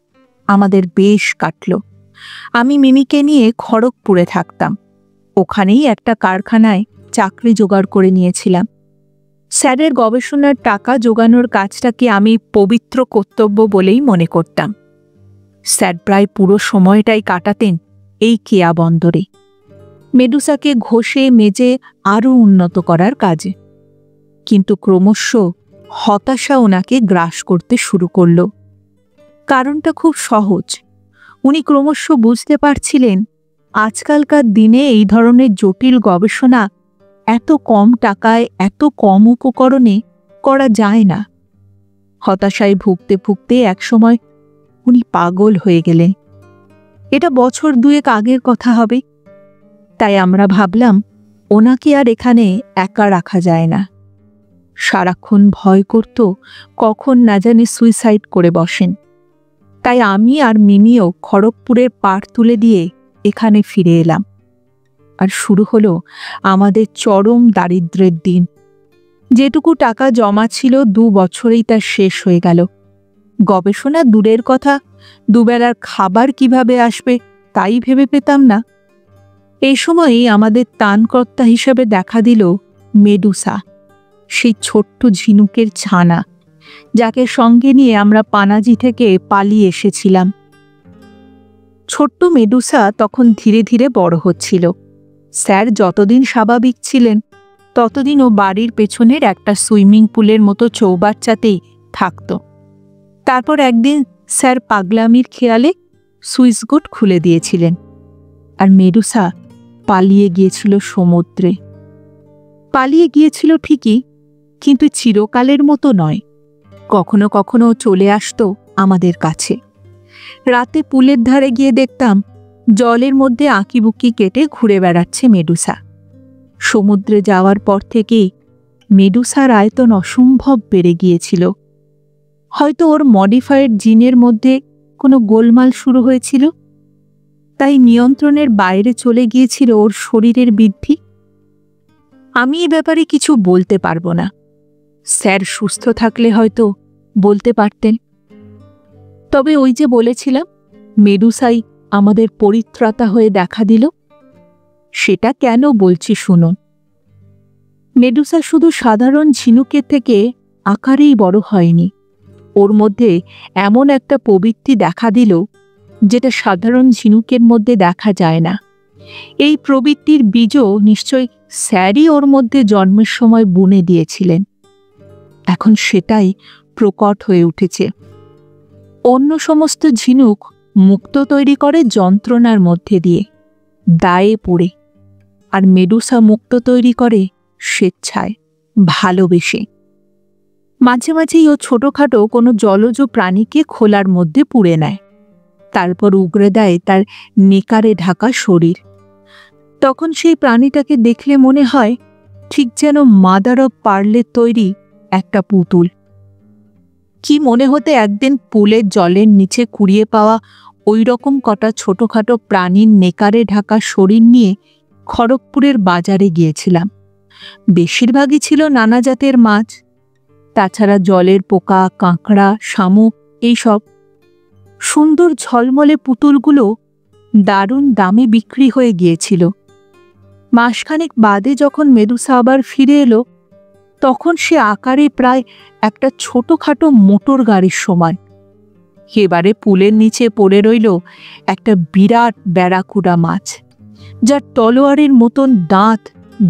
আমাদের বেশ কাটল। আমি মিমিকে নিয়ে খড়গপুরে থাকতাম। ওখানেই একটা কারখানায় চাকরি জোগাড় করে নিয়েছিলাম। স্যারের গবেষণার টাকা জোগানোর কাজটাকে আমি পবিত্র কর্তব্য বলেই মনে করতাম। স্যার প্রায় পুরো সময়টাই কাটাতেন এই কেয়া বন্দরে, মেডুসাকে ঘষে মেজে আরও উন্নত করার কাজে। কিন্তু ক্রমশ হতাশা ওনাকে গ্রাস করতে শুরু করল। কারণটা খুব সহজ। উনি ক্রমশ বুঝতে পারছিলেন আজকালকার দিনে এই ধরনের জটিল গবেষণা এত কম টাকায়, এত কম উপকরণে করা যায় না। হতাশায় ভুগতে ভুগতে একসময় উনি পাগল হয়ে গেলেন। এটা বছর 2 আগের কথা হবে। তাই আমরা ভাবলাম ওনাকে আর এখানে একা রাখা যায় না। সারাক্ষণ ভয় করত কখন না জানি সুইসাইড করে বসেন। তাই আমি আর মিমিও খড়গপুরের পাড় তুলে দিয়ে এখানে ফিরে এলাম। আর শুরু হলো আমাদের চরম দারিদ্র্যের দিন। যেটুকু টাকা জমা ছিল 2 বছরেই তা শেষ হয়ে গেল। গবেষণা দূরের কথা, দুবেলার খাবার কিভাবে আসবে তাই ভেবে পেতাম না। এই সময়ই আমাদের ত্রাণকর্তা হিসেবে দেখা দিল মেডুসা, সেই ছোট্ট ঝিনুকের ছানা, যাকে সঙ্গে নিয়ে আমরা পানাজি থেকে পালিয়ে এসেছিলাম। ছোট্ট মেডুসা তখন ধীরে ধীরে বড় হচ্ছিল। স্যার যতদিন স্বাভাবিক ছিলেন ততদিন ও বাড়ির পেছনের একটা সুইমিং পুলের মতো চৌবাচ্চাতেই থাকত। তারপর একদিন স্যার পাগলামির খেয়ালে সুইচ বোর্ড খুলে দিয়েছিলেন, আর মেডুসা পালিয়ে গিয়েছিল সমুদ্রে। পালিয়ে গিয়েছিল ঠিকই, কিন্তু চিরকালের মতো নয়। কখনো কখনো চলে আসতো আমাদের কাছে। রাতে পুলের ধারে গিয়ে দেখতাম জলের মধ্যে আঁকিবুকি কেটে ঘুরে বেড়াচ্ছে মেডুসা। সমুদ্রে যাওয়ার পর থেকেই মেডুসার আয়তন অসম্ভব বেড়ে গিয়েছিল। হয়তো ওর মডিফাইড জিনের মধ্যে কোনো গোলমাল শুরু হয়েছিল, তাই নিয়ন্ত্রণের বাইরে চলে গিয়েছিল ওর শরীরের বৃদ্ধি। আমি এ ব্যাপারে কিছু বলতে পারবো না। স্যার সুস্থ থাকলে হয়তো বলতে পারতেন। তবে ওই যে বলেছিলাম, মেডুসাই আমাদের পরিত্রাতা হয়ে দেখা দিল। সেটা কেন বলছি শুনুন। মেডুসা শুধু সাধারণ ঝিনুকের থেকে আকারেই বড় হয়নি, ওর মধ্যে এমন একটা প্রবৃত্তি দেখা দিল যেটা সাধারণ ঝিনুকের মধ্যে দেখা যায় না। এই প্রবৃত্তির বীজও নিশ্চয় স্যারই ওর মধ্যে জন্মের সময় বুনে দিয়েছিলেন। এখন সেটাই প্রকট হয়ে উঠেছে। অন্য সমস্ত ঝিনুক মুক্তো তৈরি করে যন্ত্রণার মধ্যে দিয়ে, দায়ে পড়ে, আর মেডুসা মুক্তো তৈরি করে স্বেচ্ছায়, ভালোবেসে। মাঝে মাঝেই ও ছোটখাটো কোনো জলজ প্রাণীকে খোলার মধ্যে পুড়ে নেয়, তারপর উগরে দেয় তার নেকারে ঢাকা শরীর। তখন সেই প্রাণীটাকে দেখলে মনে হয় ঠিক যেন মাদার অব পার্লের তৈরি একটা পুতুল। কি মনে হতে একদিন পুলের জলের নিচে কুড়িয়ে পাওয়া ওই রকম কটা ছোটখাটো প্রাণীর নেকারে ঢাকা শরীর নিয়ে খড়গপুরের বাজারে গিয়েছিলাম। বেশিরভাগই ছিল নানা জাতের মাছ, তাছাড়া জলের পোকা, কাঁকড়া, শামুক, এইসব। সুন্দর ঝলমলে পুতুলগুলো দারুণ দামে বিক্রি হয়ে গিয়েছিল। মাসখানেক বাদে যখন মেডুসা আবার ফিরে এলো, তখন সে আকারে প্রায় একটা ছোটখাটো মোটর গাড়ির সমান। এবারে পুলের নিচে পড়ে রইল একটা বিরাট ব্যারাকুডা মাছ, যার তলোয়ারের মতন দাঁত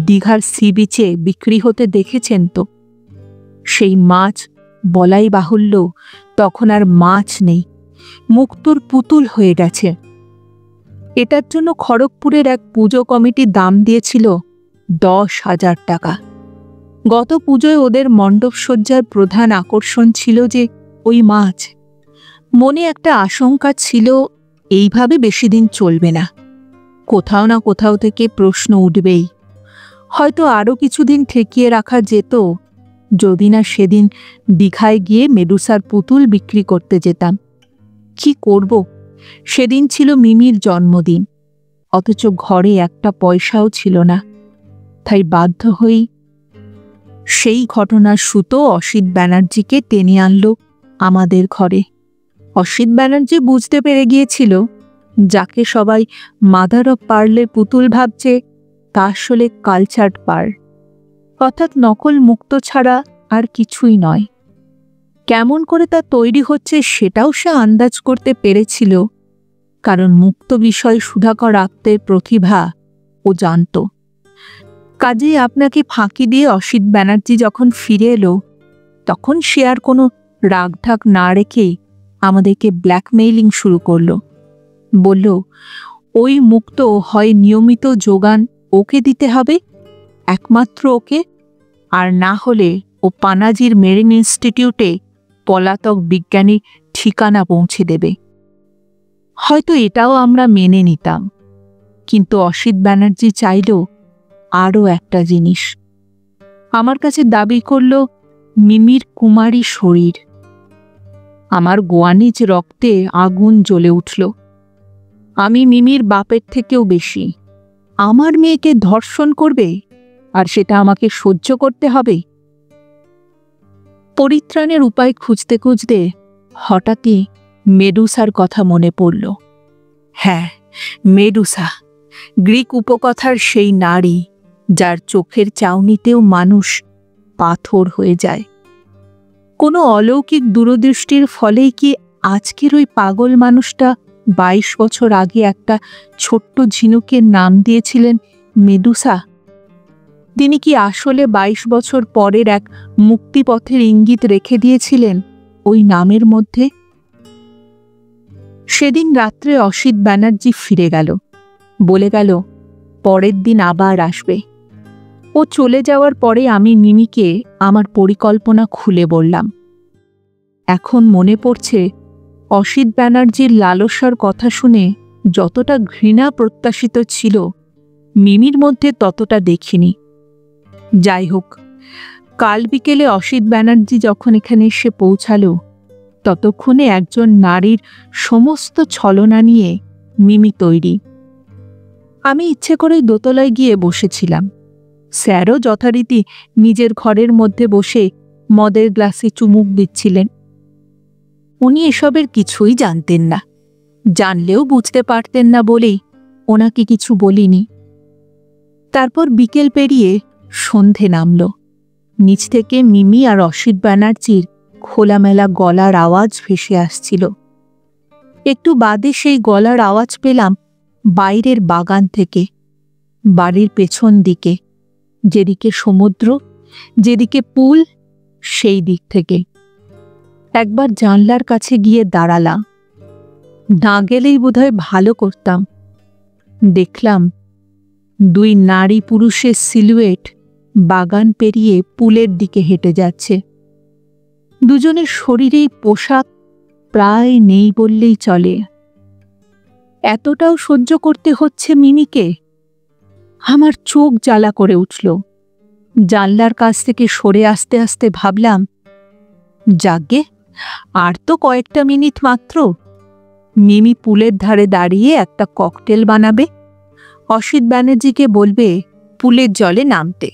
দীঘার সি বিচে বিক্রি হতে দেখেছেন তো। সেই মাছ বলাই বাহুল্য তখন আর মাছ নেই, মুক্তোর পুতুল হয়ে গেছে। এটার জন্য খড়গপুরের এক পুজো কমিটি দাম দিয়েছিল 10,000 টাকা। গত পুজোয় ওদের মণ্ডপসজ্জার প্রধান আকর্ষণ ছিল যে ওই মাছ। মনে একটা আশঙ্কা ছিল, এইভাবে বেশি দিন চলবে না, কোথাও না কোথাও থেকে প্রশ্ন উঠবেই। হয়তো আরও কিছুদিন ঠেকিয়ে রাখা যেত, যদি না সেদিন দীঘায় গিয়ে মেডুসার পুতুল বিক্রি করতে যেতাম। কি করব, সেদিন ছিল মিমির জন্মদিন, অথচ ঘরে একটা পয়সাও ছিল না। তাই বাধ্য হই সেই ঘটনার সুতো অসিত ব্যানার্জিকে টেনে আনল আমাদের ঘরে। অসিত ব্যানার্জি বুঝতে পেরে গিয়েছিল, যাকে সবাই মাদার অব পার্লের পুতুল ভাবছে তা আসলে কালচার্ড পার্ল, অর্থাৎ নকল মুক্তো ছাড়া আর কিছুই নয়। কেমন করে তা তৈরি হচ্ছে সেটাও সে আন্দাজ করতে পেরেছিল, কারণ মুক্ত বিষয় সুধাকর আপ্তের প্রতিভা ও জানত। কাজেই আপনাকে ফাঁকি দিয়ে অসিত ব্যানার্জি যখন ফিরে এলো, তখন সে আর কোনো রাগঢাক না রেখেই আমাদেরকে ব্ল্যাকমেইলিং শুরু করলো। বলল, ওই মুক্ত হয় নিয়মিত যোগান ওকে দিতে হবে, একমাত্র ওকে, আর না হলে ও পানাজির মেরিন ইনস্টিটিউটে পলাতক বিজ্ঞানী ঠিকানা পৌঁছে দেবে। হয়তো এটাও আমরা মেনে নিতাম, কিন্তু অসিত ব্যানার্জি চাইল আরও একটা জিনিস। আমার কাছে দাবি করল মিমির কুমারী শরীর। আমার গোয়ানিজ রক্তে আগুন জ্বলে উঠল। আমি মিমির বাপের থেকেও বেশি। আমার মেয়েকে ধর্ষণ করবে, আর সেটা আমাকে সহ্য করতে হবে? পরিত্রাণের উপায় খুঁজতে খুঁজতে হঠাৎই মেডুসার কথা মনে পড়ল। হ্যাঁ, মেডুসা, গ্রিক উপকথার সেই নারী যার চোখের চাউনিতেও মানুষ পাথর হয়ে যায়। কোনো অলৌকিক দূরদৃষ্টির ফলেই কি আজকের ওই পাগল মানুষটা 22 বছর আগে একটা ছোট্ট ঝিনুকের নাম দিয়েছিলেন মেডুসা? তিনি কি আসলে 22 বছর পরের এক মুক্তিপথের ইঙ্গিত রেখে দিয়েছিলেন ওই নামের মধ্যে? সেদিন রাত্রে অসিত ব্যানার্জি ফিরে গেল, বলে গেল পরের দিন আবার আসবে। ও চলে যাওয়ার পরে আমি মিমিকে আমার পরিকল্পনা খুলে বললাম। এখন মনে পড়ছে, অসিত ব্যানার্জির লালসার কথা শুনে যতটা ঘৃণা প্রত্যাশিত ছিল, মিমির মধ্যে ততটা দেখিনি। যাই হোক, কাল বিকেলে অসিত ব্যানার্জি যখন এখানে এসে পৌঁছালো, ততক্ষণে একজন নারীর সমস্ত ছলনা নিয়ে মিমি তৈরি। আমি ইচ্ছে করে দোতলায় গিয়ে বসেছিলাম। স্যারও যথারীতি নিজের ঘরের মধ্যে বসে মদের গ্লাসে চুমুক দিচ্ছিলেন। উনি এসবের কিছুই জানতেন না, জানলেও বুঝতে পারতেন না বলেই ওনাকে কিছু বলিনি। তারপর বিকেল পেরিয়ে সন্ধে নামল। নিচ থেকে মিমি আর অসিত ব্যানার্জির খোলামেলা গলার আওয়াজ ভেসে আসছিল। একটু বাদে সেই গলার আওয়াজ পেলাম বাইরের বাগান থেকে, বাড়ির পেছন দিকে, যেদিকে সমুদ্র, যেদিকে পুল, সেই দিক থেকে। একবার জানলার কাছে গিয়ে দাঁড়ালাম। না গেলেই বোধহয় ভালো করতাম। দেখলাম দুই নারী পুরুষের সিলুয়েট বাগান পেরিয়ে পুলের দিকে হেঁটে যাচ্ছে। দুজনের শরীরেই পোশাক প্রায় নেই বললেই চলে। এতটাও সহ্য করতে হচ্ছে মিমিকে। আমার চোখ জ্বালা করে উঠল। জানলার কাছ থেকে সরে আসতে আসতে ভাবলাম, যাগ্গে, আর তো কয়েকটা মিনিট মাত্র। মিমি পুলের ধারে দাঁড়িয়ে একটা ককটেল বানাবে, অসিত ব্যানার্জিকে বলবে পুলের জলে নামতে।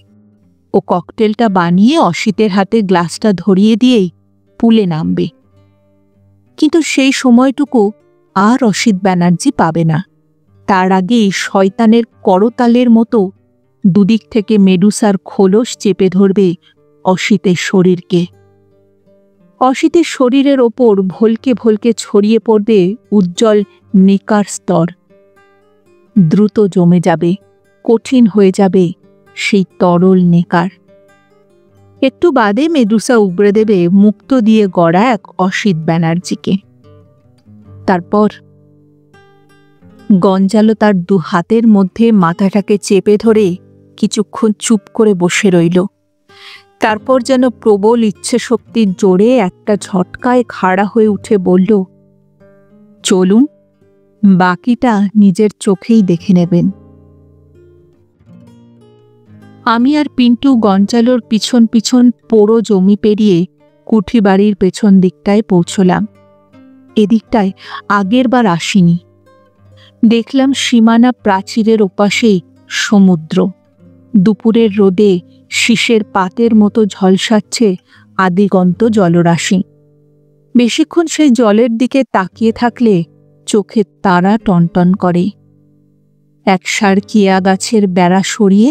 ও ককটেলটা বানিয়ে অসিতের হাতে গ্লাসটা ধরিয়ে দিয়েই পুলে নামবে। কিন্তু সেই সময়টুকু আর অসিত ব্যানার্জি পাবে না। তার আগেই শয়তানের করতালের মতো দুদিক থেকে মেডুসার খোলস চেপে ধরবে অসিতের শরীরকে। অসিতের শরীরের ওপর ভলকে ভলকে ছড়িয়ে পড়বে উজ্জ্বল নেকার স্তর। দ্রুত জমে যাবে, কঠিন হয়ে যাবে সেই তরল নেকার। একটু বাদে মেডুসা উগড়ে দেবে মুক্ত দিয়ে গড়া এক অসিত ব্যানার্জিকে। তারপর গঞ্জালো তার দু হাতের মধ্যে মাথাটাকে চেপে ধরে কিছুক্ষণ চুপ করে বসে রইল। তারপর যেন প্রবল ইচ্ছে শক্তির জোরে একটা ঝটকায় খাড়া হয়ে উঠে বলল, চলুন, বাকিটা নিজের চোখেই দেখে নেবেন। আমি আর পিন্টু গঞ্জালোর পিছন পিছন পোড়ো জমি পেরিয়ে কুঠি বাড়ির পেছন দিকটায় পৌঁছলাম। এদিকটায় আগের বার আসিনি। দেখলাম সীমানা প্রাচীরের ওপাশেই সমুদ্র। দুপুরের রোদে শীষের পাতের মতো ঝলসাচ্ছে আদিগন্ত জলরাশি। বেশিক্ষণ সেই জলের দিকে তাকিয়ে থাকলে চোখের তারা টনটন করে। একসার কেয়া গাছের বেড়া সরিয়ে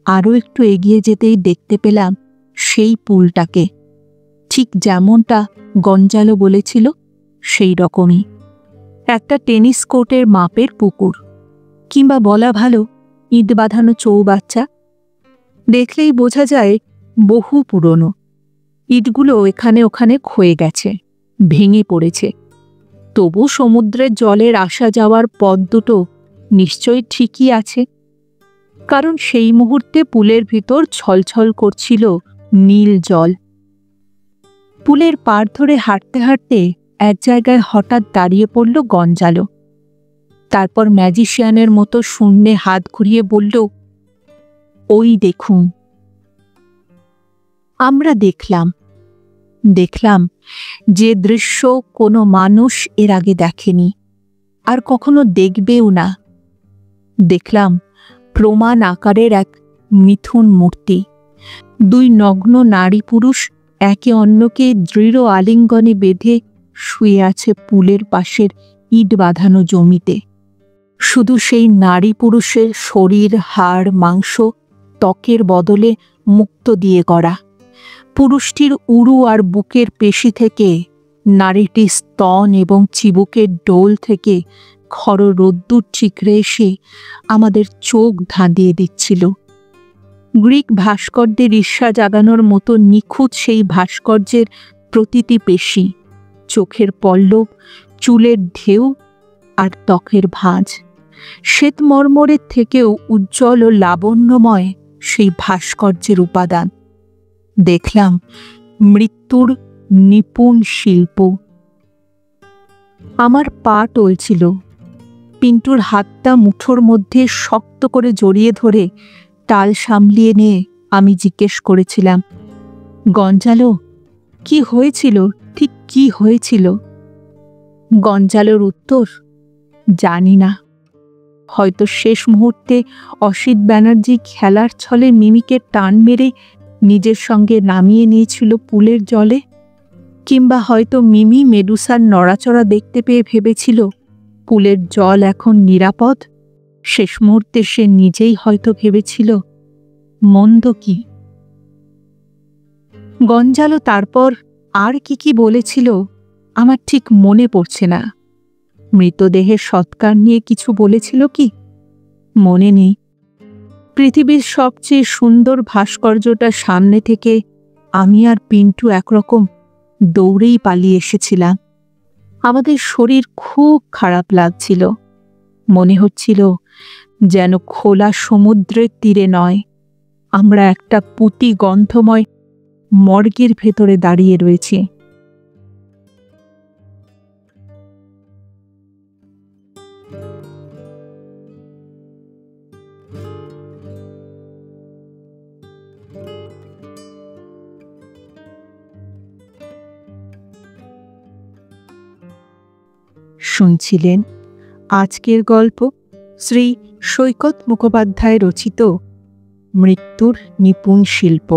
আরও একটু এগিয়ে যেতেই দেখতে পেলাম সেই পুলটাকে, ঠিক যেমনটা গঞ্জালো বলেছিল সেই রকমই। একটা টেনিস কোর্টের মাপের পুকুর, কিংবা বলা ভালো ইট বাঁধানো চৌবাচ্চা। দেখলেই বোঝা যায় বহু পুরনো। ইটগুলো এখানে ওখানে ক্ষয়ে গেছে, ভেঙে পড়েছে। তবু সমুদ্রের জলের আসা যাওয়ার পথ দুটো নিশ্চয়ই ঠিকই আছে, কারণ সেই মুহূর্তে পুলের ভিতর ছলছল করছিল নীল জল। পুলের পাড় ধরে হাঁটতে হাঁটতে এক জায়গায় হঠাৎ দাঁড়িয়ে পড়ল গঞ্জালো। তারপর ম্যাজিশিয়ানের মতো শূন্যে হাত ঘুরিয়ে বলল, ওই দেখুন। আমরা দেখলাম দেখলাম যে দৃশ্য কোনো মানুষ এর আগে দেখেনি, আর কখনো দেখবেও না। দেখলাম প্রমাণ আকারের এক মিথুন মূর্তি। দুই নগ্ন নারী পুরুষ একে অন্যকে দৃঢ় আলিঙ্গনে বেঁধে শুয়ে আছে পুলের পাশের ইট বাঁধানো জমিতে। শুধু সেই নারী পুরুষের শরীর, হাড়, মাংস, ত্বকের বদলে মুক্তো দিয়ে গড়া। পুরুষটির উরু আর বুকের পেশি থেকে, নারীটির স্তন এবং চিবুকের ডোল থেকে খর রোদ্দুর চিকড়ে এসে আমাদের চোখ ধাঁধিয়ে দিচ্ছিল। গ্রিক ভাস্করদের ঈর্ষা জাগানোর মতো নিখুঁত সেই ভাস্কর্যের প্রতিটি পেশি, চোখের পল্লব, চুলের ঢেউ আর ত্বকের ভাঁজ। শ্বেতমর্মরের থেকেও উজ্জ্বল ও লাবণ্যময় সেই ভাস্কর্যের উপাদান। দেখলাম মৃত্যুর নিপুণ শিল্প। আমার পা টলছিল। পিন্টুর হাতটা মুঠোর মধ্যে শক্ত করে জড়িয়ে ধরে টাল সামলিয়ে নিয়ে আমি জিজ্ঞেস করেছিলাম, গঞ্জালো, কি হয়েছিল? ঠিক কি হয়েছিল? গঞ্জালোর উত্তর, জানি না। হয়তো শেষ মুহূর্তে অসিত ব্যানার্জি খেলার ছলে মিমিকে টান মেরে নিজের সঙ্গে নামিয়ে নিয়েছিল পুলের জলে, কিংবা হয়তো মিমি মেডুসার নড়াচড়া দেখতে পেয়ে ভেবেছিল পুলের জল এখন নিরাপদ। শেষ মুহূর্তে সে নিজেই হয়তো ভেবেছিল, মন্দ কি। গঞ্জালো তারপর আর কি কি বলেছিল আমার ঠিক মনে পড়ছে না। মৃতদেহের সৎকার নিয়ে কিছু বলেছিল কি মনে নেই। পৃথিবীর সবচেয়ে সুন্দর ভাস্কর্যটা সামনে থেকে আমি আর পিন্টু একরকম দৌড়েই পালিয়ে এসেছিলাম। আমাদের শরীর খুব খারাপ লাগছিল। মনে হচ্ছিল যেন খোলা সমুদ্রের তীরে নয়, আমরা একটা পুঁতি গন্ধময় মর্গের ভেতরে দাঁড়িয়ে রয়েছি। শুনছিলেন আজকের গল্প শ্রী সৈকত মুখোপাধ্যায় রচিত মৃত্যুর নিপুণ শিল্প।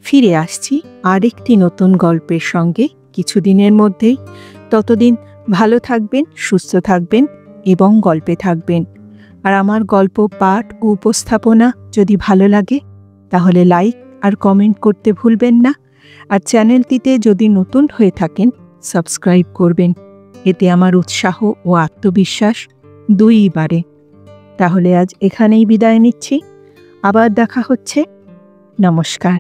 ফিরে আসছি আরেকটি নতুন গল্পের সঙ্গে কিছুদিনের মধ্যেই। ততদিন ভালো থাকবেন, সুস্থ থাকবেন এবং গল্পে থাকবেন। আর আমার গল্প পাঠ ও উপস্থাপনা যদি ভালো লাগে তাহলে লাইক আর কমেন্ট করতে ভুলবেন না। আর চ্যানেলটিতে যদি নতুন হয়ে থাকেন সাবস্ক্রাইব করবেন। এতে আমার উৎসাহ ও আত্মবিশ্বাস দুইই বাড়ে। তাহলে আজ এখানেই বিদায় নিচ্ছি। আবার দেখা হচ্ছে। নমস্কার।